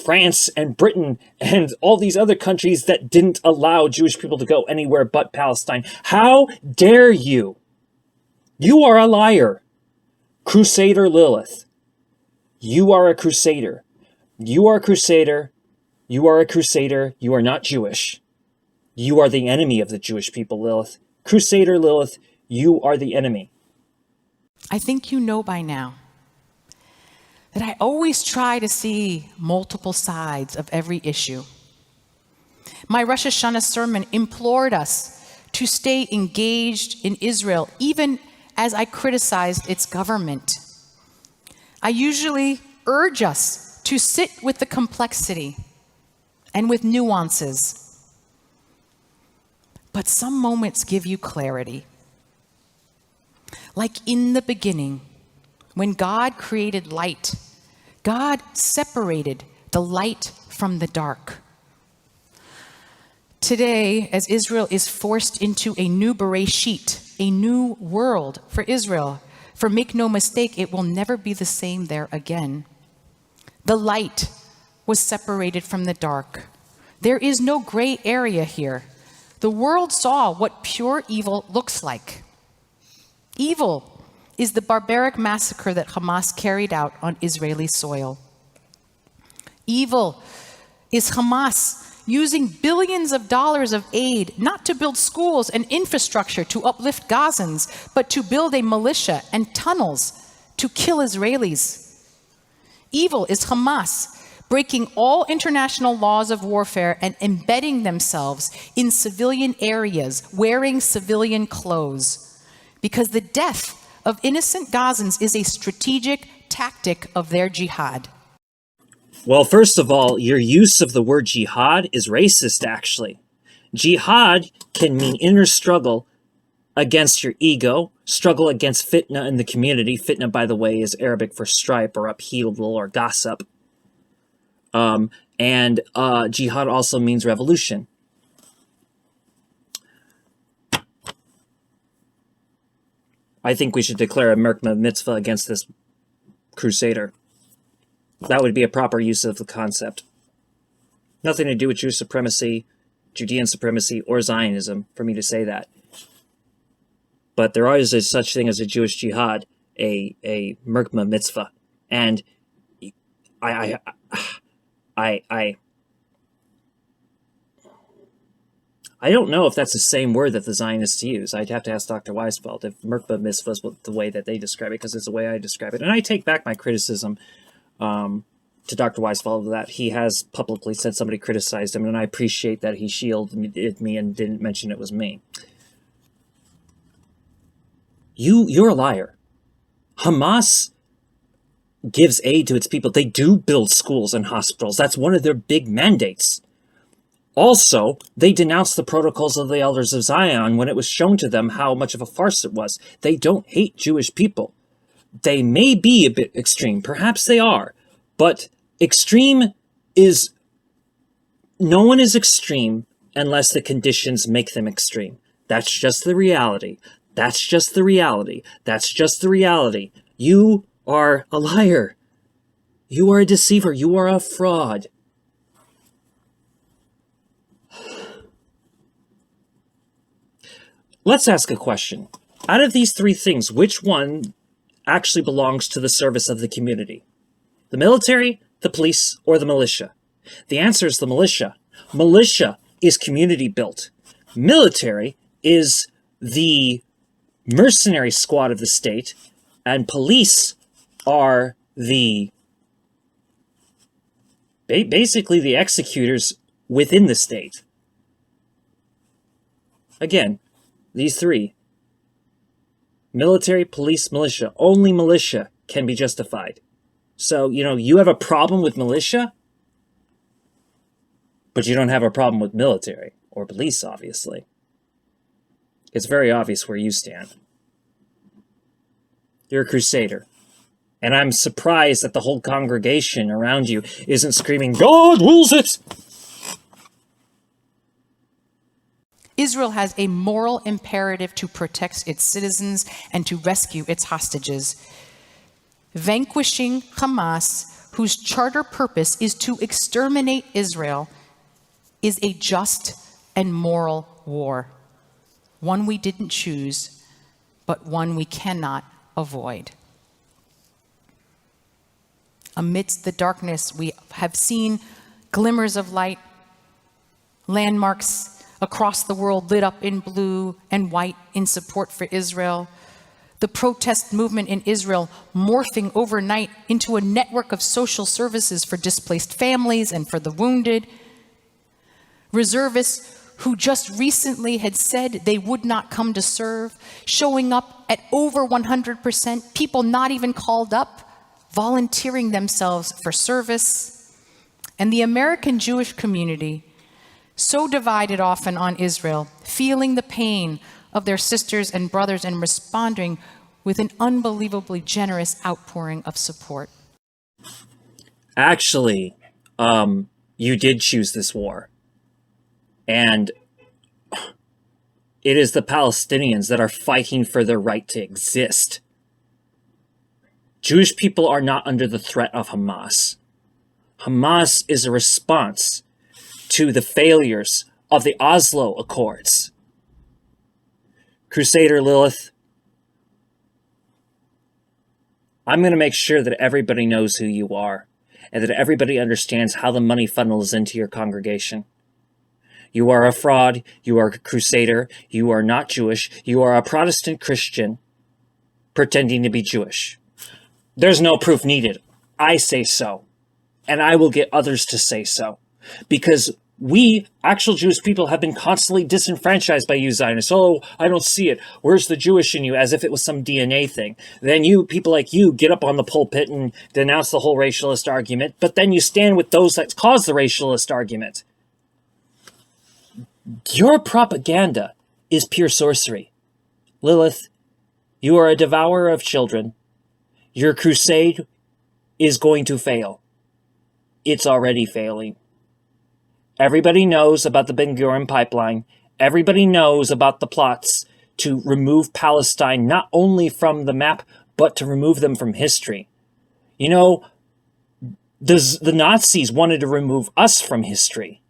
France and Britain and all these other countries that didn't allow Jewish people to go anywhere but Palestine. How dare you? You are a liar. Crusader Lilith. You are a crusader. You are a crusader. You are a crusader. You are not Jewish. You are the enemy of the Jewish people, Lilith. Crusader Lilith, you are the enemy. I think you know by now that I always try to see multiple sides of every issue. My Rosh Hashanah sermon implored us to stay engaged in Israel, even as I criticized its government. I usually urge us to sit with the complexity and with nuances. But some moments give you clarity. Like in the beginning, when God created light, God separated the light from the dark. Today, as Israel is forced into a new Bereshit, a new world for Israel, for make no mistake, it will never be the same there again. The light was separated from the dark. There is no gray area here. The world saw what pure evil looks like. Evil is the barbaric massacre that Hamas carried out on Israeli soil. Evil is Hamas using billions of dollars of aid not to build schools and infrastructure to uplift Gazans, but to build a militia and tunnels to kill Israelis. Evil is Hamas breaking all international laws of warfare and embedding themselves in civilian areas, wearing civilian clothes, because the death of innocent Gazans is a strategic tactic of their jihad. Well, first of all, your use of the word jihad is racist, actually. Jihad can mean inner struggle against your ego, struggle against fitna in the community. Fitna, by the way, is Arabic for stripe or upheaval or gossip. And jihad also means revolution. I think we should declare a Merkva Mitzvah against this crusader. That would be a proper use of the concept. Nothing to do with Jewish supremacy, Judean supremacy, or Zionism for me to say that. But there is a such thing as a Jewish Jihad, a Merkva Mitzvah. And I don't know if that's the same word that the Zionists use. I'd have to ask Dr. Weizfeld if Merkva Mitzvah is the way that they describe it, because it's the way I describe it. And I take back my criticism to Dr. Weizfeld that he has publicly said somebody criticized him, and I appreciate that he shielded me and didn't mention it was me. You're a liar. Hamas gives aid to its people. They do build schools and hospitals. That's one of their big mandates. Also, they denounced the protocols of the elders of Zion when it was shown to them how much of a farce it was. They don't hate Jewish people. They may be a bit extreme. Perhaps they are. But extreme is... No one is extreme unless the conditions make them extreme. That's just the reality. That's just the reality. That's just the reality. You are a liar. You are a deceiver. You are a fraud. Let's ask a question. Out of these three things, which one actually belongs to the service of the community? The military, the police, or the militia? The answer is the militia. Militia is community built. Military is the mercenary squad of the state, and police are the basically the executors within the state. Again, these three: military, police, militia. Only militia can be justified. So, you have a problem with militia, but you don't have a problem with military or police, obviously. It's very obvious where you stand. You're a crusader. And I'm surprised that the whole congregation around you isn't screaming, "God wills it!" Israel has a moral imperative to protect its citizens and to rescue its hostages. Vanquishing Hamas, whose charter purpose is to exterminate Israel, is a just and moral war. One we didn't choose, but one we cannot avoid. Amidst the darkness, we have seen glimmers of light, landmarks across the world lit up in blue and white in support for Israel. The protest movement in Israel morphing overnight into a network of social services for displaced families and for the wounded. Reservists who just recently had said they would not come to serve, showing up at over 100%, people not even called up, volunteering themselves for service. And the American Jewish community, so divided often on Israel, feeling the pain of their sisters and brothers and responding with an unbelievably generous outpouring of support. Actually, you did choose this war. And it is the Palestinians that are fighting for their right to exist. Jewish people are not under the threat of Hamas. Hamas is a response to the failures of the Oslo Accords. Crusader Lilith, I'm going to make sure that everybody knows who you are and that everybody understands how the money funnels into your congregation. You are a fraud, you are a crusader, you are not Jewish, you are a Protestant Christian pretending to be Jewish. There's no proof needed. I say so. And I will get others to say so. Because we, actual Jewish people, have been constantly disenfranchised by you Zionists. Oh, I don't see it. Where's the Jewish in you? As if it was some DNA thing. Then you, people like you, get up on the pulpit and denounce the whole racialist argument, but then you stand with those that cause the racialist argument. Your propaganda is pure sorcery. Lilith, you are a devourer of children. Your crusade is going to fail. It's already failing. Everybody knows about the Ben Gurion pipeline. Everybody knows about the plots to remove Palestine not only from the map, but to remove them from history. You know, the Nazis wanted to remove us from history.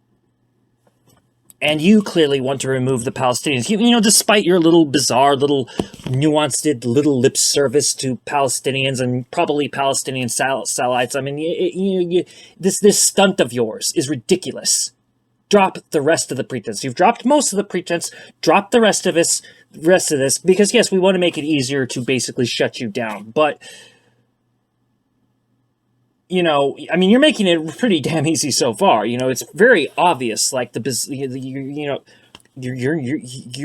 And you clearly want to remove the Palestinians. You know, despite your little bizarre, little nuanced, little lip service to Palestinians and probably Palestinian satellites. I mean, this stunt of yours is ridiculous. Drop the rest of the pretense. You've dropped most of the pretense. Drop the rest of this, because yes, we want to make it easier to basically shut you down. But you know, I mean, you're making it pretty damn easy so far. You know, it's very obvious. Like you're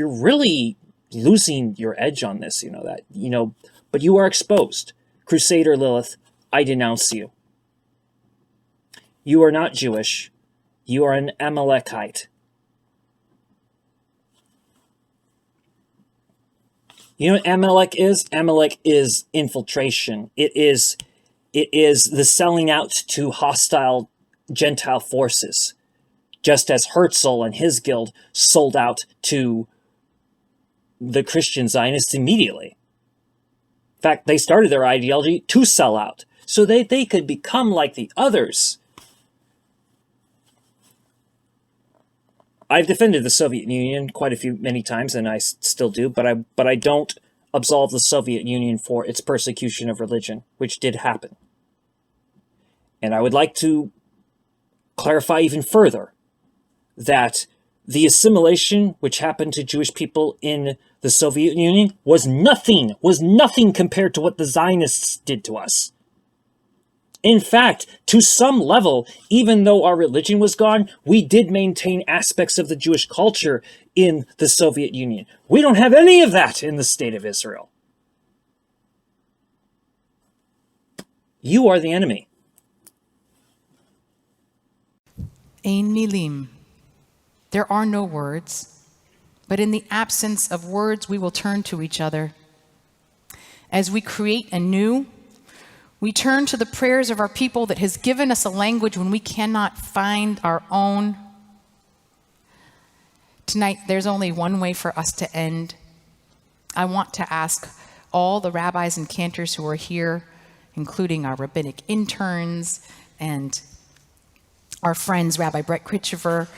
really losing your edge on this. You know that. You know, but you are exposed. Crusader Lilith, I denounce you. You are not Jewish. You are an Amalekite. You know what Amalek is? Amalek is infiltration. It is the selling out to hostile Gentile forces, just as Herzl and his guild sold out to the Christian Zionists immediately. In fact, they started their ideology to sell out, so that they could become like the others. I've defended the Soviet Union many times, and I still do, but I don't absolve the Soviet Union for its persecution of religion, which did happen. And I would like to clarify even further that the assimilation which happened to Jewish people in the Soviet Union was nothing compared to what the Zionists did to us. In fact, to some level, even though our religion was gone, we did maintain aspects of the Jewish culture in the Soviet Union. We don't have any of that in the State of Israel. You are the enemy. Ein milim. There are no words, but in the absence of words, we will turn to each other. As we create anew, we turn to the prayers of our people that has given us a language when we cannot find our own. Tonight, there's only one way for us to end. I want to ask all the rabbis and cantors who are here, including our rabbinic interns and our friends, Rabbi Brett Kritchever,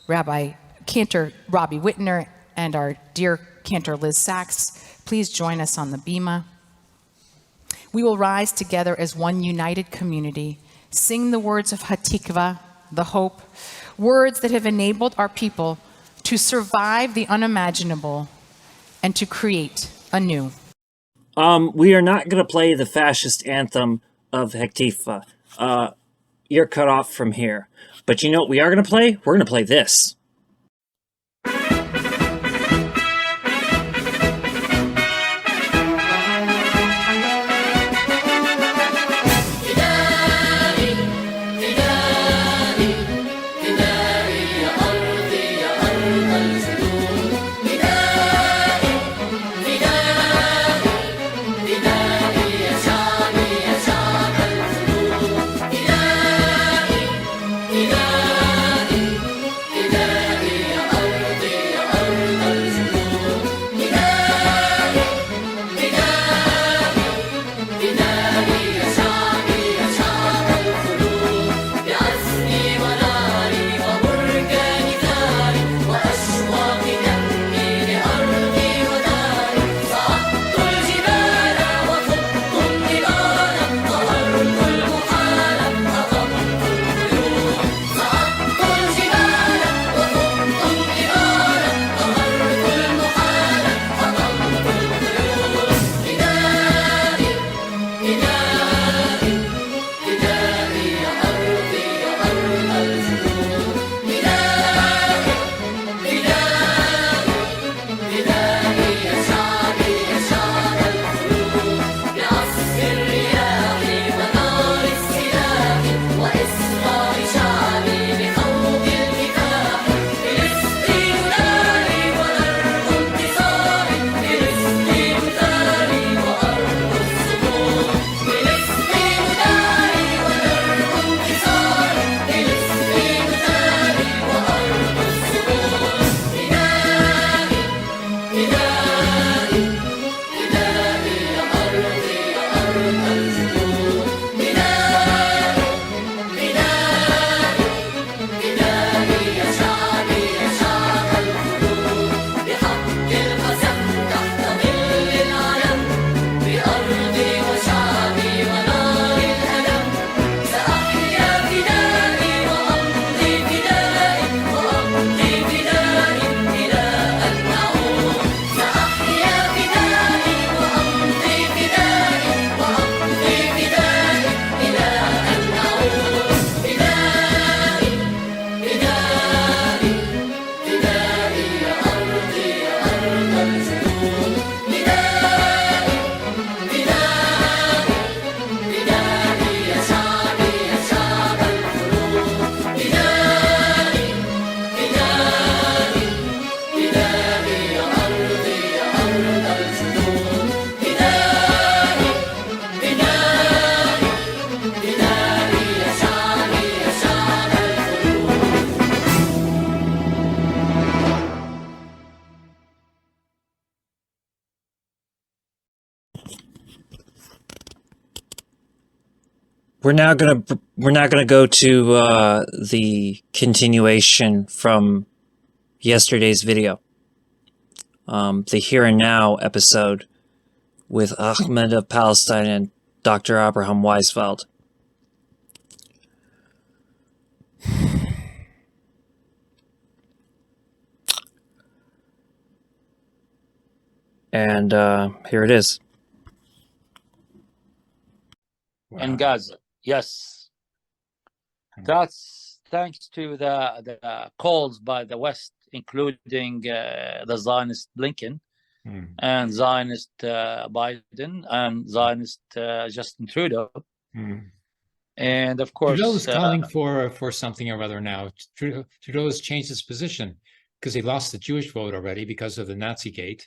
Rabbi Cantor Robbie Whitner, and our dear Cantor Liz Sachs, please join us on the bima. We will rise together as one united community, sing the words of Hatikva, the hope, words that have enabled our people to survive the unimaginable and to create anew. We are not going to play the fascist anthem of Hatikva. You're cut off from here. But you know what we are going to play? We're going to play this. We're now gonna go to the continuation from yesterday's video, the Here and Now episode with Ahmed of Palestine and Dr. Abraham Weizfeld. And here it is. In Gaza. Yes, that's thanks to the calls by the West, including the Zionist Blinken and Zionist Biden and Zionist Justin Trudeau. And of course, Trudeau's calling for something or other now. Trudeau has changed his position because he lost the Jewish vote already because of the Nazi gate.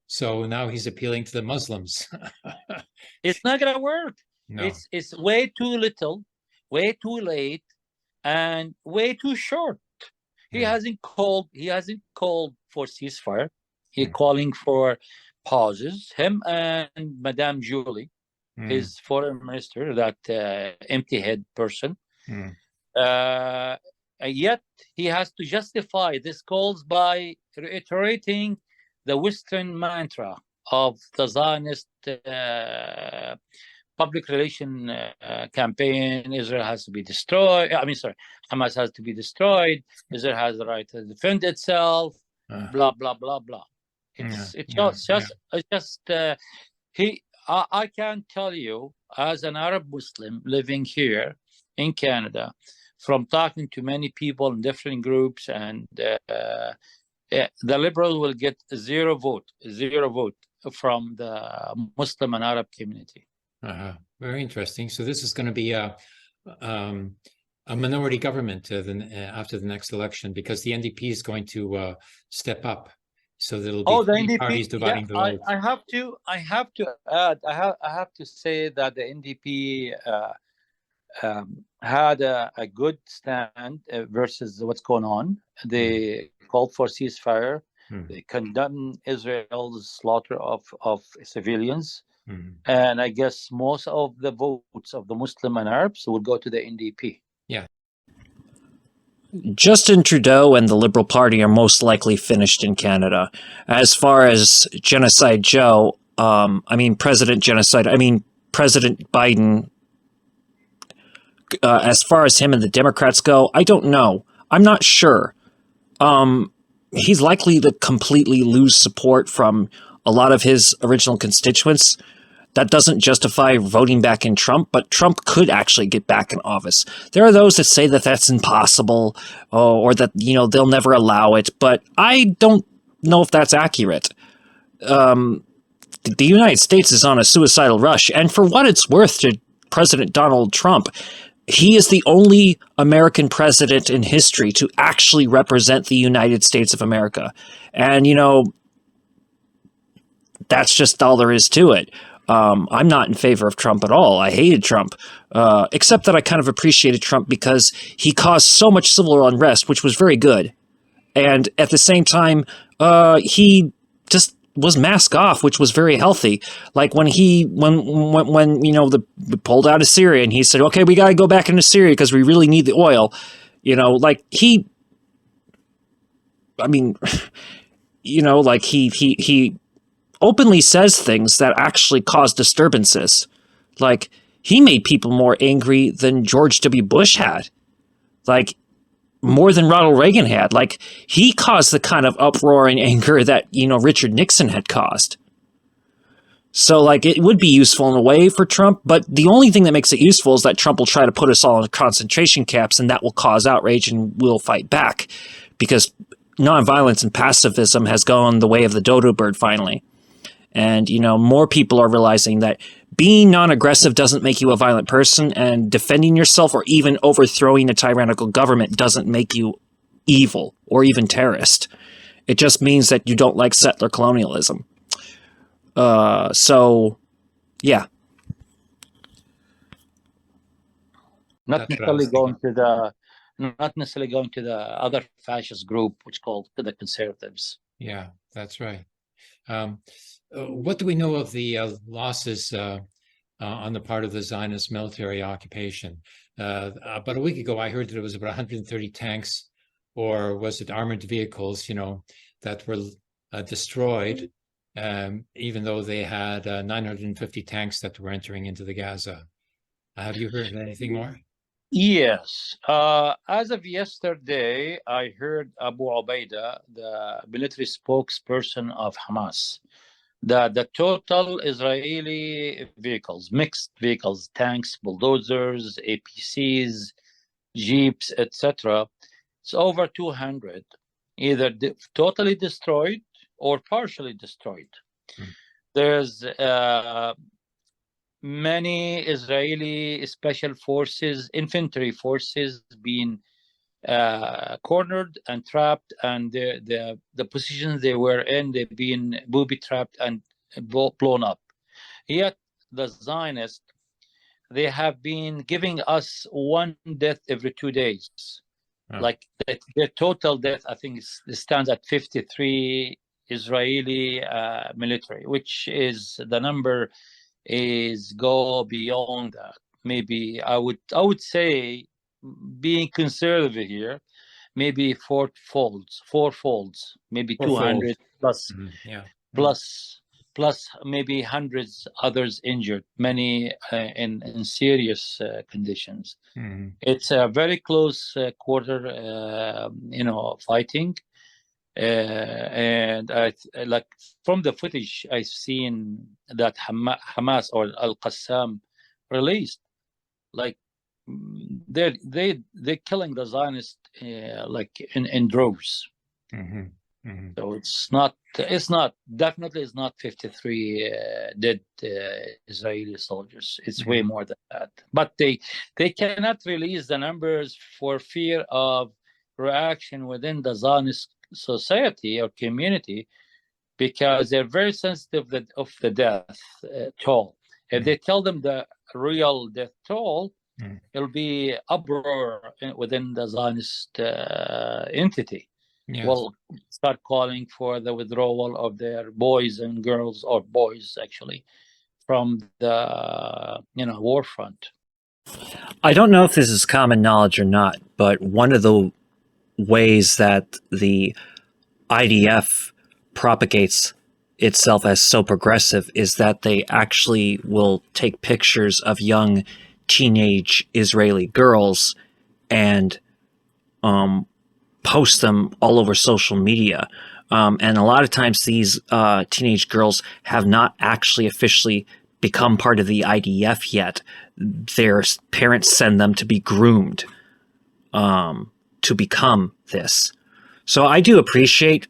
So now he's appealing to the Muslims. It's not going to work. No. It's way too little, way too late, and way too short. He hasn't called for ceasefire. He's calling for pauses. Him and Madame Julie, his foreign minister, that empty-head person. Yet he has to justify this calls by reiterating the Western mantra of the Zionist public relation campaign. Israel has to be destroyed. Hamas has to be destroyed. Israel has the right to defend itself. Blah blah blah blah. I can tell you, as an Arab Muslim living here in Canada, from talking to many people in different groups, and the Liberal will get zero vote from the Muslim and Arab community. Very interesting. So this is going to be a minority government after the next election, because the NDP is going to step up. So there'll be the NDP, parties dividing the vote. I have to add. I have to say that the NDP had a good stand versus what's going on. They called for ceasefire. They condemned Israel's slaughter of civilians. And I guess most of the votes of the Muslim and Arabs will go to the NDP. Yeah. Justin Trudeau and the Liberal Party are most likely finished in Canada. As far as Genocide Joe, President Biden, as far as him and the Democrats go, I don't know. I'm not sure. He's likely to completely lose support from a lot of his original constituents. That doesn't justify voting back in Trump, but Trump could actually get back in office. There are those that say that that's impossible, or that, they'll never allow it, but I don't know if that's accurate. The United States is on a suicidal rush, and for what it's worth to President Donald Trump, he is the only American president in history to actually represent the United States of America. And, that's just all there is to it. I'm not in favor of Trump at all. I hated Trump, except that I kind of appreciated Trump because he caused so much civil unrest, which was very good. And at the same time, he just was mask off, which was very healthy. Like when we pulled out of Syria and he said, okay, we got to go back into Syria because we really need the oil. He openly says things that actually cause disturbances. Like, he made people more angry than George W. Bush had. Like, more than Ronald Reagan had. Like, he caused the kind of uproar and anger that, Richard Nixon had caused. So, like, it would be useful in a way for Trump, but the only thing that makes it useful is that Trump will try to put us all in concentration camps, and that will cause outrage, and we'll fight back. Because nonviolence and pacifism has gone the way of the dodo bird finally. And, more people are realizing that being non-aggressive doesn't make you a violent person, and defending yourself or even overthrowing a tyrannical government doesn't make you evil or even terrorist. It just means that you don't like settler colonialism. So, yeah. Not necessarily going to the other fascist group, which called the conservatives. Yeah, that's right. What do we know of the losses on the part of the Zionist military occupation? About a week ago, I heard that it was about 130 tanks, or was it armored vehicles, that were destroyed, even though they had 950 tanks that were entering into the Gaza. Have you heard anything more? Yes. As of yesterday, I heard Abu Ubaidah, the military spokesperson of Hamas, that the total Israeli vehicles, mixed vehicles, tanks, bulldozers, APCs, jeeps, etc., it's over 200, either totally destroyed or partially destroyed. There's many Israeli special forces, infantry forces being cornered and trapped, and the positions they were in, they've been booby-trapped and blown up. Yet the Zionists, they have been giving us one death every 2 days. Like the total death, I think it stands at 53 Israeli military, which is the number is go beyond that. Maybe I would say, being conservative here, maybe four folds, maybe 200 plus, plus maybe hundreds others injured, many in serious conditions. It's a very close quarter, fighting. And like from the footage I've seen that Hamas or Al-Qassam released, like they're killing the Zionists like in droves. So it's not definitely it's not 53 dead Israeli soldiers. It's way more than that. But they cannot release the numbers for fear of reaction within the Zionist society or community, because they're very sensitive of the death toll. If they tell them the real death toll, it'll be uproar within the Zionist entity. Yes. Will start calling for the withdrawal of their boys and girls, or boys actually, from the war front. I don't know if this is common knowledge or not, but one of the ways that the IDF propagates itself as so progressive is that they actually will take pictures of young teenage Israeli girls and post them all over social media. And a lot of times these teenage girls have not actually officially become part of the IDF yet. Their parents send them to be groomed to become this. So I do appreciate,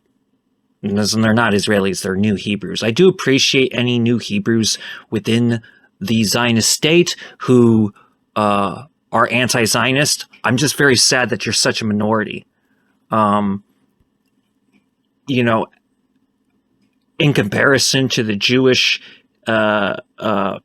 and they're not Israelis, they're new Hebrews. I do appreciate any new Hebrews within the Zionist state who are anti-Zionist. I'm just very sad that you're such a minority. In comparison to the Jewish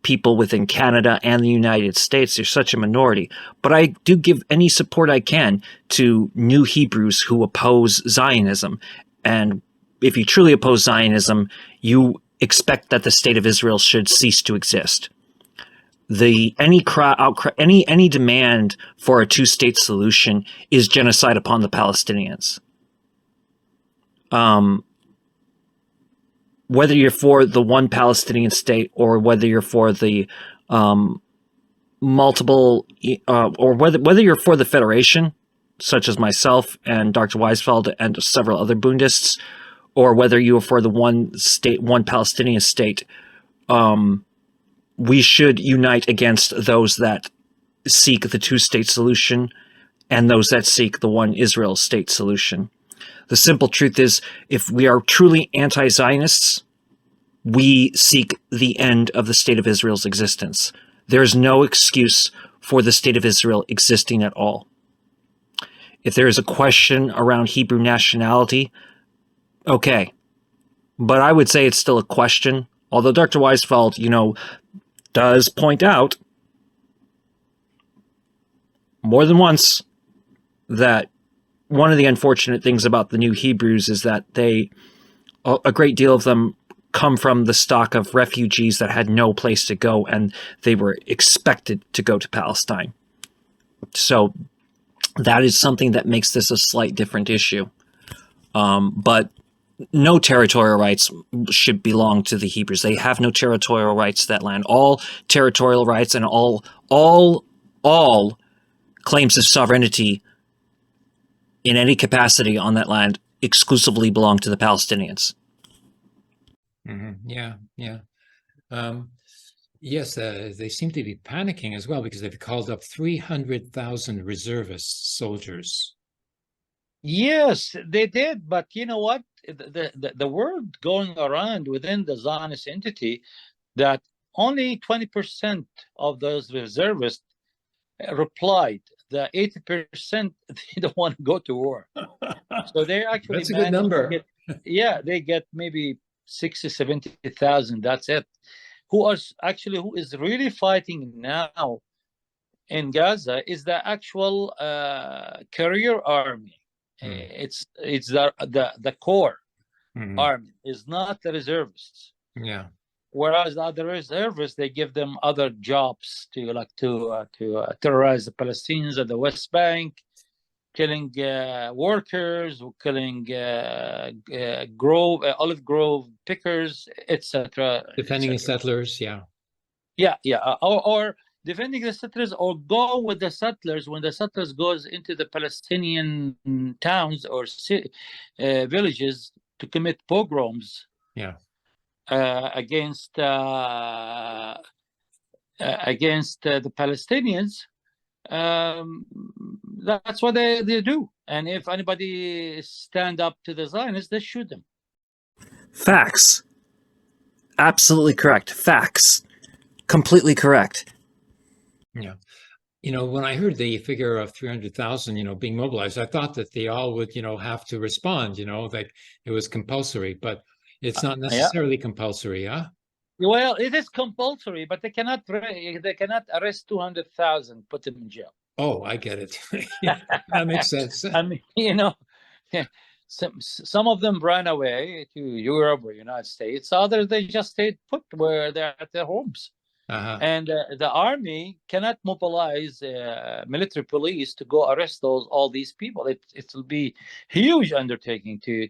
people within Canada and the United States, you're such a minority. But I do give any support I can to new Hebrews who oppose Zionism. And if you truly oppose Zionism, you expect that the state of Israel should cease to exist. Any demand for a two-state solution is genocide upon the Palestinians. Whether you're for the one Palestinian state or whether you're for the multiple, or whether you're for the federation, such as myself and Dr. Weizfeld and several other Bundists, or whether you are for the one Palestinian state, we should unite against those that seek the two-state solution and those that seek the one Israel state solution. The simple truth is, if we are truly anti-Zionists, we seek the end of the state of Israel's existence. There is no excuse for the state of Israel existing at all. If there is a question around Hebrew nationality, okay. But I would say it's still a question. Although Dr. Weizfeld, does point out more than once that one of the unfortunate things about the new Hebrews is that a great deal of them come from the stock of refugees that had no place to go, and they were expected to go to Palestine. So that is something that makes this a slight different issue. But no territorial rights should belong to the Hebrews. They have no territorial rights to that land. All territorial rights and all claims of sovereignty in any capacity on that land exclusively belong to the Palestinians. Yeah. Yes, they seem to be panicking as well because they've called up 300,000 reservist soldiers. Yes, they did. But you know what? The word going around within the Zionist entity that only 20% of those reservists replied. The 80% they don't want to go to war. So they're actually that's a good number. They get maybe 60, 70,000. That's it. Who is really fighting now in Gaza is the actual career army. It's the core army. Is not the reservists. Yeah. Whereas the other reservists, they give them other jobs to terrorize the Palestinians at the West Bank, killing workers, killing olive grove pickers, etc. Defending the settlers, yeah. Or defending the settlers, or go with the settlers when the settlers goes into the Palestinian towns or villages to commit pogroms. Yeah. Against the Palestinians. That's what they do. And if anybody stand up to the Zionists, they shoot them. Facts. Absolutely correct. Facts. Completely correct. Yeah. You know, when I heard the figure of 300,000, being mobilized, I thought that they all would, have to respond, like it was compulsory, but it's not necessarily compulsory, huh? Well, it is compulsory, but they cannot arrest 200,000, put them in jail. Oh, I get it. Yeah, that makes sense. I mean, some of them ran away to Europe or United States. Others, they just stayed put where they're at their homes. And the army cannot mobilize military police to go arrest all these people. It will be huge undertaking to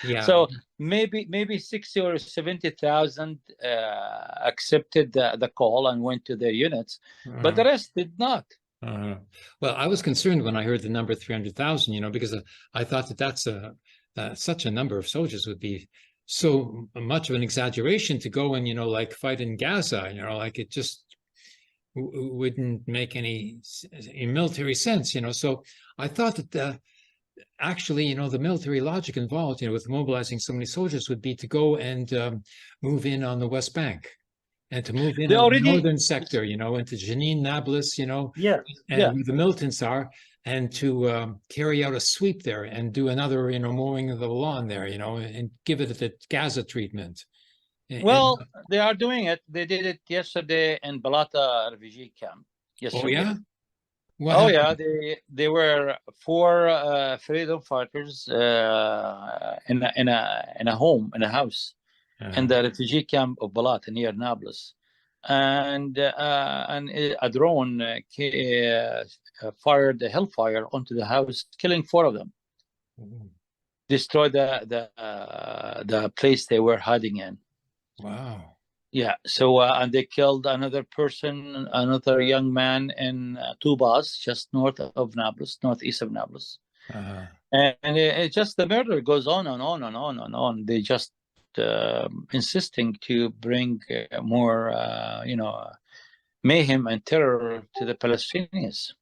Yeah. So maybe 60 or 70,000 accepted the call and went to their units, but the rest did not. Well, I was concerned when I heard the number 300,000, because I thought that's such a number of soldiers would be so much of an exaggeration to go and, like fight in Gaza, like it just wouldn't make any military sense, So I thought that actually, the military logic involved, with mobilizing so many soldiers would be to go and move in on the West Bank and to move in on the northern sector, into Jenin, Nablus, and where the militants are, and to carry out a sweep there and do another, mowing of the lawn there, and give it the Gaza treatment. Well, they are doing it. They did it yesterday in Balata refugee camp. Yesterday. Oh, yeah? Yeah, they were 4 freedom fighters in a house in the refugee camp of Balata near Nablus, and a drone fired the hellfire onto the house, killing 4 of them. Destroyed the place they were hiding in. Wow. Yeah. So and they killed another young man in Tubas, just northeast of Nablus. And it just, the murder goes on and on and on and on. They just insisting to bring more, mayhem and terror to the Palestinians.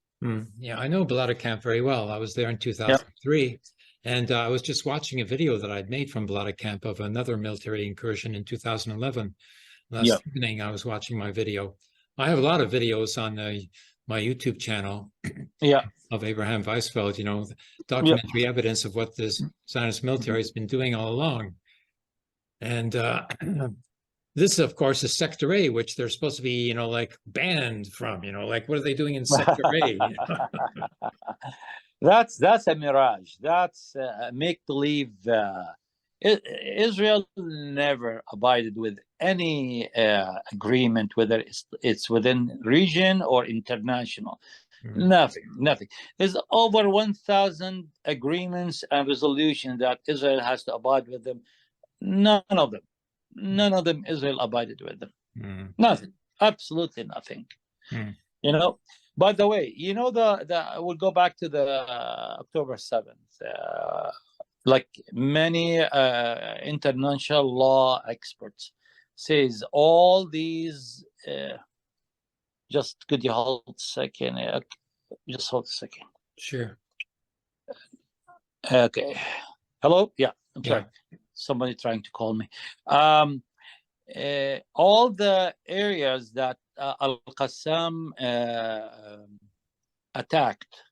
Yeah, I know Balata camp very well. I was there in 2003, and I was just watching a video that I'd made from Balata camp of another military incursion in 2011. Last evening, I was watching my video. I have a lot of videos on my YouTube channel of Abraham Weizfeld, documentary evidence of what this Zionist military has been doing all along. And this, of course, is Sector A, which they're supposed to be, like banned from, like what are they doing in Sector A? That's a mirage. That's make-believe. Israel never abided with any agreement, whether it's within region or international. Nothing. There's over 1,000 agreements and resolutions that Israel has to abide with them. None of them Israel abided with them. Nothing. Absolutely nothing. By the way, we'll go back to the October 7th. Like many international law experts says, all these just could you hold a second? Just hold a second. Sure. Okay. Hello? Yeah, I'm sorry. Somebody trying to call me. All the areas that Al-Qassam attacked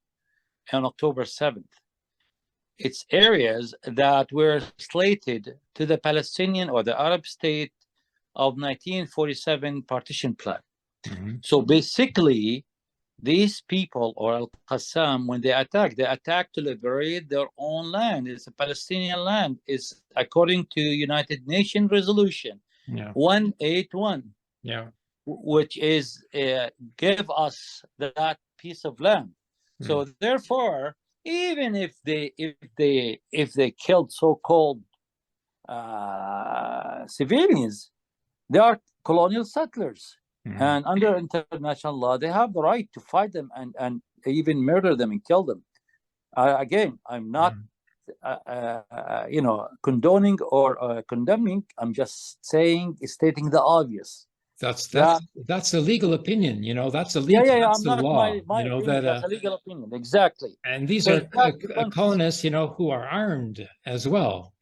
on October 7th, it's areas that were slated to the Palestinian or the Arab state of 1947 partition plan. So basically, these people, or Al-Qassam, when they attack to liberate their own land. It's a Palestinian land. It's according to United Nations Resolution 181, which is give us that piece of land. So therefore, even if they killed so-called civilians, they are colonial settlers. And under international law, they have the right to fight them and even murder them and kill them. Again, I'm not, condoning or condemning. I'm just stating the obvious. That's a legal opinion. That's a legal. That's the law. That's a legal opinion. Exactly. And these are colonists, who are armed as well.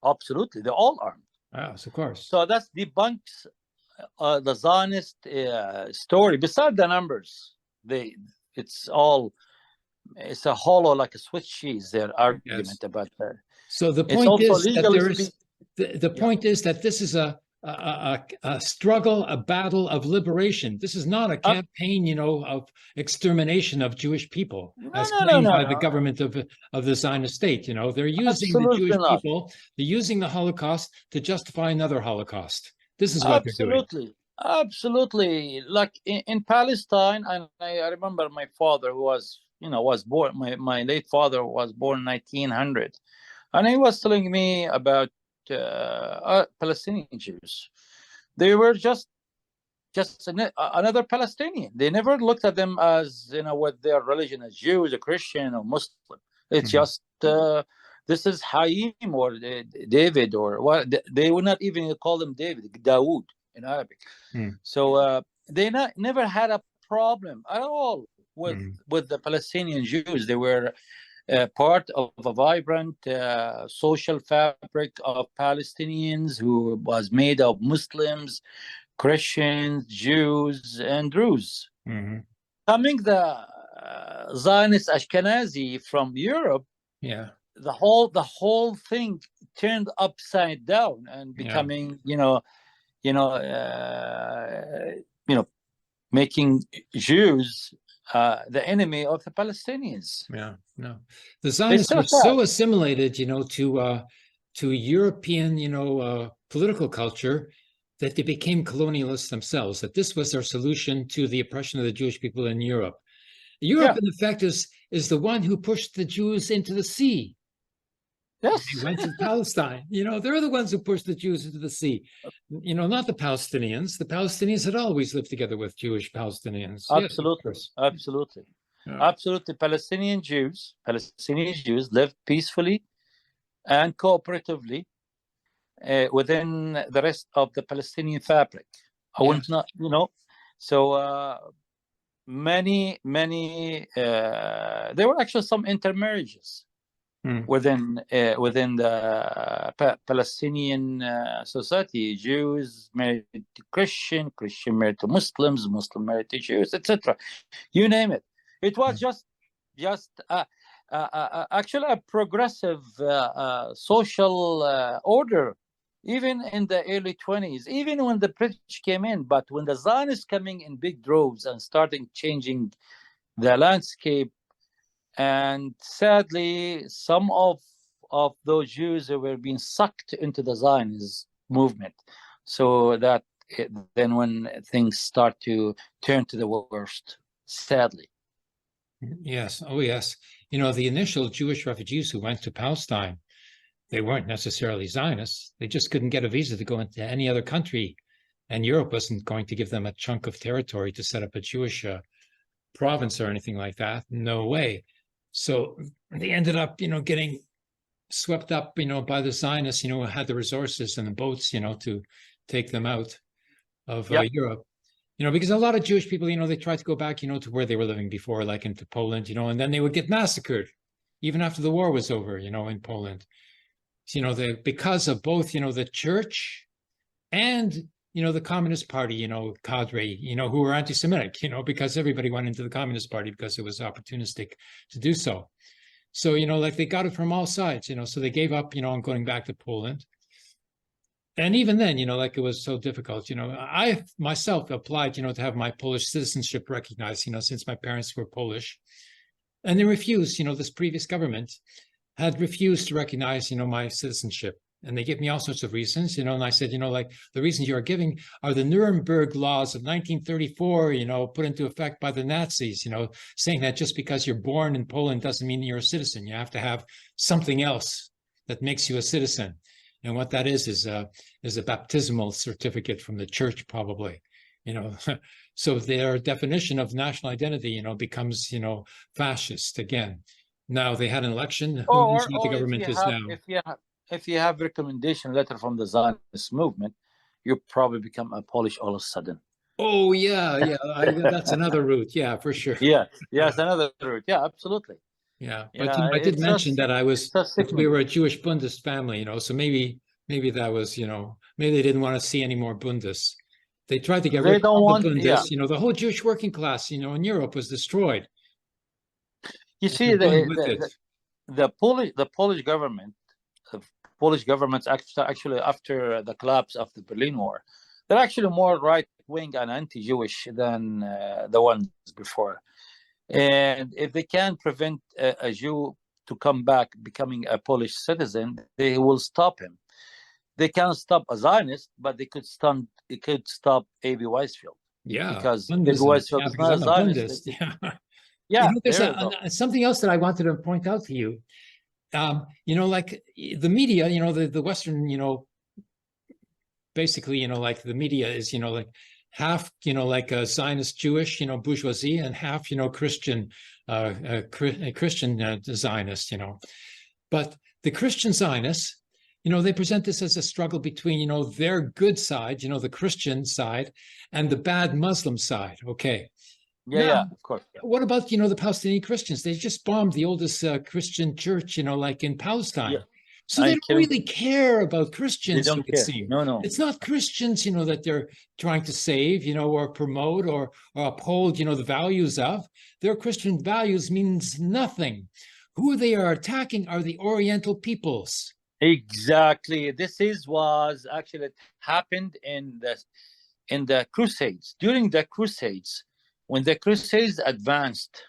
Absolutely, they're all armed. Yes, of course. So that debunks the Zionist story. Beside the numbers, it's a hollow, like a Swiss cheese. Their argument about that. So the point is that the point is that this is a struggle, a battle of liberation. This is not a campaign, of extermination of Jewish people, as claimed by the government of the Zionist State. They're using the Jewish people, they're using the Holocaust to justify another Holocaust. This is what they're doing. Absolutely. Like in Palestine, and I remember my father, who was born. My late father was born in 1900, and he was telling me about Palestinian Jews. They were just another Palestinian. They never looked at them as what their religion is, Jews, or Christian, or Muslim. It's just this is Hayim or David, or what. They would not even call them David, Dawood in Arabic. So they never had a problem at all with the Palestinian Jews. They were part of a vibrant social fabric of Palestinians who was made of Muslims, Christians, Jews, and Druze. Coming the Zionist Ashkenazi from Europe, the whole thing turned upside down and becoming, making Jews the enemy of the Palestinians. The Zionists were so assimilated, to European, political culture, that they became colonialists themselves. That this was their solution to the oppression of the Jewish people in Europe. Europe, in effect, is the one who pushed the Jews into the sea. Yes, they went to Palestine. They're the ones who pushed the Jews into the sea. Not the Palestinians. The Palestinians had always lived together with Jewish Palestinians. Absolutely, absolutely. Palestinian Jews lived peacefully and cooperatively within the rest of the Palestinian fabric. So many. There were actually some intermarriages within the Palestinian society. Jews married to Christian married to Muslims, Muslim married to Jews, etc. You name it. It was just actually a progressive social order, even in the early 20s, even when the British came in. But when the Zionists coming in big droves and starting changing the landscape, and sadly, some of those Jews were being sucked into the Zionist movement. So that then when things start to turn to the worst, sadly. Yes. Oh, yes. The initial Jewish refugees who went to Palestine, they weren't necessarily Zionists. They just couldn't get a visa to go into any other country. And Europe wasn't going to give them a chunk of territory to set up a Jewish province or anything like that. No way. So they ended up, getting swept up, by the Zionists, who had the resources and the boats, to take them out of Europe. Because a lot of Jewish people, they tried to go back, to where they were living before, like into Poland, and then they would get massacred, even after the war was over, in Poland. Because of both, the church and, the Communist Party, cadre, who were anti-Semitic, because everybody went into the Communist Party because it was opportunistic to do so. So, like they got it from all sides, so they gave up, on going back to Poland. And even then, like it was so difficult. I myself applied, to have my Polish citizenship recognized, since my parents were Polish. And they refused, this previous government had refused to recognize, my citizenship. And they gave me all sorts of reasons, and I said, like the reasons you are giving are the Nuremberg laws of 1934, put into effect by the Nazis, saying that just because you're born in Poland doesn't mean you're a citizen. You have to have something else that makes you a citizen. And what that is a baptismal certificate from the church, probably, So their definition of national identity, becomes, fascist again. Now they had an election. Who knows what the government is now? If you have recommendation letter from the Zionist movement, you probably become a Polish all of a sudden. Oh yeah, that's another route. Yeah, for sure. Yeah, it's another route. Yeah, absolutely. Yeah, but I did mention that we were a Jewish Bundist family, so maybe that was, maybe they didn't want to see any more Bundes. They tried to get rid of the Bundes. The whole Jewish working class, in Europe was destroyed. You see, the Polish government, actually after the collapse of the Berlin Wall, they're actually more right-wing and anti-Jewish than the ones before. And if they can prevent a Jew to come back becoming a Polish citizen, they will stop him. They can't stop a Zionist, but they could stop Ave Weizfeld. Yeah, because Ave Weizfeld is not a Zionist. Yeah, there's something else that I wanted to point out to you. Like the media, the Western, basically, like the media is, like half, like a Zionist Jewish, bourgeoisie, and half, Christian, Christian Zionist, But the Christian Zionists, they present this as a struggle between, their good side, the Christian side, and the bad Muslim side. Okay. Yeah, of course. Yeah. What about, the Palestinian Christians? They just bombed the oldest Christian church, like in Palestine. Yeah. So they don't really care about Christians, it would seem. No. It's not Christians, that they're trying to save, or promote or uphold, the values of. Their Christian values means nothing. Who they are attacking are the Oriental peoples. Exactly. This was actually happened in the Crusades. During the Crusades, when the Crusades advanced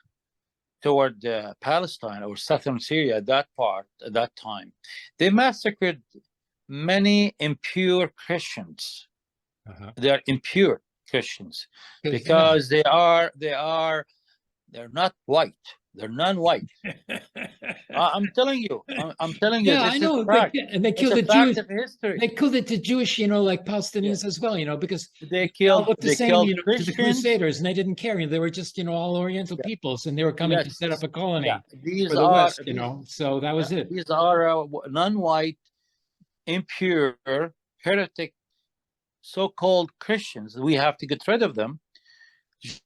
toward Palestine or southern Syria, at that time, they massacred many impure Christians. They are impure Christians because they're not white. They're non-white. I'm telling you. Yeah, I know. And they killed the Jews. They killed the Jewish, like Palestinians as well, because they killed the same, to the Crusaders, and they didn't care. They were just, all Oriental peoples, and they were coming to set up a colony for the West, So that was it. These are non-white, impure, heretic, so-called Christians. We have to get rid of them.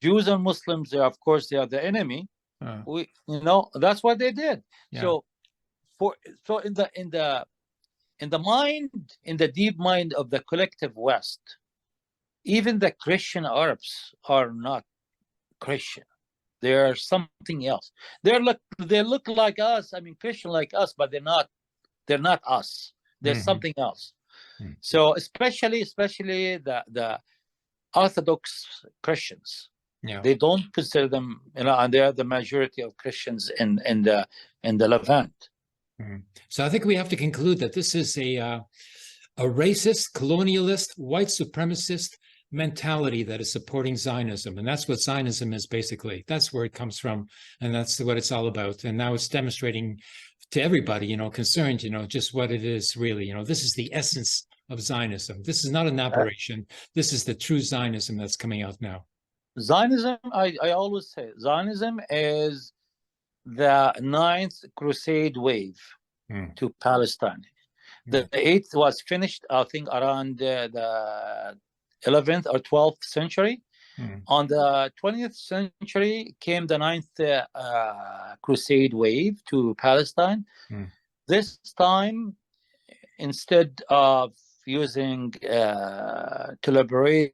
Jews and Muslims, of course, they are the enemy. That's what they did. Yeah. So in the deep mind of the collective West, even the Christian Arabs are not Christian. They are something else. They look like us. I mean, Christian like us, but they're not us. They're something else. So especially the Orthodox Christians. Yeah. They don't consider them, and they are the majority of Christians in the Levant. So I think we have to conclude that this is a racist, colonialist, white supremacist mentality that is supporting Zionism, and that's what Zionism is basically. That's where it comes from, and that's what it's all about. And now it's demonstrating to everybody, concerned, just what it is really. This is the essence of Zionism. This is not an aberration. This is the true Zionism that's coming out now. Zionism, I always say, Zionism is the 9th Crusade wave to Palestine. The 8th was finished, I think, around the 11th or 12th century. On the 20th century came the 9th Crusade wave to Palestine. This time, instead of using to liberate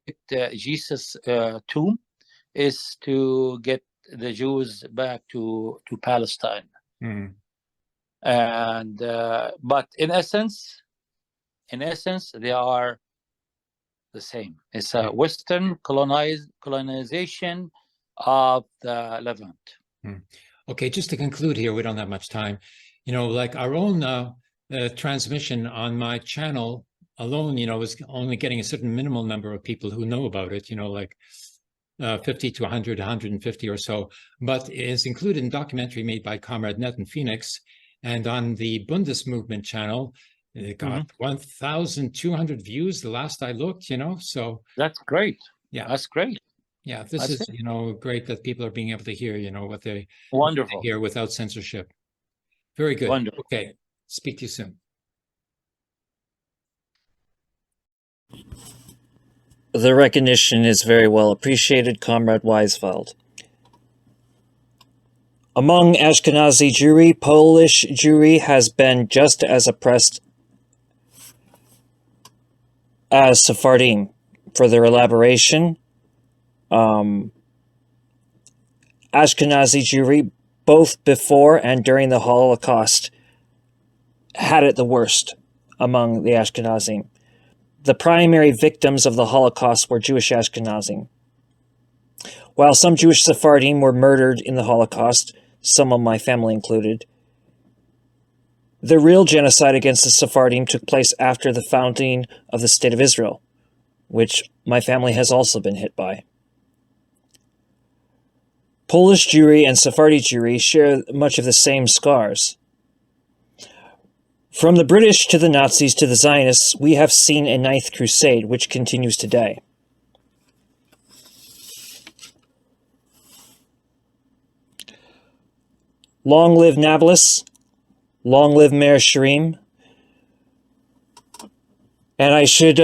Jesus' tomb, is to get the Jews back to Palestine. And but in essence, in essence, they are the same. It's a Western colonization of the Levant. Okay, just to conclude here, we don't have much time. Like our own transmission on my channel alone, is only getting a certain minimal number of people who know about it, like 50 to 100, 150 or so, but it's included in a documentary made by Comrade Net in Phoenix. And on the Bundes Movement channel, it got 1,200 views the last I looked, so. That's great. Yeah. That's great. Yeah, this is, great that people are being able to hear, what they Wonderful. hear without censorship. Very good. Wonderful. Okay, speak to you soon. The recognition is very well appreciated, Comrade Weizfeld. Among Ashkenazi Jewry, Polish Jewry has been just as oppressed as Sephardim. Further elaboration, Ashkenazi Jewry, both before and during the Holocaust, had it the worst among the Ashkenazim. The primary victims of the Holocaust were Jewish Ashkenazim. While some Jewish Sephardim were murdered in the Holocaust, some of my family included, the real genocide against the Sephardim took place after the founding of the State of Israel, which my family has also been hit by. Polish Jewry and Sephardi Jewry share much of the same scars. From the British to the Nazis to the Zionists, we have seen a ninth crusade, which continues today. Long live Nablus, long live Meir Sharim, and I should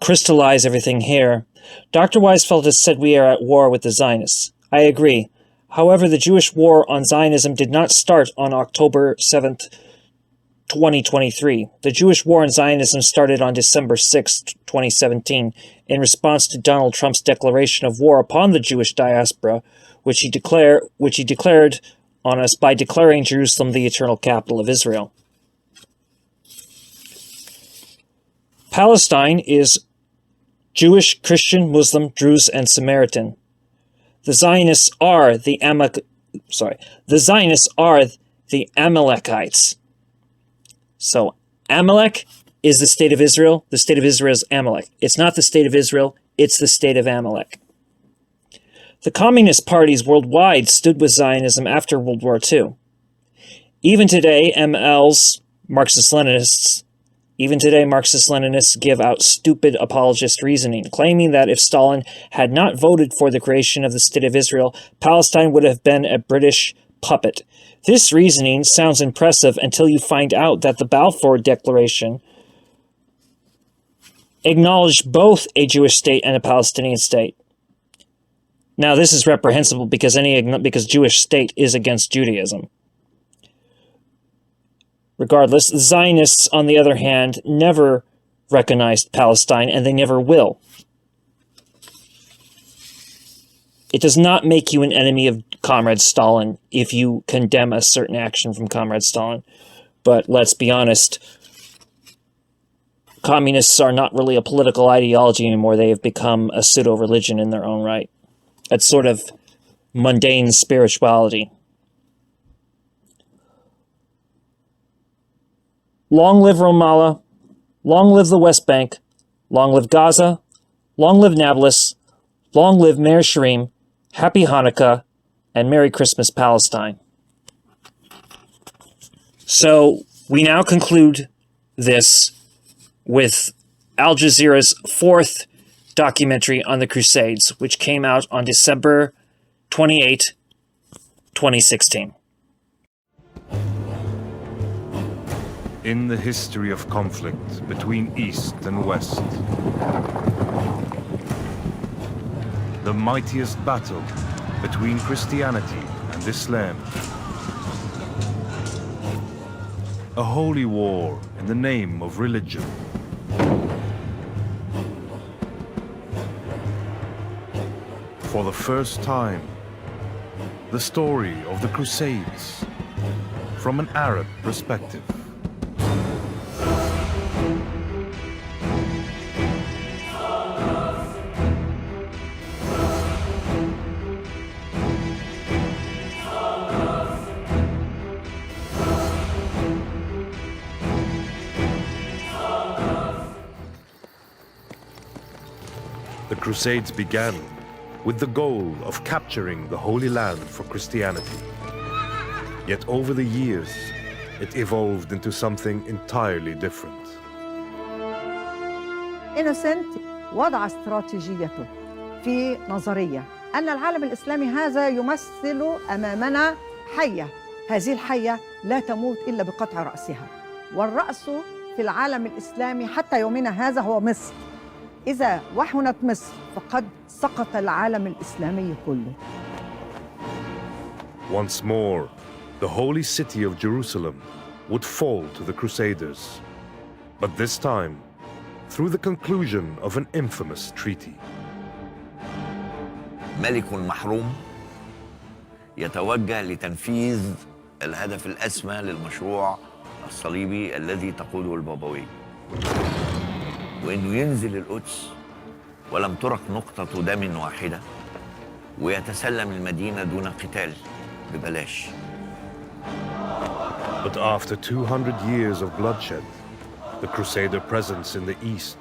crystallize everything here. Dr. Weizfeld has said we are at war with the Zionists. I agree. However, the Jewish war on Zionism did not start on October 7th, 2023. The Jewish war on Zionism started on December 6, 2017, in response to Donald Trump's declaration of war upon the Jewish diaspora, which he declared on us by declaring Jerusalem the eternal capital of Israel. Palestine is Jewish, Christian, Muslim, Druze, and Samaritan. The Zionists are the Amalekites. So Amalek is the state of Israel. The state of Israel is Amalek. It's not the state of Israel. It's the state of Amalek. The communist parties worldwide stood with Zionism after World War II. Even today, Marxist-Leninists give out stupid apologist reasoning, claiming that if Stalin had not voted for the creation of the State of Israel, Palestine would have been a British puppet. This reasoning sounds impressive until you find out that the Balfour Declaration acknowledged both a Jewish state and a Palestinian state. Now, this is reprehensible because Jewish state is against Judaism. Regardless, the Zionists, on the other hand, never recognized Palestine, and they never will. It does not make you an enemy of Comrade Stalin if you condemn a certain action from Comrade Stalin. But let's be honest, communists are not really a political ideology anymore. They have become a pseudo-religion in their own right. That's sort of mundane spirituality. Long live Ramallah, long live the West Bank, long live Gaza, long live Nablus, long live Meir Sharim, Happy Hanukkah, and Merry Christmas, Palestine. So, we now conclude this with Al Jazeera's fourth documentary on the Crusades, which came out on December 28, 2016. In the history of conflict between East and West, the mightiest battle between Christianity and Islam, a holy war in the name of religion. For the first time, the story of the Crusades from an Arab perspective. The Crusades began with the goal of capturing the Holy Land for Christianity. Yet over the years, it evolved into something entirely different. إنوسنت وضع استراتيجيته في نظرية أن العالم الإسلامي هذا يمثل أمامنا حية، هذه الحية لا تموت إلا بقطع رأسها، والرأس في العالم الإسلامي حتى يومنا هذا هو مصر. إذا وحنت مصر فقد سقط العالم الإسلامي كله. Once more, the holy city of Jerusalem would fall to the Crusaders, but this time through the conclusion of an infamous treaty. ملك محروم يتوجه لتنفيذ الهدف الأسمى للمشروع الصليبي الذي تقوده البابوية، وإنه ينزل القدس ولم ترك نقطة دم واحدة ويتسلم المدينة دون قتال ببلاش. But after 200 years of bloodshed, the Crusader presence in the east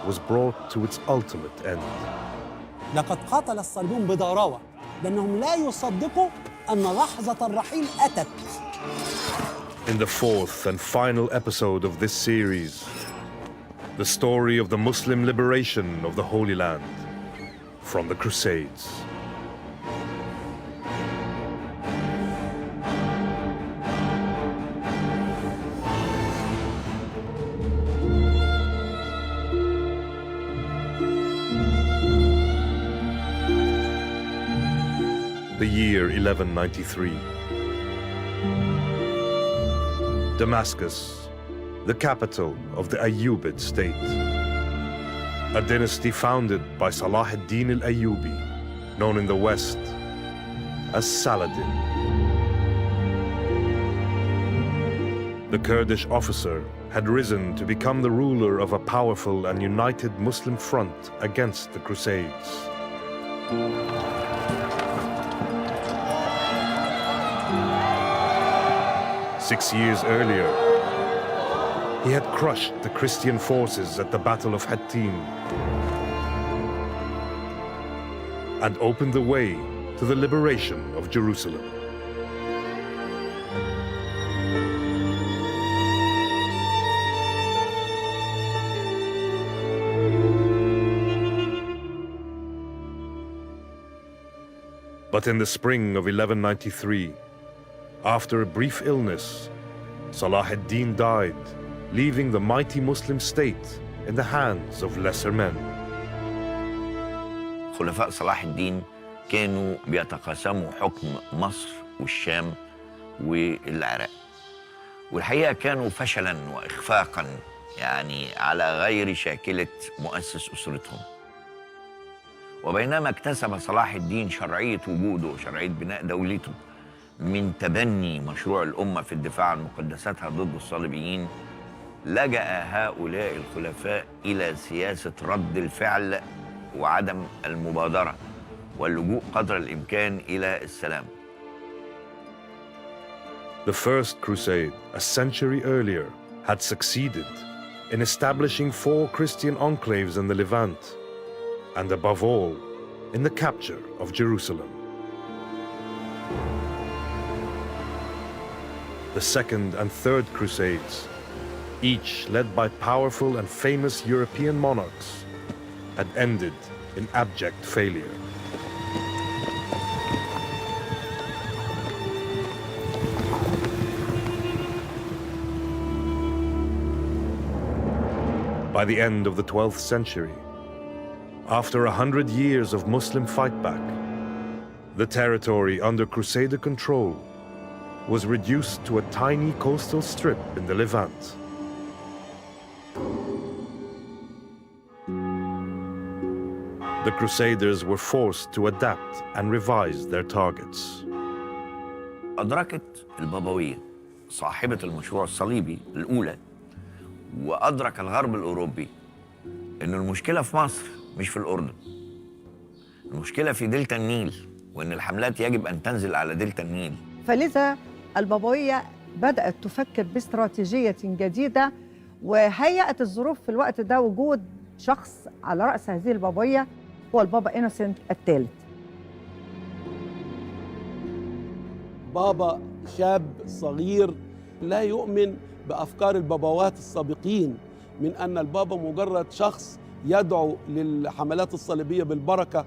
was brought to its ultimate end. لقد قاتل الصليبيون بضراوة لأنهم لا يصدقوا أن لحظة الرحيل أتت. In the fourth and final episode of this series, the story of the Muslim liberation of the Holy Land from the Crusades. The year 1193. Damascus, the capital of the Ayyubid state. A dynasty founded by Salah ad-Din al-Ayyubi, known in the West as Saladin. The Kurdish officer had risen to become the ruler of a powerful and united Muslim front against the Crusades. Six years earlier, he had crushed the Christian forces at the Battle of Hattin and opened the way to the liberation of Jerusalem. But in the spring of 1193, after a brief illness, Salah ad-Din died, leaving the mighty Muslim state in the hands of lesser men. خلفاء صلاح الدين كانوا بيتقاسموا حكم مصر والشام والعراق، والحقيقة كانوا فشلاً وإخفاقاً يعني على غير شاكلة مؤسس أسرتهم. وبينما اكتسب صلاح الدين شرعية وجوده وشرعية بناء دولته من تبني مشروع الأمة في الدفاع عن مقدساتها ضد الصليبيين، لجأ هؤلاء الخلفاء إلى سياسة رد الفعل وعدم المبادرة واللجوء قدر الإمكان إلى السلام. The First Crusade, a century earlier, had succeeded in establishing 4 Christian enclaves in the Levant, and above all, in the capture of Jerusalem. The Second and Third Crusades, each led by powerful and famous European monarchs, had ended in abject failure. By the end of the 12th century, after 100 years of Muslim fightback, the territory under Crusader control was reduced to a tiny coastal strip in the Levant. The Crusaders were forced to adapt and revise their targets. أدركت البابوية صاحبة المشروع الصليبي الأولى، وأدرك الغرب الأوروبي إن المشكلة في مصر مش في الأردن. المشكلة في دلتا النيل، وإن الحملات يجب أن تنزل على دلتا النيل. فلذا البابوية بدأت تفكر باستراتيجية جديدة، وهيأت الظروف في الوقت ده وجود شخص على رأس هذه البابوية هو البابا إنوسنت الثالث. بابا شاب صغير لا يؤمن بأفكار البابوات السابقين من أن البابا مجرد شخص يدعو للحملات الصليبية بالبركة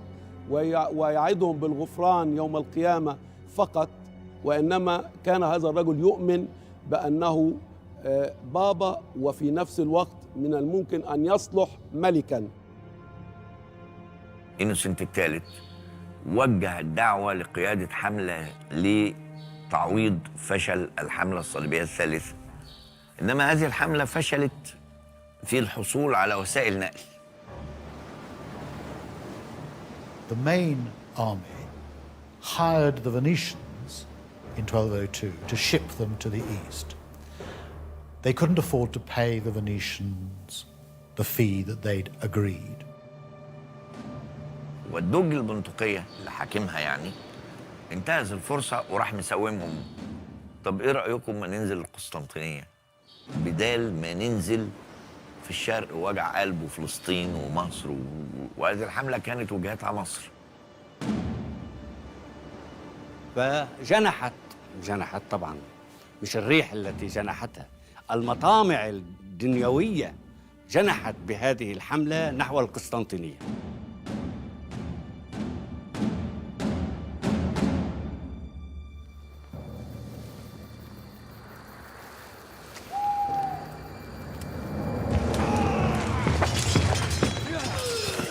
ويعدهم بالغفران يوم القيامة فقط، وإنما كان هذا الرجل يؤمن بأنه بابا وفي نفس الوقت من الممكن أن يصلح ملكاً. إنوسنت الثالث وجه الدعوة لقيادة حملة لتعويض فشل الحملة الصليبية الثالثة، إنما هذه الحملة فشلت في الحصول على وسائل نقل. The main army hired the Venetians in 1202 to ship them to the east. They couldn't afford to pay the Venetians the fee that they'd agreed. والدوج البندقية اللي حاكمها يعني انتهز الفرصة وراح مساومهم. طب ايه رأيكم ما ننزل القسطنطينية بدال ما ننزل في الشرق وجع قلب وفلسطين ومصر وهذه الحملة كانت وجهتها مصر. فجنحت طبعا، مش الريح التي جنحتها، المطامع الدنيوية جنحت بهذه الحملة نحو القسطنطينية.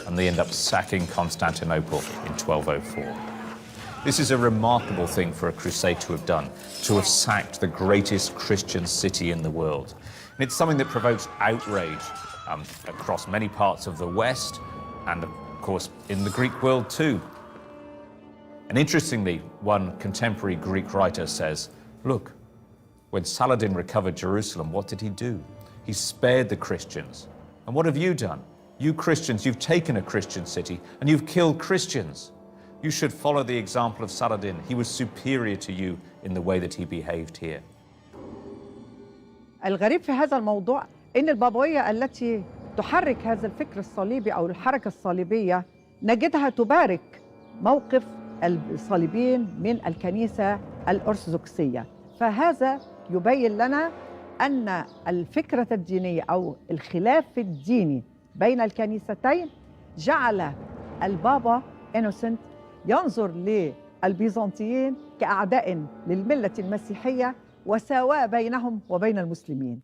And they end up sacking Constantinople in 1204. This is a remarkable thing for a crusade to have done, to have sacked the greatest Christian city in the world. And it's something that provokes outrage across many parts of the West and, of course, in the Greek world too. And interestingly, one contemporary Greek writer says, look, when Saladin recovered Jerusalem, what did he do? He spared the Christians. And what have you done? You Christians, you've taken a Christian city and you've killed Christians. You should follow the example of Saladin. He was superior to you in the way that he behaved here. الغريب في هذا الموضوع إن البابوية التي تحرك هذا الفكر الصليبي أو الحركة الصليبية نجدها تبارك موقف الصليبيين من الكنيسة الأرثوذكسية. فهذا يبين لنا أن الفكرة الدينية أو الخلاف الديني بين الكنيستين جعل البابا إنوسنت ينظر للبيزنطيين كأعداء للملة المسيحية وسواء بينهم وبين المسلمين.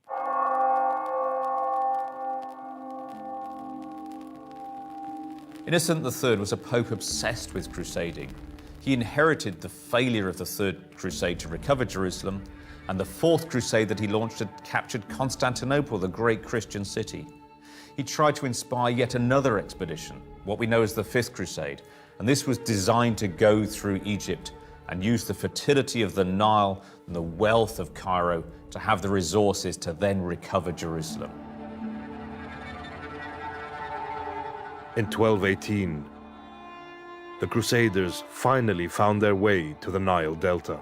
Innocent III was a pope obsessed with crusading. He inherited the failure of the Third Crusade to recover Jerusalem, and the Fourth Crusade that he launched had captured Constantinople, the great Christian city. He tried to inspire yet another expedition, what we know as the Fifth Crusade, and this was designed to go through Egypt and use the fertility of the Nile and the wealth of Cairo to have the resources to then recover Jerusalem. In 1218, the Crusaders finally found their way to the Nile Delta.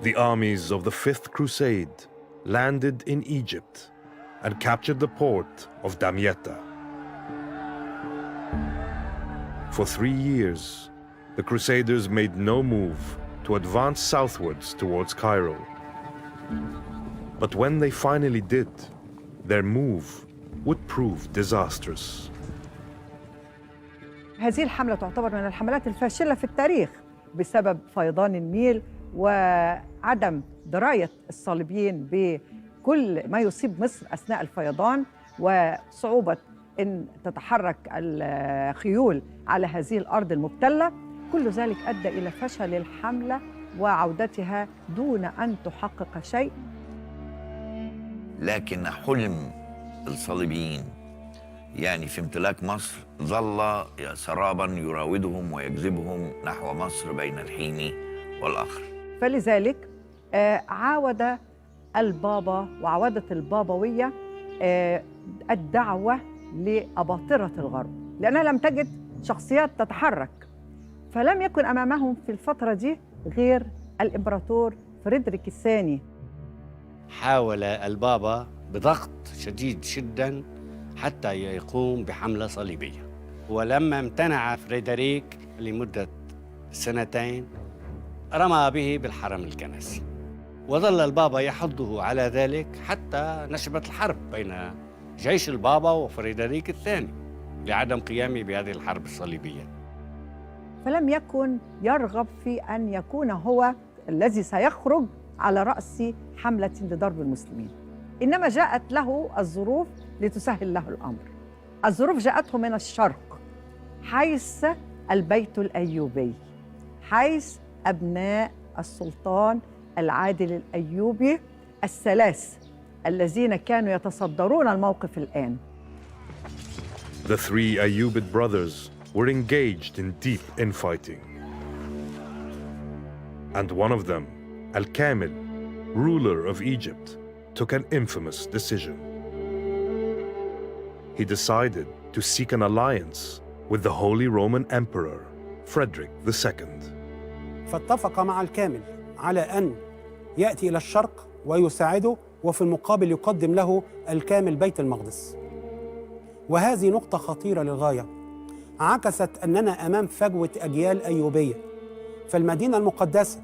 The armies of the Fifth Crusade landed in Egypt and captured the port of Damietta. For 3 years, the Crusaders made no move to advance southwards towards Cairo. But when they finally did, their move would prove disastrous. هذه الحملة تعتبر من الحملات الفاشلة في التاريخ بسبب فيضان النيل وعدم دراية الصليبيين بكل ما يصيب مصر أثناء الفيضان وصعوبة أن تتحرك الخيول على هذه الأرض المبتلة. كل ذلك أدى إلى فشل الحملة وعودتها دون أن تحقق شيء. لكن حلم الصليبيين يعني في امتلاك مصر ظل سرابا يراودهم ويجذبهم نحو مصر بين الحين والآخر. فلذلك عاود البابا وعودت البابوية الدعوة لأباطرة الغرب لأنها لم تجد شخصيات تتحرك، فلم يكن أمامهم في الفترة دي غير الإمبراطور فريدريك الثاني. حاول البابا بضغط شديد جدا حتى يقوم بحملة صليبية، ولما امتنع فريدريك لمدة 2 رمى به بالحرم الكنسي، وظل البابا يحضه على ذلك حتى نشبت الحرب بين جيش البابا وفريدريك الثاني لعدم قيامه بهذه الحرب الصليبية. فلم يكن يرغب في أن يكون هو الذي سيخرج على رأس حملة لضرب المسلمين، إنما جاءت له الظروف لتسهل له الأمر. الظروف جاءته من الشرق، حيث البيت الأيوبي، حيث أبناء السلطان العادل الأيوبي الثلاث الذين كانوا يتصدرون الموقف الآن. The three Ayyubid brothers were engaged in deep infighting. And one of them, Al-Kamil, ruler of Egypt, took an infamous decision. He decided to seek an alliance with the Holy Roman Emperor, Frederick II. فاتفق مع الكامل على أن يأتي إلى الشرق ويساعده، وفي المقابل يقدم له الكامل بيت المقدس. وهذه نقطة خطيرة للغاية، عكست أننا أمام فجوة أجيال أيوبية. فالمدينة المقدسة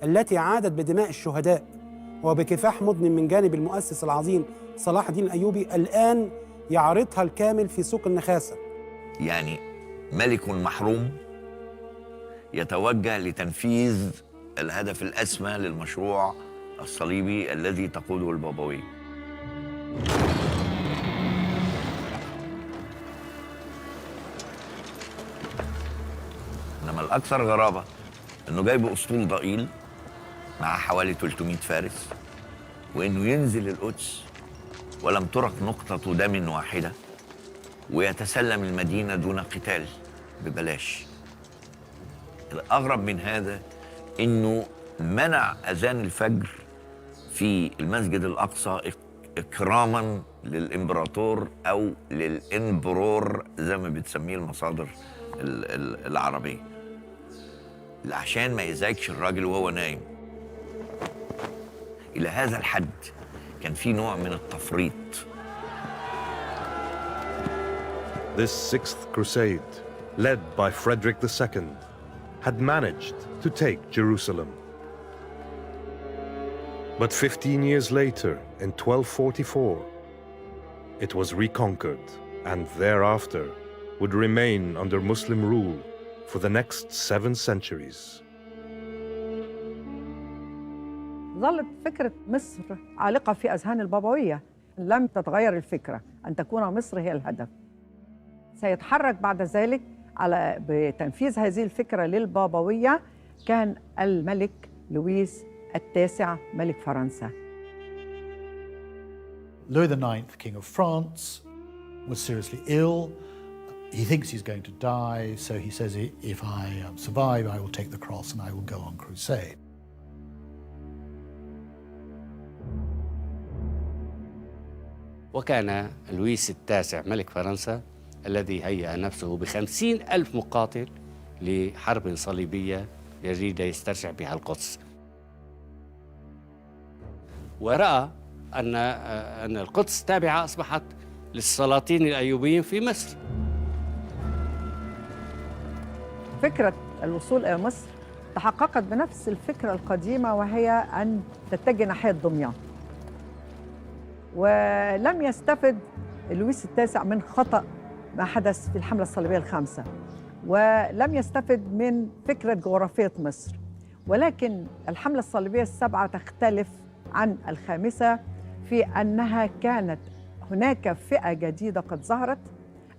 التي عادت بدماء الشهداء وبكفاح مضن من جانب المؤسس العظيم صلاح الدين الأيوبي، الآن يعرضها الكامل في سوق النخاسة. يعني ملك محروم يتوجه لتنفيذ الهدف الأسمى للمشروع الصليبي الذي تقوده البابوية. إنما الأكثر غرابة إنه جايب أسطول ضئيل مع حوالي 300 فارس، وإنه ينزل القدس ولم ترك نقطة دم واحدة، ويتسلم المدينة دون قتال ببلاش. الأغرب من هذا إنه منع أذان الفجر في المسجد الأقصى إكراما للإمبراطور أو للإمبرور زي ما بتسميه المصادر العربية، عشان ما يزعجش الراجل وهو نايم. إلى هذا الحد كان في نوع من التفريط. This sixth crusade, led by Frederick II, had managed to take Jerusalem. But 15 years later, in 1244, it was reconquered and thereafter would remain under Muslim rule for the next 7 centuries. ظلت فكرة مصر عالقة في أذهان البابوية، لم تتغير الفكرة أن تكون مصر هي الهدف. سيتحرك بعد ذلك على بتنفيذ هذه الفكرة للبابوية كان الملك لويس التاسع ملك فرنسا. Louis IX, King of France, was seriously ill. He thinks he's going to die, so he says, if I survive, I will take the cross and I will go on crusade. وكان لويس التاسع ملك فرنسا الذي هيأ نفسه ب50,000 مقاتل لحرب صليبية يريد يسترجع بها القدس، ورأى أن القدس تابعة أصبحت للسلاطين الأيوبيين في مصر. فكرة الوصول إلى مصر تحققت بنفس الفكرة القديمة، وهي أن تتجه ناحية دمياط. ولم يستفد لويس التاسع من خطأ ما حدث في الحملة الصليبية الخامسة، ولم يستفد من فكرة جغرافية مصر. ولكن الحملة الصليبية السابعة تختلف عن الخامسة في أنها كانت هناك فئة جديدة قد ظهرت،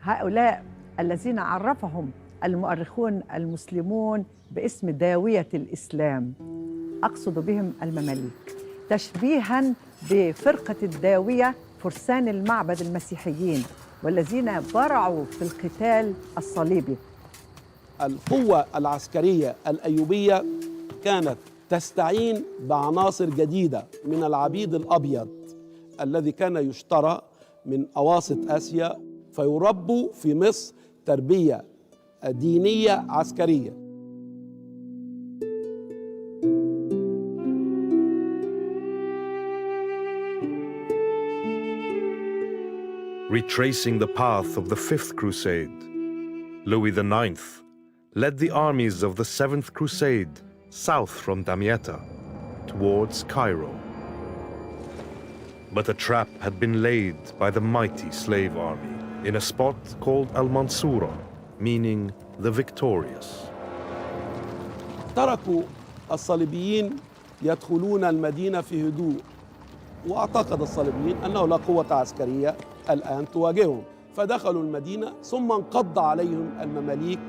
هؤلاء الذين عرفهم المؤرخون المسلمون باسم داوية الإسلام، أقصد بهم المماليك، تشبيهاً بفرقة الداوية فرسان المعبد المسيحيين والذين برعوا في القتال الصليبي. القوة العسكرية الأيوبية كانت تستعين بعناصر جديدة من العبيد الأبيض الذي كان يشترى من أواسط آسيا، فيربوا في مصر تربية دينية عسكرية. Retracing the path of the Fifth Crusade, Louis IX led the armies of the Seventh Crusade south from Damietta towards Cairo. But a trap had been laid by the mighty slave army in a spot called Al-Mansura, meaning the victorious. تركوا الصليبيين يدخلون المدينة في هدوء، واعتقد الصليبيين أنه لا قوة عسكرية الآن تواجههم، فدخلوا المدينة ثم انقض عليهم المماليك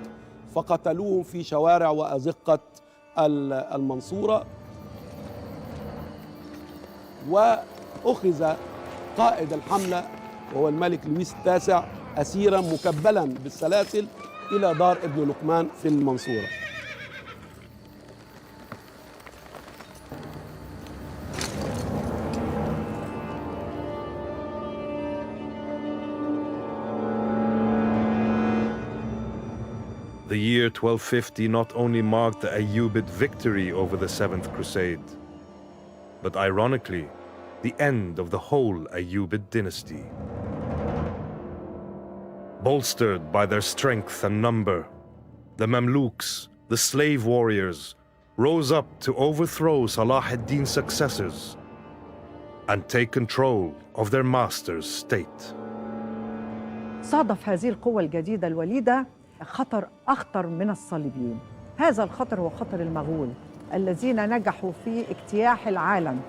فقتلوهم في شوارع وأزقة المنصورة. وأخذ قائد الحملة وهو الملك لويس التاسع أسيرا مكبلا بالسلاسل إلى دار ابن لقمان في المنصورة. The year 1250 not only marked the Ayyubid victory over the Seventh Crusade, but ironically, the end of the whole Ayyubid dynasty. Bolstered by their strength and number, the Mamluks, the slave warriors, rose up to overthrow Salah ad-Din's successors and take control of their master's state. صادف هذه القوة الجديدة الوليدة خطر أخطر من الصليبيين. هذا الخطر هو خطر المغول الذين نجحوا في اجتياح العالم،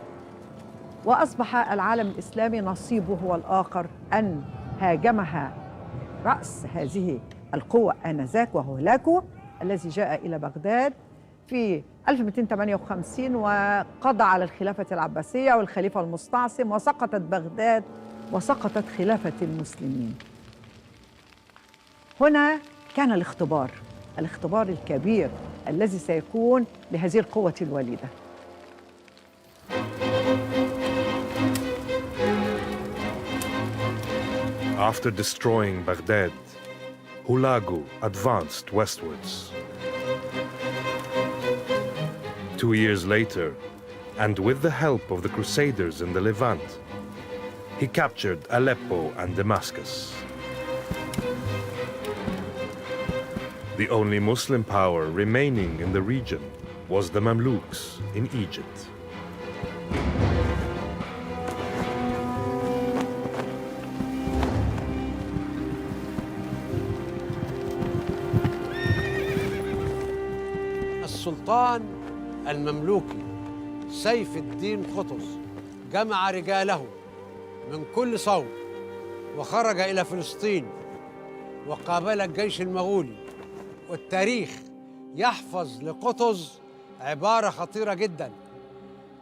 وأصبح العالم الإسلامي نصيبه هو الآخر أن هاجمها رأس هذه القوة آنذاك وهو هولاكو الذي جاء إلى بغداد في 1258 وقضى على الخلافة العباسية والخليفة المستعصم، وسقطت بغداد وسقطت خلافة المسلمين. هنا كان الاختبار الكبير الذي سيكون لهذه القوة الوليدة. After destroying Baghdad, Hulagu advanced westwards. 2 years later, and with the help of the Crusaders in the Levant, he captured Aleppo and Damascus. The only Muslim power remaining in the region was the Mamluks in Egypt. السلطان المملوكي سيف الدين قطز جمع رجاله من كل صوب وخرج إلى فلسطين وقابل الجيش المغولي. والتاريخ يحفظ لقطز عبارة خطيرة جدا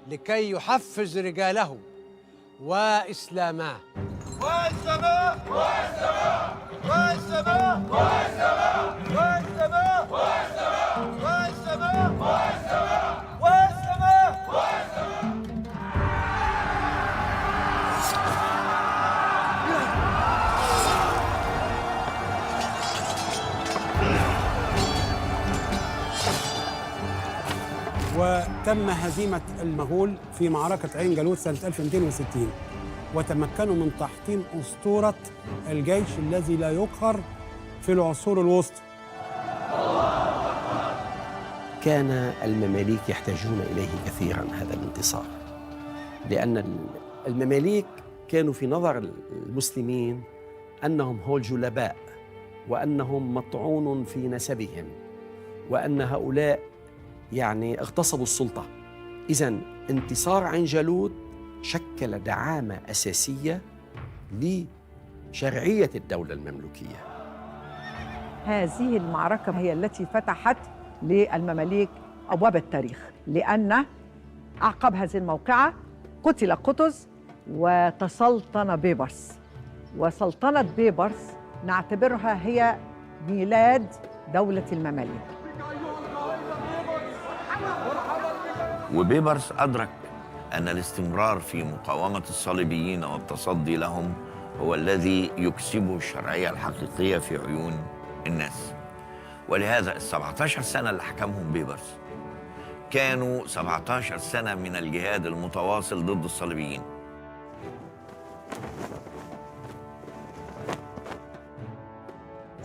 لكي يحفز رجاله وإسلامه. والسماء والسماء والسماء والسماء والسماء والسماء والسماء والسماء والسماء. وتم هزيمة المغول في معركة عين جالوت سنة 1260، وتمكنوا من تحطيم أسطورة الجيش الذي لا يقهر في العصور الوسطى. كان المماليك يحتاجون إليه كثيراً هذا الانتصار، لأن المماليك كانوا في نظر المسلمين أنهم هو الجلباء، وأنهم مطعون في نسبهم، وأن هؤلاء يعني اغتصبوا السلطة. إذن انتصار عين جالوت شكل دعامة أساسية لشرعية الدولة المملوكية. هذه المعركة هي التي فتحت للمماليك أبواب التاريخ، لأن أعقب هذه الموقعة قتل قطز وتسلطن بيبرس، وسلطنة بيبرس نعتبرها هي ميلاد دولة المماليك. وبيبرس أدرك أن الاستمرار في مقاومة الصليبيين والتصدي لهم هو الذي يكسبه الشرعية الحقيقية في عيون الناس. ولهذا 17 سنة اللي حكمهم بيبرس كانوا 17 سنة من الجهاد المتواصل ضد الصليبيين.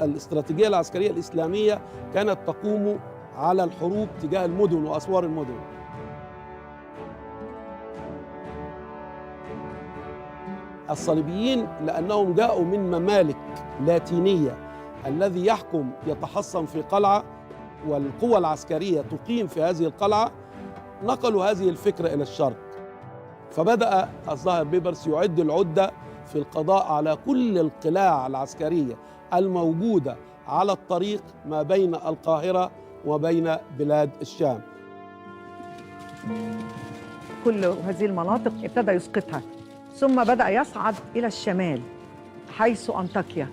الاستراتيجية العسكرية الإسلامية كانت تقوم على الحروب تجاه المدن وأسوار المدن. الصليبيين لأنهم جاءوا من ممالك لاتينية، الذي يحكم يتحصن في قلعة والقوى العسكرية تقيم في هذه القلعة، نقلوا هذه الفكرة إلى الشرق. فبدأ الظاهر بيبرس يعد العدة في القضاء على كل القلاع العسكرية الموجودة على الطريق ما بين القاهرة وبين بلاد الشام. كل هذه المناطق ابتدى يسقطها، ثم بدأ يصعد إلى الشمال حيث أنطاكيا.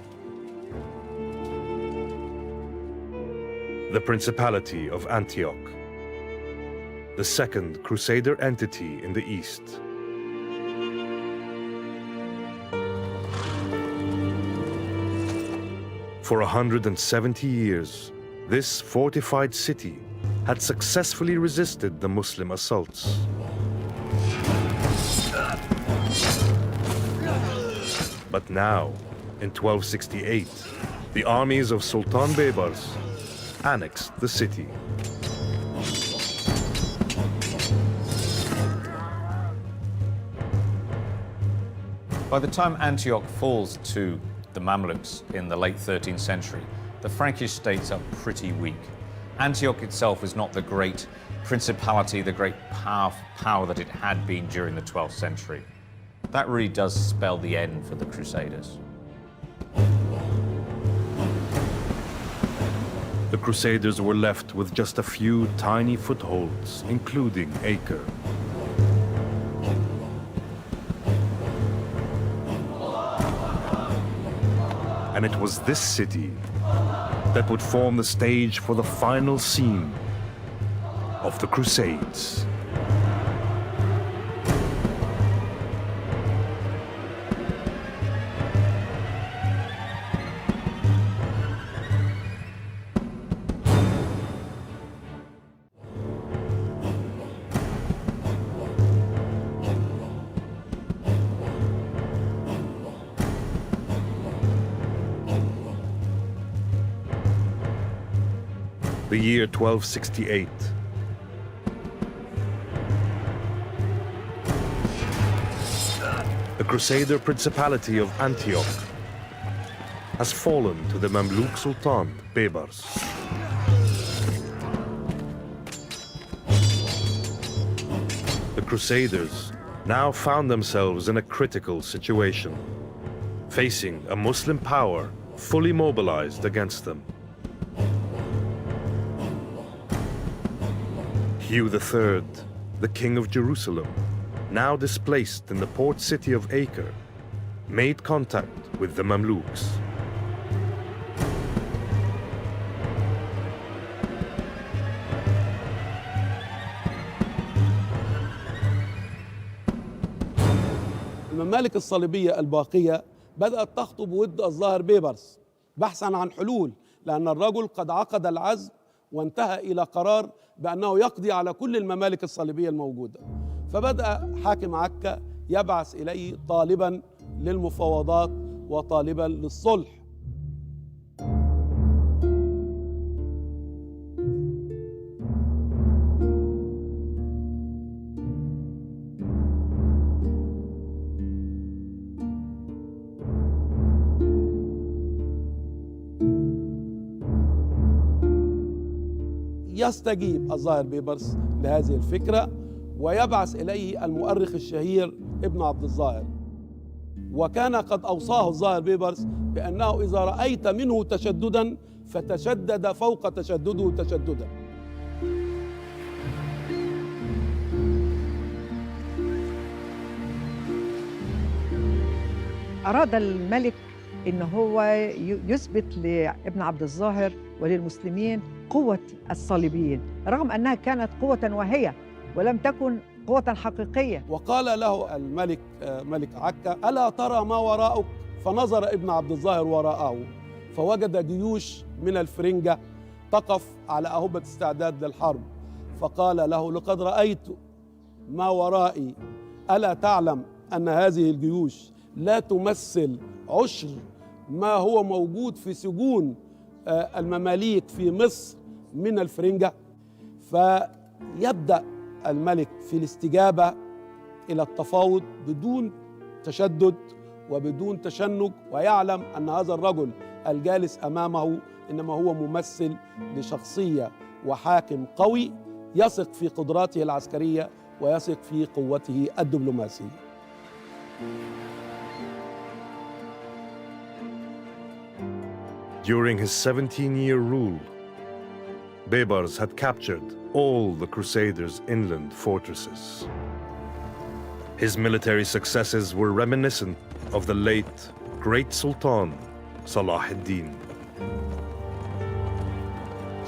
The Principality of Antioch, the second Crusader entity in the east. For 170 years, this fortified city had successfully resisted the Muslim assaults. But now, in 1268, the armies of Sultan Baybars annexed the city. By the time Antioch falls to the Mamluks in the late 13th century, the Frankish states are pretty weak. Antioch itself is not the great principality, the great power that it had been during the 12th century. That really does spell the end for the Crusaders. The Crusaders were left with just a few tiny footholds, including Acre. And it was this city that would form the stage for the final scene of the Crusades. The year 1268. The Crusader Principality of Antioch has fallen to the Mamluk Sultan Baybars. The Crusaders now found themselves in a critical situation, facing a Muslim power fully mobilized against them. Hugh III, the King of Jerusalem, now displaced in the port city of Acre, made contact with the Mamluks. الممالك الصليبية الباقية بدأت تخطب ود الظاهر بيبرس بحثاً عن حلول، لأن الرجل قد عقد العزم وانتهى إلى قرار بأنه يقضي على كل الممالك الصليبية الموجودة. فبدأ حاكم عكا يبعث إليه طالباً للمفاوضات وطالباً للصلح. يستجيب الظاهر بيبرس لهذه الفكرة ويبعث إليه المؤرخ الشهير ابن عبد الظاهر، وكان قد أوصاه الظاهر بيبرس بأنه إذا رأيت منه تشددا فتشدد فوق تشدده تشددا. أراد الملك إن هو يثبت لابن عبد الظاهر وللمسلمين قوة الصليبيين، رغم أنها كانت قوة واهية ولم تكن قوة حقيقية. وقال له الملك ملك عكا: ألا ترى ما وراءك؟ فنظر ابن عبد الظاهر وراءه فوجد جيوش من الفرنجة تقف على أهبة استعداد للحرب، فقال له: لقد رأيت ما ورائي، ألا تعلم أن هذه الجيوش لا تمثل عشر ما هو موجود في سجون المماليك في مصر من الفرنجة. فيبدأ الملك في الاستجابة إلى التفاوض بدون تشدد وبدون تشنج، ويعلم أن هذا الرجل الجالس أمامه إنما هو ممثل لشخصية وحاكم قوي يثق في قدراته العسكرية ويثق في قوته الدبلوماسية. During his 17-year rule, Baybars had captured all the Crusaders' inland fortresses. His military successes were reminiscent of the late great Sultan Salah ad-Din.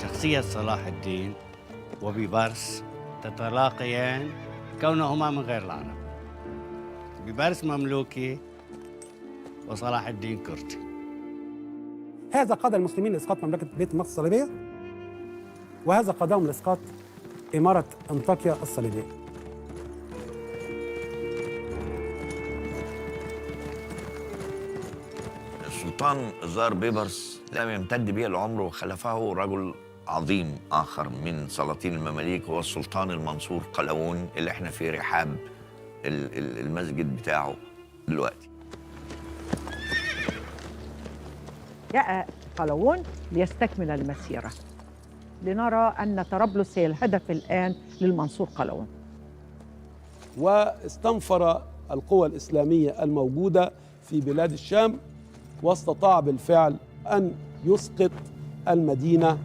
شخصية صلاح الدين وبيبرس تتلاقيان كونهما من غير العرب. بيبرس مملوكي وصلاح الدين كردي. هذا قاد المسلمين لإسقاط مملكة بيت المقدس الصليبية، وهذا قادهم لإسقاط إمارة أنطاكيا الصليبية. السلطان زار بيبرس لم يمتد به العمر وخلفه رجل عظيم آخر من سلاطين المماليك، هو السلطان المنصور قلاوون اللي احنا في رحاب المسجد بتاعه دلوقتي. جاء قلاوون ليستكمل المسيرة، لنرى أن طرابلس هي الهدف الآن للمنصور قلاوون. واستنفر القوى الإسلامية الموجودة في بلاد الشام، واستطاع بالفعل أن يسقط المدينة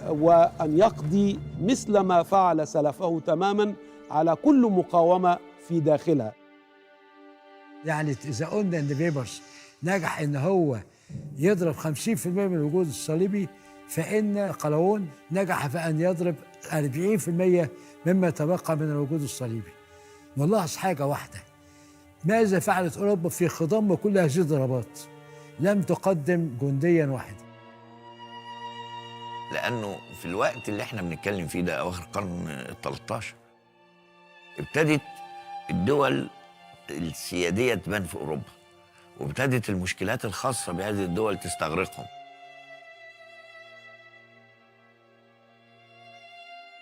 وأن يقضي مثل ما فعل سلفه تماما على كل مقاومة في داخلها. يعني إذا قلنا إن بيبرس نجح إن هو يضرب 50% من الوجود الصليبي، فإن قلاوون نجح في أن يضرب 40% مما تبقى من الوجود الصليبي. نلاحظ حاجة واحدة: ماذا فعلت أوروبا في خضم كل هذه الضربات؟ لم تقدم جنديا واحدا. لأنه في الوقت اللي احنا بنتكلم فيه ده أواخر القرن ال13 ابتدت الدول السيادية تبان في أوروبا، وابتدت المشكلات الخاصة بهذه الدول تستغرقهم.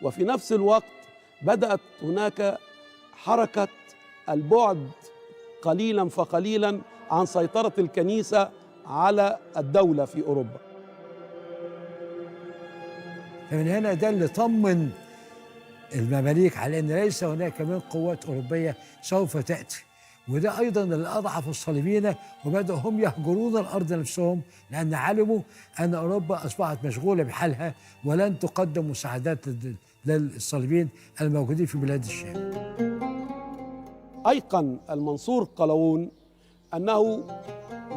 وفي نفس الوقت بدأت هناك حركة البعد قليلا فقليلا عن سيطرة الكنيسة على الدولة في أوروبا. فمن هنا ده اللي طمن المماليك على أن ليس هناك من قوات أوروبية سوف تأتي، وده أيضا اللي أضعف الصليبيين وبدأوا هم يهجرون الأرض نفسهم، لأن علموا أن أوروبا أصبحت مشغولة بحالها ولن تقدم مساعدات للصليبيين الموجودين في بلاد الشام. أيقن المنصور قلاوون أنه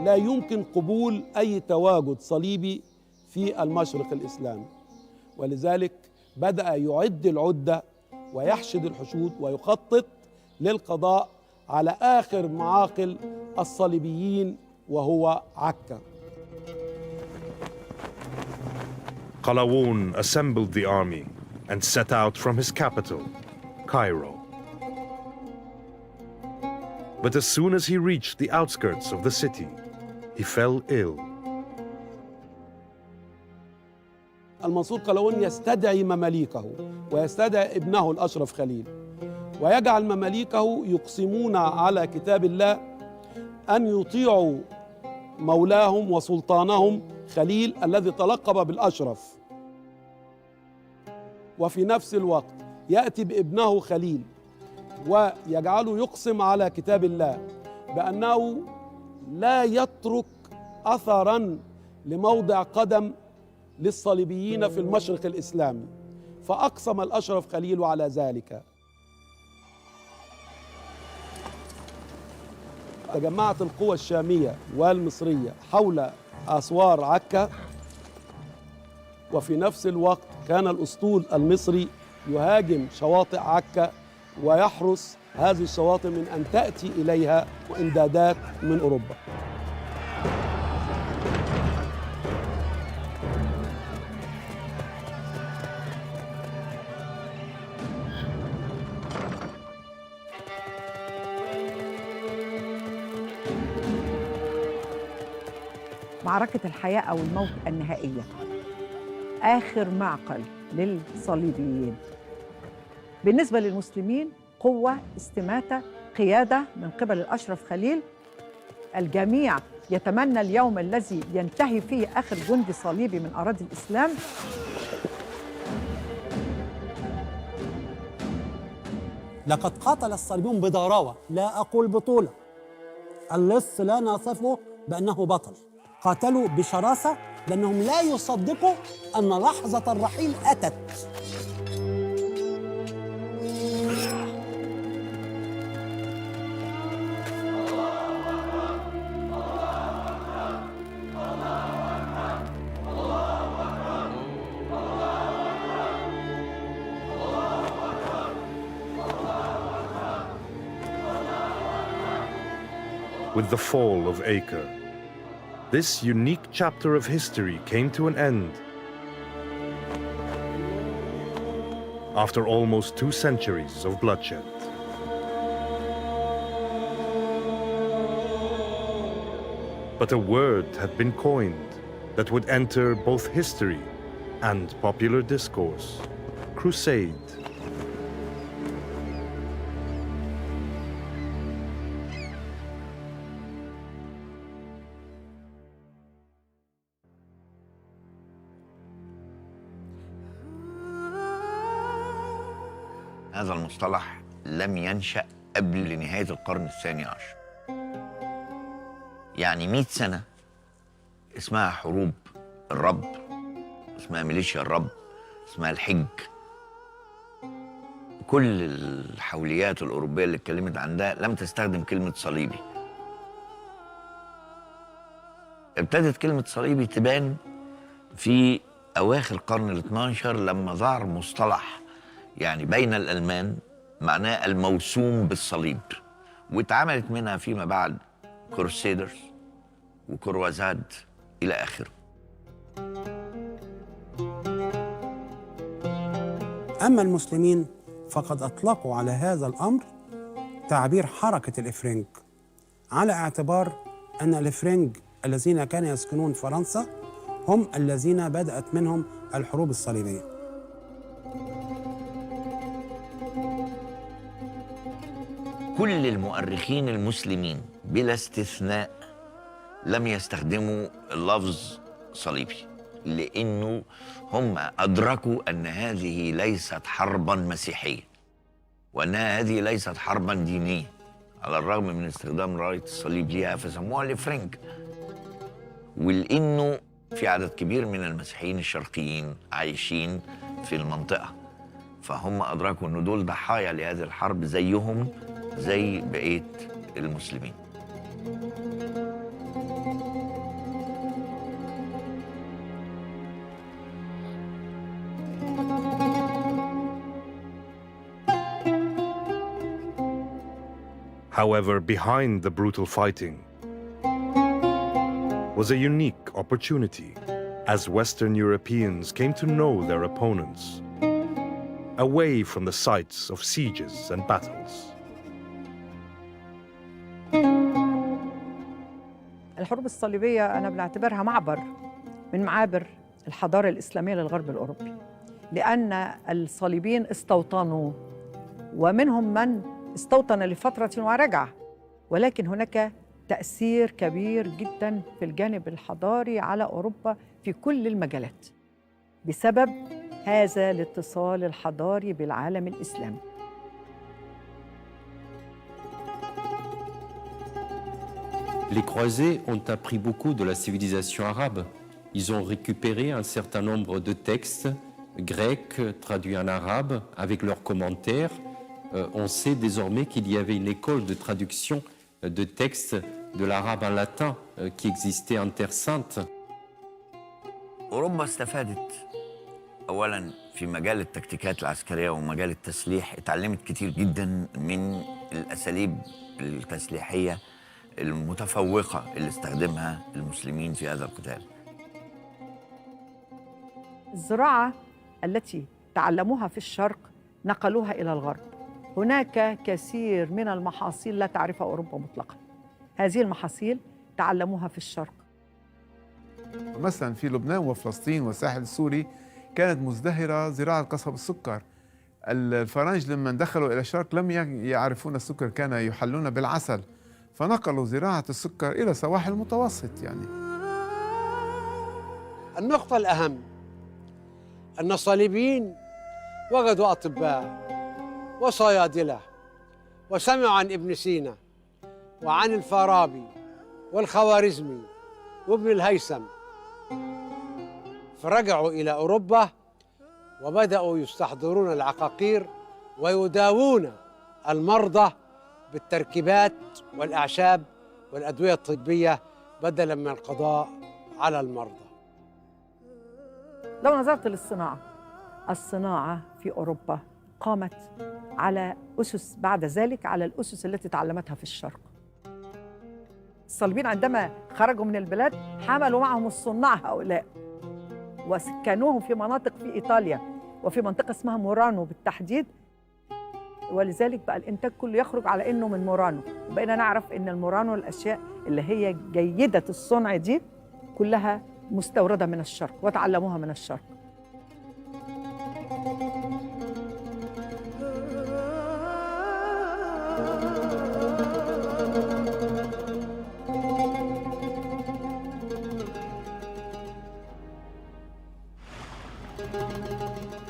لا يمكن قبول أي تواجد صليبي في المشرق الإسلامي، ولذلك بدأ يعد العدة ويحشد الحشود ويخطط للقضاء على آخر معاقل الصليبيين وهو عكا. Qalawun assembled the army and set out from his capital, Cairo. But as soon as he reached the outskirts of the city, he fell ill. المنصور قلاوون يستدعي مماليكه ويستدعي ابنه الأشرف خليل، ويجعل مماليكه يقسمون على كتاب الله أن يطيعوا مولاهم وسلطانهم خليل الذي تلقب بالأشرف، وفي نفس الوقت يأتي بابنه خليل ويجعله يقسم على كتاب الله بأنه لا يترك أثراً لموضع قدم للصليبيين في المشرق الإسلامي، فأقسم الأشرف خليل على ذلك. تجمعت القوى الشامية والمصرية حول أسوار عكا، وفي نفس الوقت كان الأسطول المصري يهاجم شواطئ عكا ويحرس هذه الشواطئ من أن تأتي إليها إمدادات من أوروبا. معركة الحياة أو الموت النهائية، آخر معقل للصليبيين. بالنسبة للمسلمين قوة، استماتة، قيادة من قبل الأشرف خليل. الجميع يتمنى اليوم الذي ينتهي فيه آخر جندي صليبي من أراضي الإسلام. لقد قاتل الصليبيون بضراوة، لا أقول بطولة، اللص لا نصفه بأنه بطل. قاتلوا بشراسة لأنهم لا يصدقوا أن لحظة الرحيل أتت. With the fall of Acre, this unique chapter of history came to an end. After almost 2 centuries of bloodshed. But a word had been coined that would enter both history and popular discourse: crusade. هذا المصطلح لم ينشأ قبل نهاية القرن الثاني عشر. يعني 100 سنة اسمها حروب الرب، اسمها ميليشيا الرب، اسمها الحج. كل الحوليات الأوروبية اللي اتكلمت عن ده لم تستخدم كلمة صليبي. ابتدت كلمة صليبي تبان في أواخر القرن ال 12 لما ظهر مصطلح يعني بين الألمان معناه الموسوم بالصليب، واتعملت منها فيما بعد كروسيدرز وكروازاد إلى آخره. أما المسلمين فقد أطلقوا على هذا الأمر تعبير حركة الإفرنج، على اعتبار أن الإفرنج الذين كانوا يسكنون فرنسا هم الذين بدأت منهم الحروب الصليبية. كل المؤرخين المسلمين بلا استثناء لم يستخدموا اللفظ صليبي، لأنه هم أدركوا أن هذه ليست حرباً مسيحية، وأن هذه ليست حرباً دينية، على الرغم من استخدام راية الصليب ليها فسموها الإفرنج. ولأنه في عدد كبير من المسيحيين الشرقيين عايشين في المنطقة، فهم أدركوا أن دول ضحايا لهذه الحرب زيهم زي بقية المسلمين. However, behind the brutal fighting was a unique opportunity as Western Europeans came to know their opponents, away from the sites of sieges and battles. الحروب الصليبية أنا بعتبرها معبر من معابر الحضارة الإسلامية للغرب الأوروبي، لأن الصليبيين استوطنوا، ومنهم من استوطن لفترة ورجع، ولكن هناك تأثير كبير جداً في الجانب الحضاري على أوروبا في كل المجالات بسبب هذا الاتصال الحضاري بالعالم الإسلامي. Les croisés ont appris beaucoup de la civilisation arabe. Ils ont récupéré un certain nombre de textes grecs traduits en arabe avec leurs commentaires. On sait désormais qu'il y avait une école de traduction de textes de l'arabe en latin qui existait en Terre Sainte. أوروبا استفادت أولاً في مجال التكتيكات العسكرية ومجال التسليح، اتعلمت كتير جداً من الأساليب التسليحية المتفوقة اللي استخدمها المسلمين في هذا القتال. الزراعة التي تعلموها في الشرق نقلوها إلى الغرب. هناك كثير من المحاصيل لا تعرفها أوروبا مطلقاً. هذه المحاصيل تعلموها في الشرق. مثلا في لبنان وفلسطين والساحل السوري كانت مزدهرة زراعة قصب السكر. الفرنج لما دخلوا إلى الشرق لم يعرفون السكر، كانوا يحلون بالعسل، فنقلوا زراعة السكر إلى سواحل المتوسط. يعني النقطة الأهم أن الصليبيين وجدوا أطباء وصيادلة وسمعوا عن ابن سينا وعن الفارابي والخوارزمي وابن الهيثم، فرجعوا إلى أوروبا وبدأوا يستحضرون العقاقير ويداوون المرضى بالتركيبات والأعشاب والأدوية الطبية بدلاً من القضاء على المرضى. لو نظرت للصناعة، الصناعة في أوروبا قامت على أسس بعد ذلك على الأسس التي تعلمتها في الشرق. الصليبيين عندما خرجوا من البلاد حملوا معهم الصناع هؤلاء وسكنوهم في مناطق في إيطاليا وفي منطقة اسمها مورانو بالتحديد، ولذلك بقى الإنتاج كله يخرج على إنه من مورانو. بقينا نعرف إن المورانو الأشياء اللي هي جيدة الصنع دي كلها مستوردة من الشرق وتعلموها من الشرق.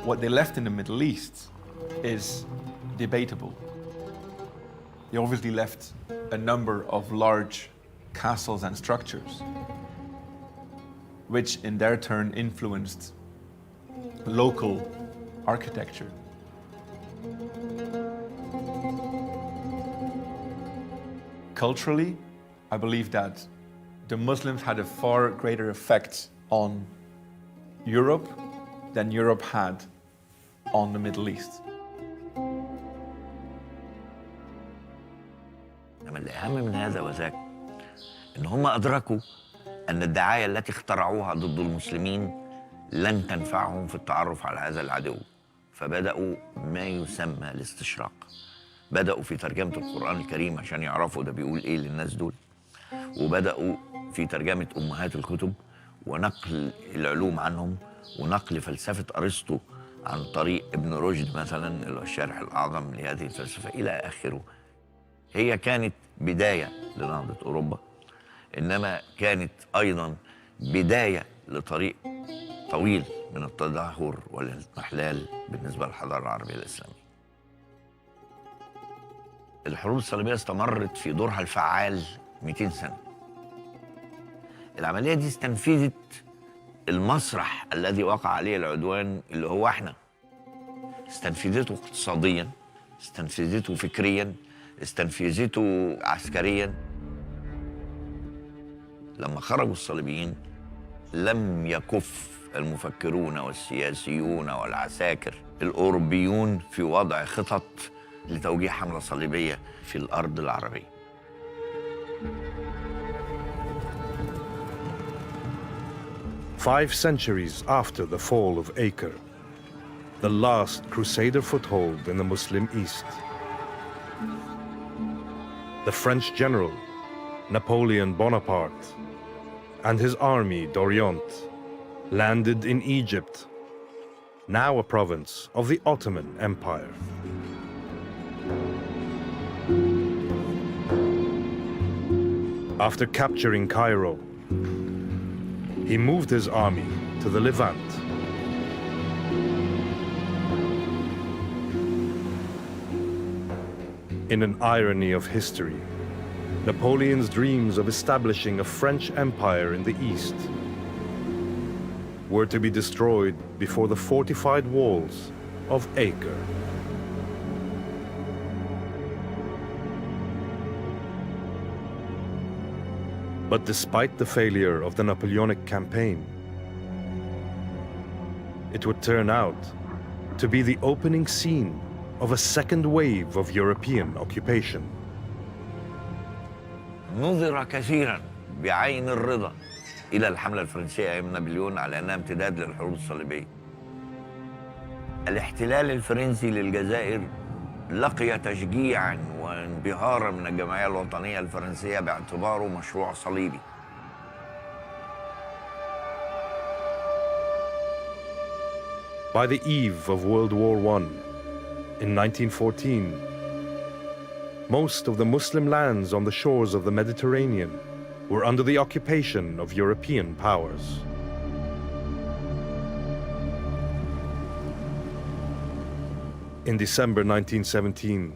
What they left in the Middle East is debatable. They obviously left a number of large castles and structures, which in their turn influenced local architecture. Culturally, I believe that the Muslims had a far greater effect on Europe than Europe had on the Middle East. الأهم من هذا وذاك إن هم أدركوا أن الدعاية التي اخترعوها ضد المسلمين لن تنفعهم في التعرف على هذا العدو، فبدأوا ما يسمى الاستشراق. بدأوا في ترجمة القرآن الكريم عشان يعرفوا ده بيقول إيه للناس دول، وبدأوا في ترجمة أمهات الكتب ونقل العلوم عنهم ونقل فلسفة أرسطو عن طريق ابن رشد مثلا اللي هو الشارح الأعظم لهذه الفلسفة إلى آخره. هي كانت بداية لنهضة أوروبا، إنما كانت أيضا بداية لطريق طويل من التدهور والاضمحلال بالنسبة للحضارة العربية الإسلامية. الحروب الصليبية استمرت في دورها الفعال 200 سنة. العملية دي استنفذت المسرح الذي وقع عليه العدوان اللي هو احنا. استنفذته اقتصاديا، استنفذته فكريا، استنفذته عسكريا. لما خرجوا الصليبيين لم يكف المفكرون والسياسيون والعساكر الأوروبيون في وضع خطط لتوجيه حملة صليبية في الأرض العربية. Five centuries after the fall of Acre, the last Crusader foothold in the Muslim East, the French general Napoleon Bonaparte and his army d'Orient landed in Egypt, now a province of the Ottoman Empire. After capturing Cairo, he moved his army to the Levant. In an irony of history, Napoleon's dreams of establishing a French empire in the East were to be destroyed before the fortified walls of Acre. But despite the failure of the Napoleonic campaign, it would turn out to be the opening scene of a second wave of European occupation. نظر كثيرا بعين الرضا إلى الحملة الفرنسية أيام نابليون على أنها امتداد للحروب الصليبية. الاحتلال الفرنسي للجزائر لقي تشجيعا وانبهارا من الجمعية الوطنية الفرنسية باعتباره مشروع صليبي. By the eve of World War I, in 1914, most of the Muslim lands on the shores of the Mediterranean were under the occupation of European powers. In December 1917,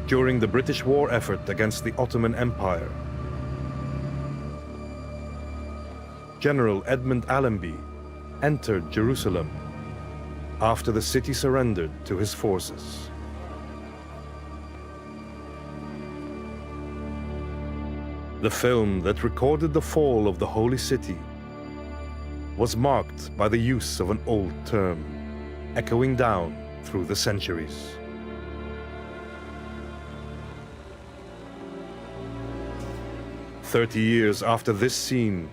during the British war effort against the Ottoman Empire, General Edmund Allenby entered Jerusalem after the city surrendered to his forces. The film that recorded the fall of the Holy City was marked by the use of an old term, echoing down through the centuries. "30 years after this scene,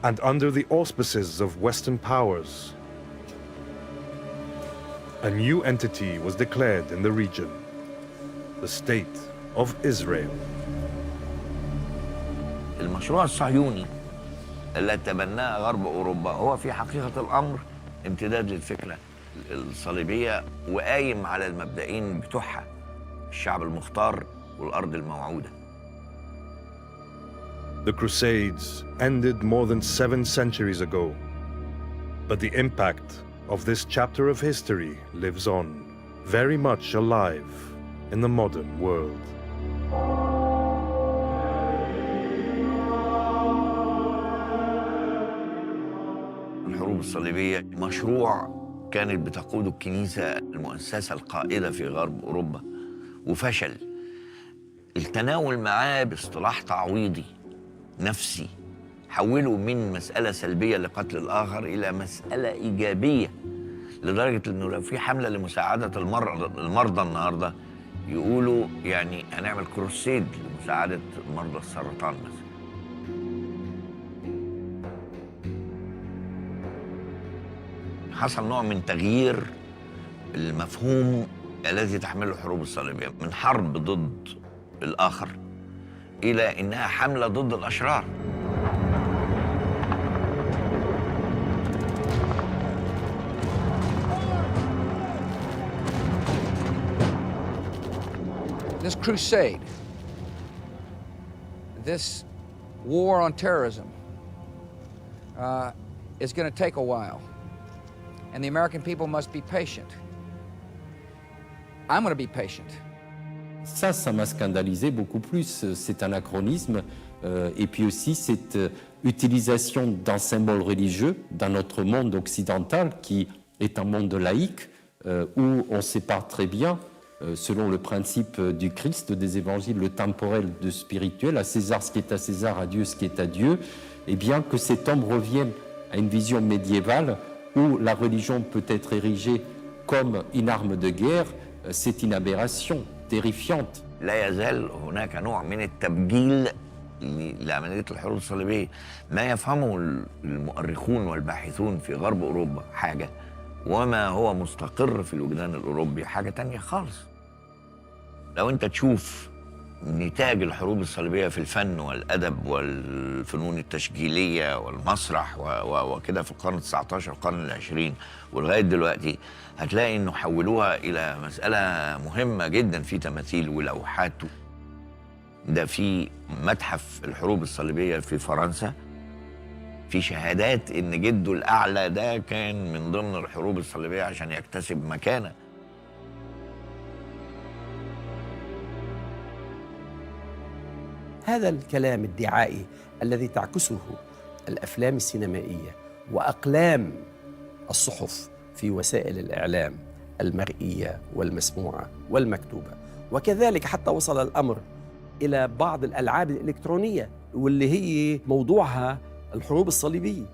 and under the auspices of Western powers, a new entity was declared in the region, the State of Israel." المشروع الصهيوني اللي تبناه غرب أوروبا هو في حقيقة الأمر امتداد للفكرة الصليبية وقايم على المبدئين بتوعها، الشعب المختار والأرض الموعودة. The Crusades ended more than 7 centuries ago, but the impact of this chapter of history lives on, very much alive in the modern world. الحروب الصليبية مشروع كانت بتقوده الكنيسة المؤسسة القائدة في غرب أوروبا وفشل. التناول معاه باصطلاح تعويضي نفسي حوله من مسألة سلبية لقتل الآخر إلى مسألة إيجابية، لدرجة إنه لو في حملة لمساعدة المرضى النهاردة يقولوا يعني هنعمل كروسيد لمساعدة مرضى السرطان مثلا. حصل نوع من تغيير المفهوم الذي تحمله الحروب الصليبية من حرب ضد الآخر إلى إنها حملة ضد الأشرار. This crusade, this war on terrorism is going to take a while. And the American people must be patient. I'm going to be patient. Ça m'a scandalisé beaucoup plus. C'est un anachronisme. Et puis aussi, cette utilisation d'un symbole religieux dans notre monde occidental, qui est un monde laïque, où on sépare très bien, selon le principe du Christ, des évangiles, le temporel du spirituel, à César ce qui est à César, à Dieu ce qui est à Dieu, et bien que cet homme revienne à une vision médiévale, où la religion peut être érigée comme une arme de guerre, c'est une aberration terrifiante. لا يزال هناك نوع من التبجيل لعملية الحروب الصليبية. ما يفهمه المؤرخون والباحثون في غرب أوروبا حاجة، وما هو مستقر في الوجدان الأوروبي حاجة تانية خالص. لو أنت تشوف نتاج الحروب الصليبية في الفن والأدب والفنون التشجيلية والمسرح وكده في القرن ال19 والقرن ال20 ولغاية دلوقتي، هتلاقي إنه حولوها إلى مسألة مهمة جدا في تماثيل ولوحات. ده في متحف الحروب الصليبية في فرنسا في شهادات إن جده الأعلى ده كان من ضمن الحروب الصليبية عشان يكتسب مكانة. هذا الكلام الدعائي الذي تعكسه الأفلام السينمائية وأقلام الصحف في وسائل الإعلام المرئية والمسموعة والمكتوبة، وكذلك حتى وصل الأمر إلى بعض الألعاب الإلكترونية واللي هي موضوعها الحروب الصليبية.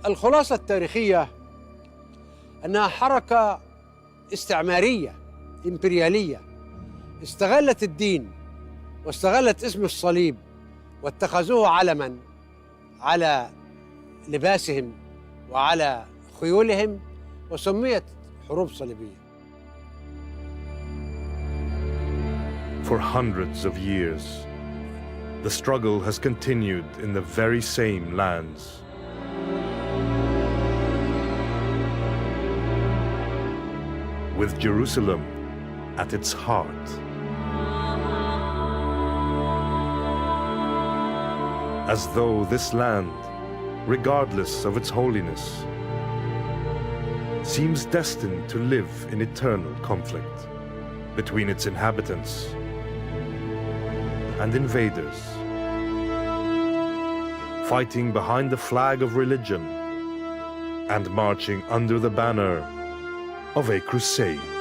الخلاصة التاريخية أنها حركة استعمارية إمبريالية استغلت الدين واستغلت اسم الصليب واتخذوه علما على لباسهم وعلى خيولهم وسميت حروب صليبية. For hundreds of years, the struggle has continued in the very same lands. with Jerusalem at its heart. As though this land, regardless of its holiness, seems destined to live in eternal conflict between its inhabitants and invaders, fighting behind the flag of religion and marching under the banner of a crusade.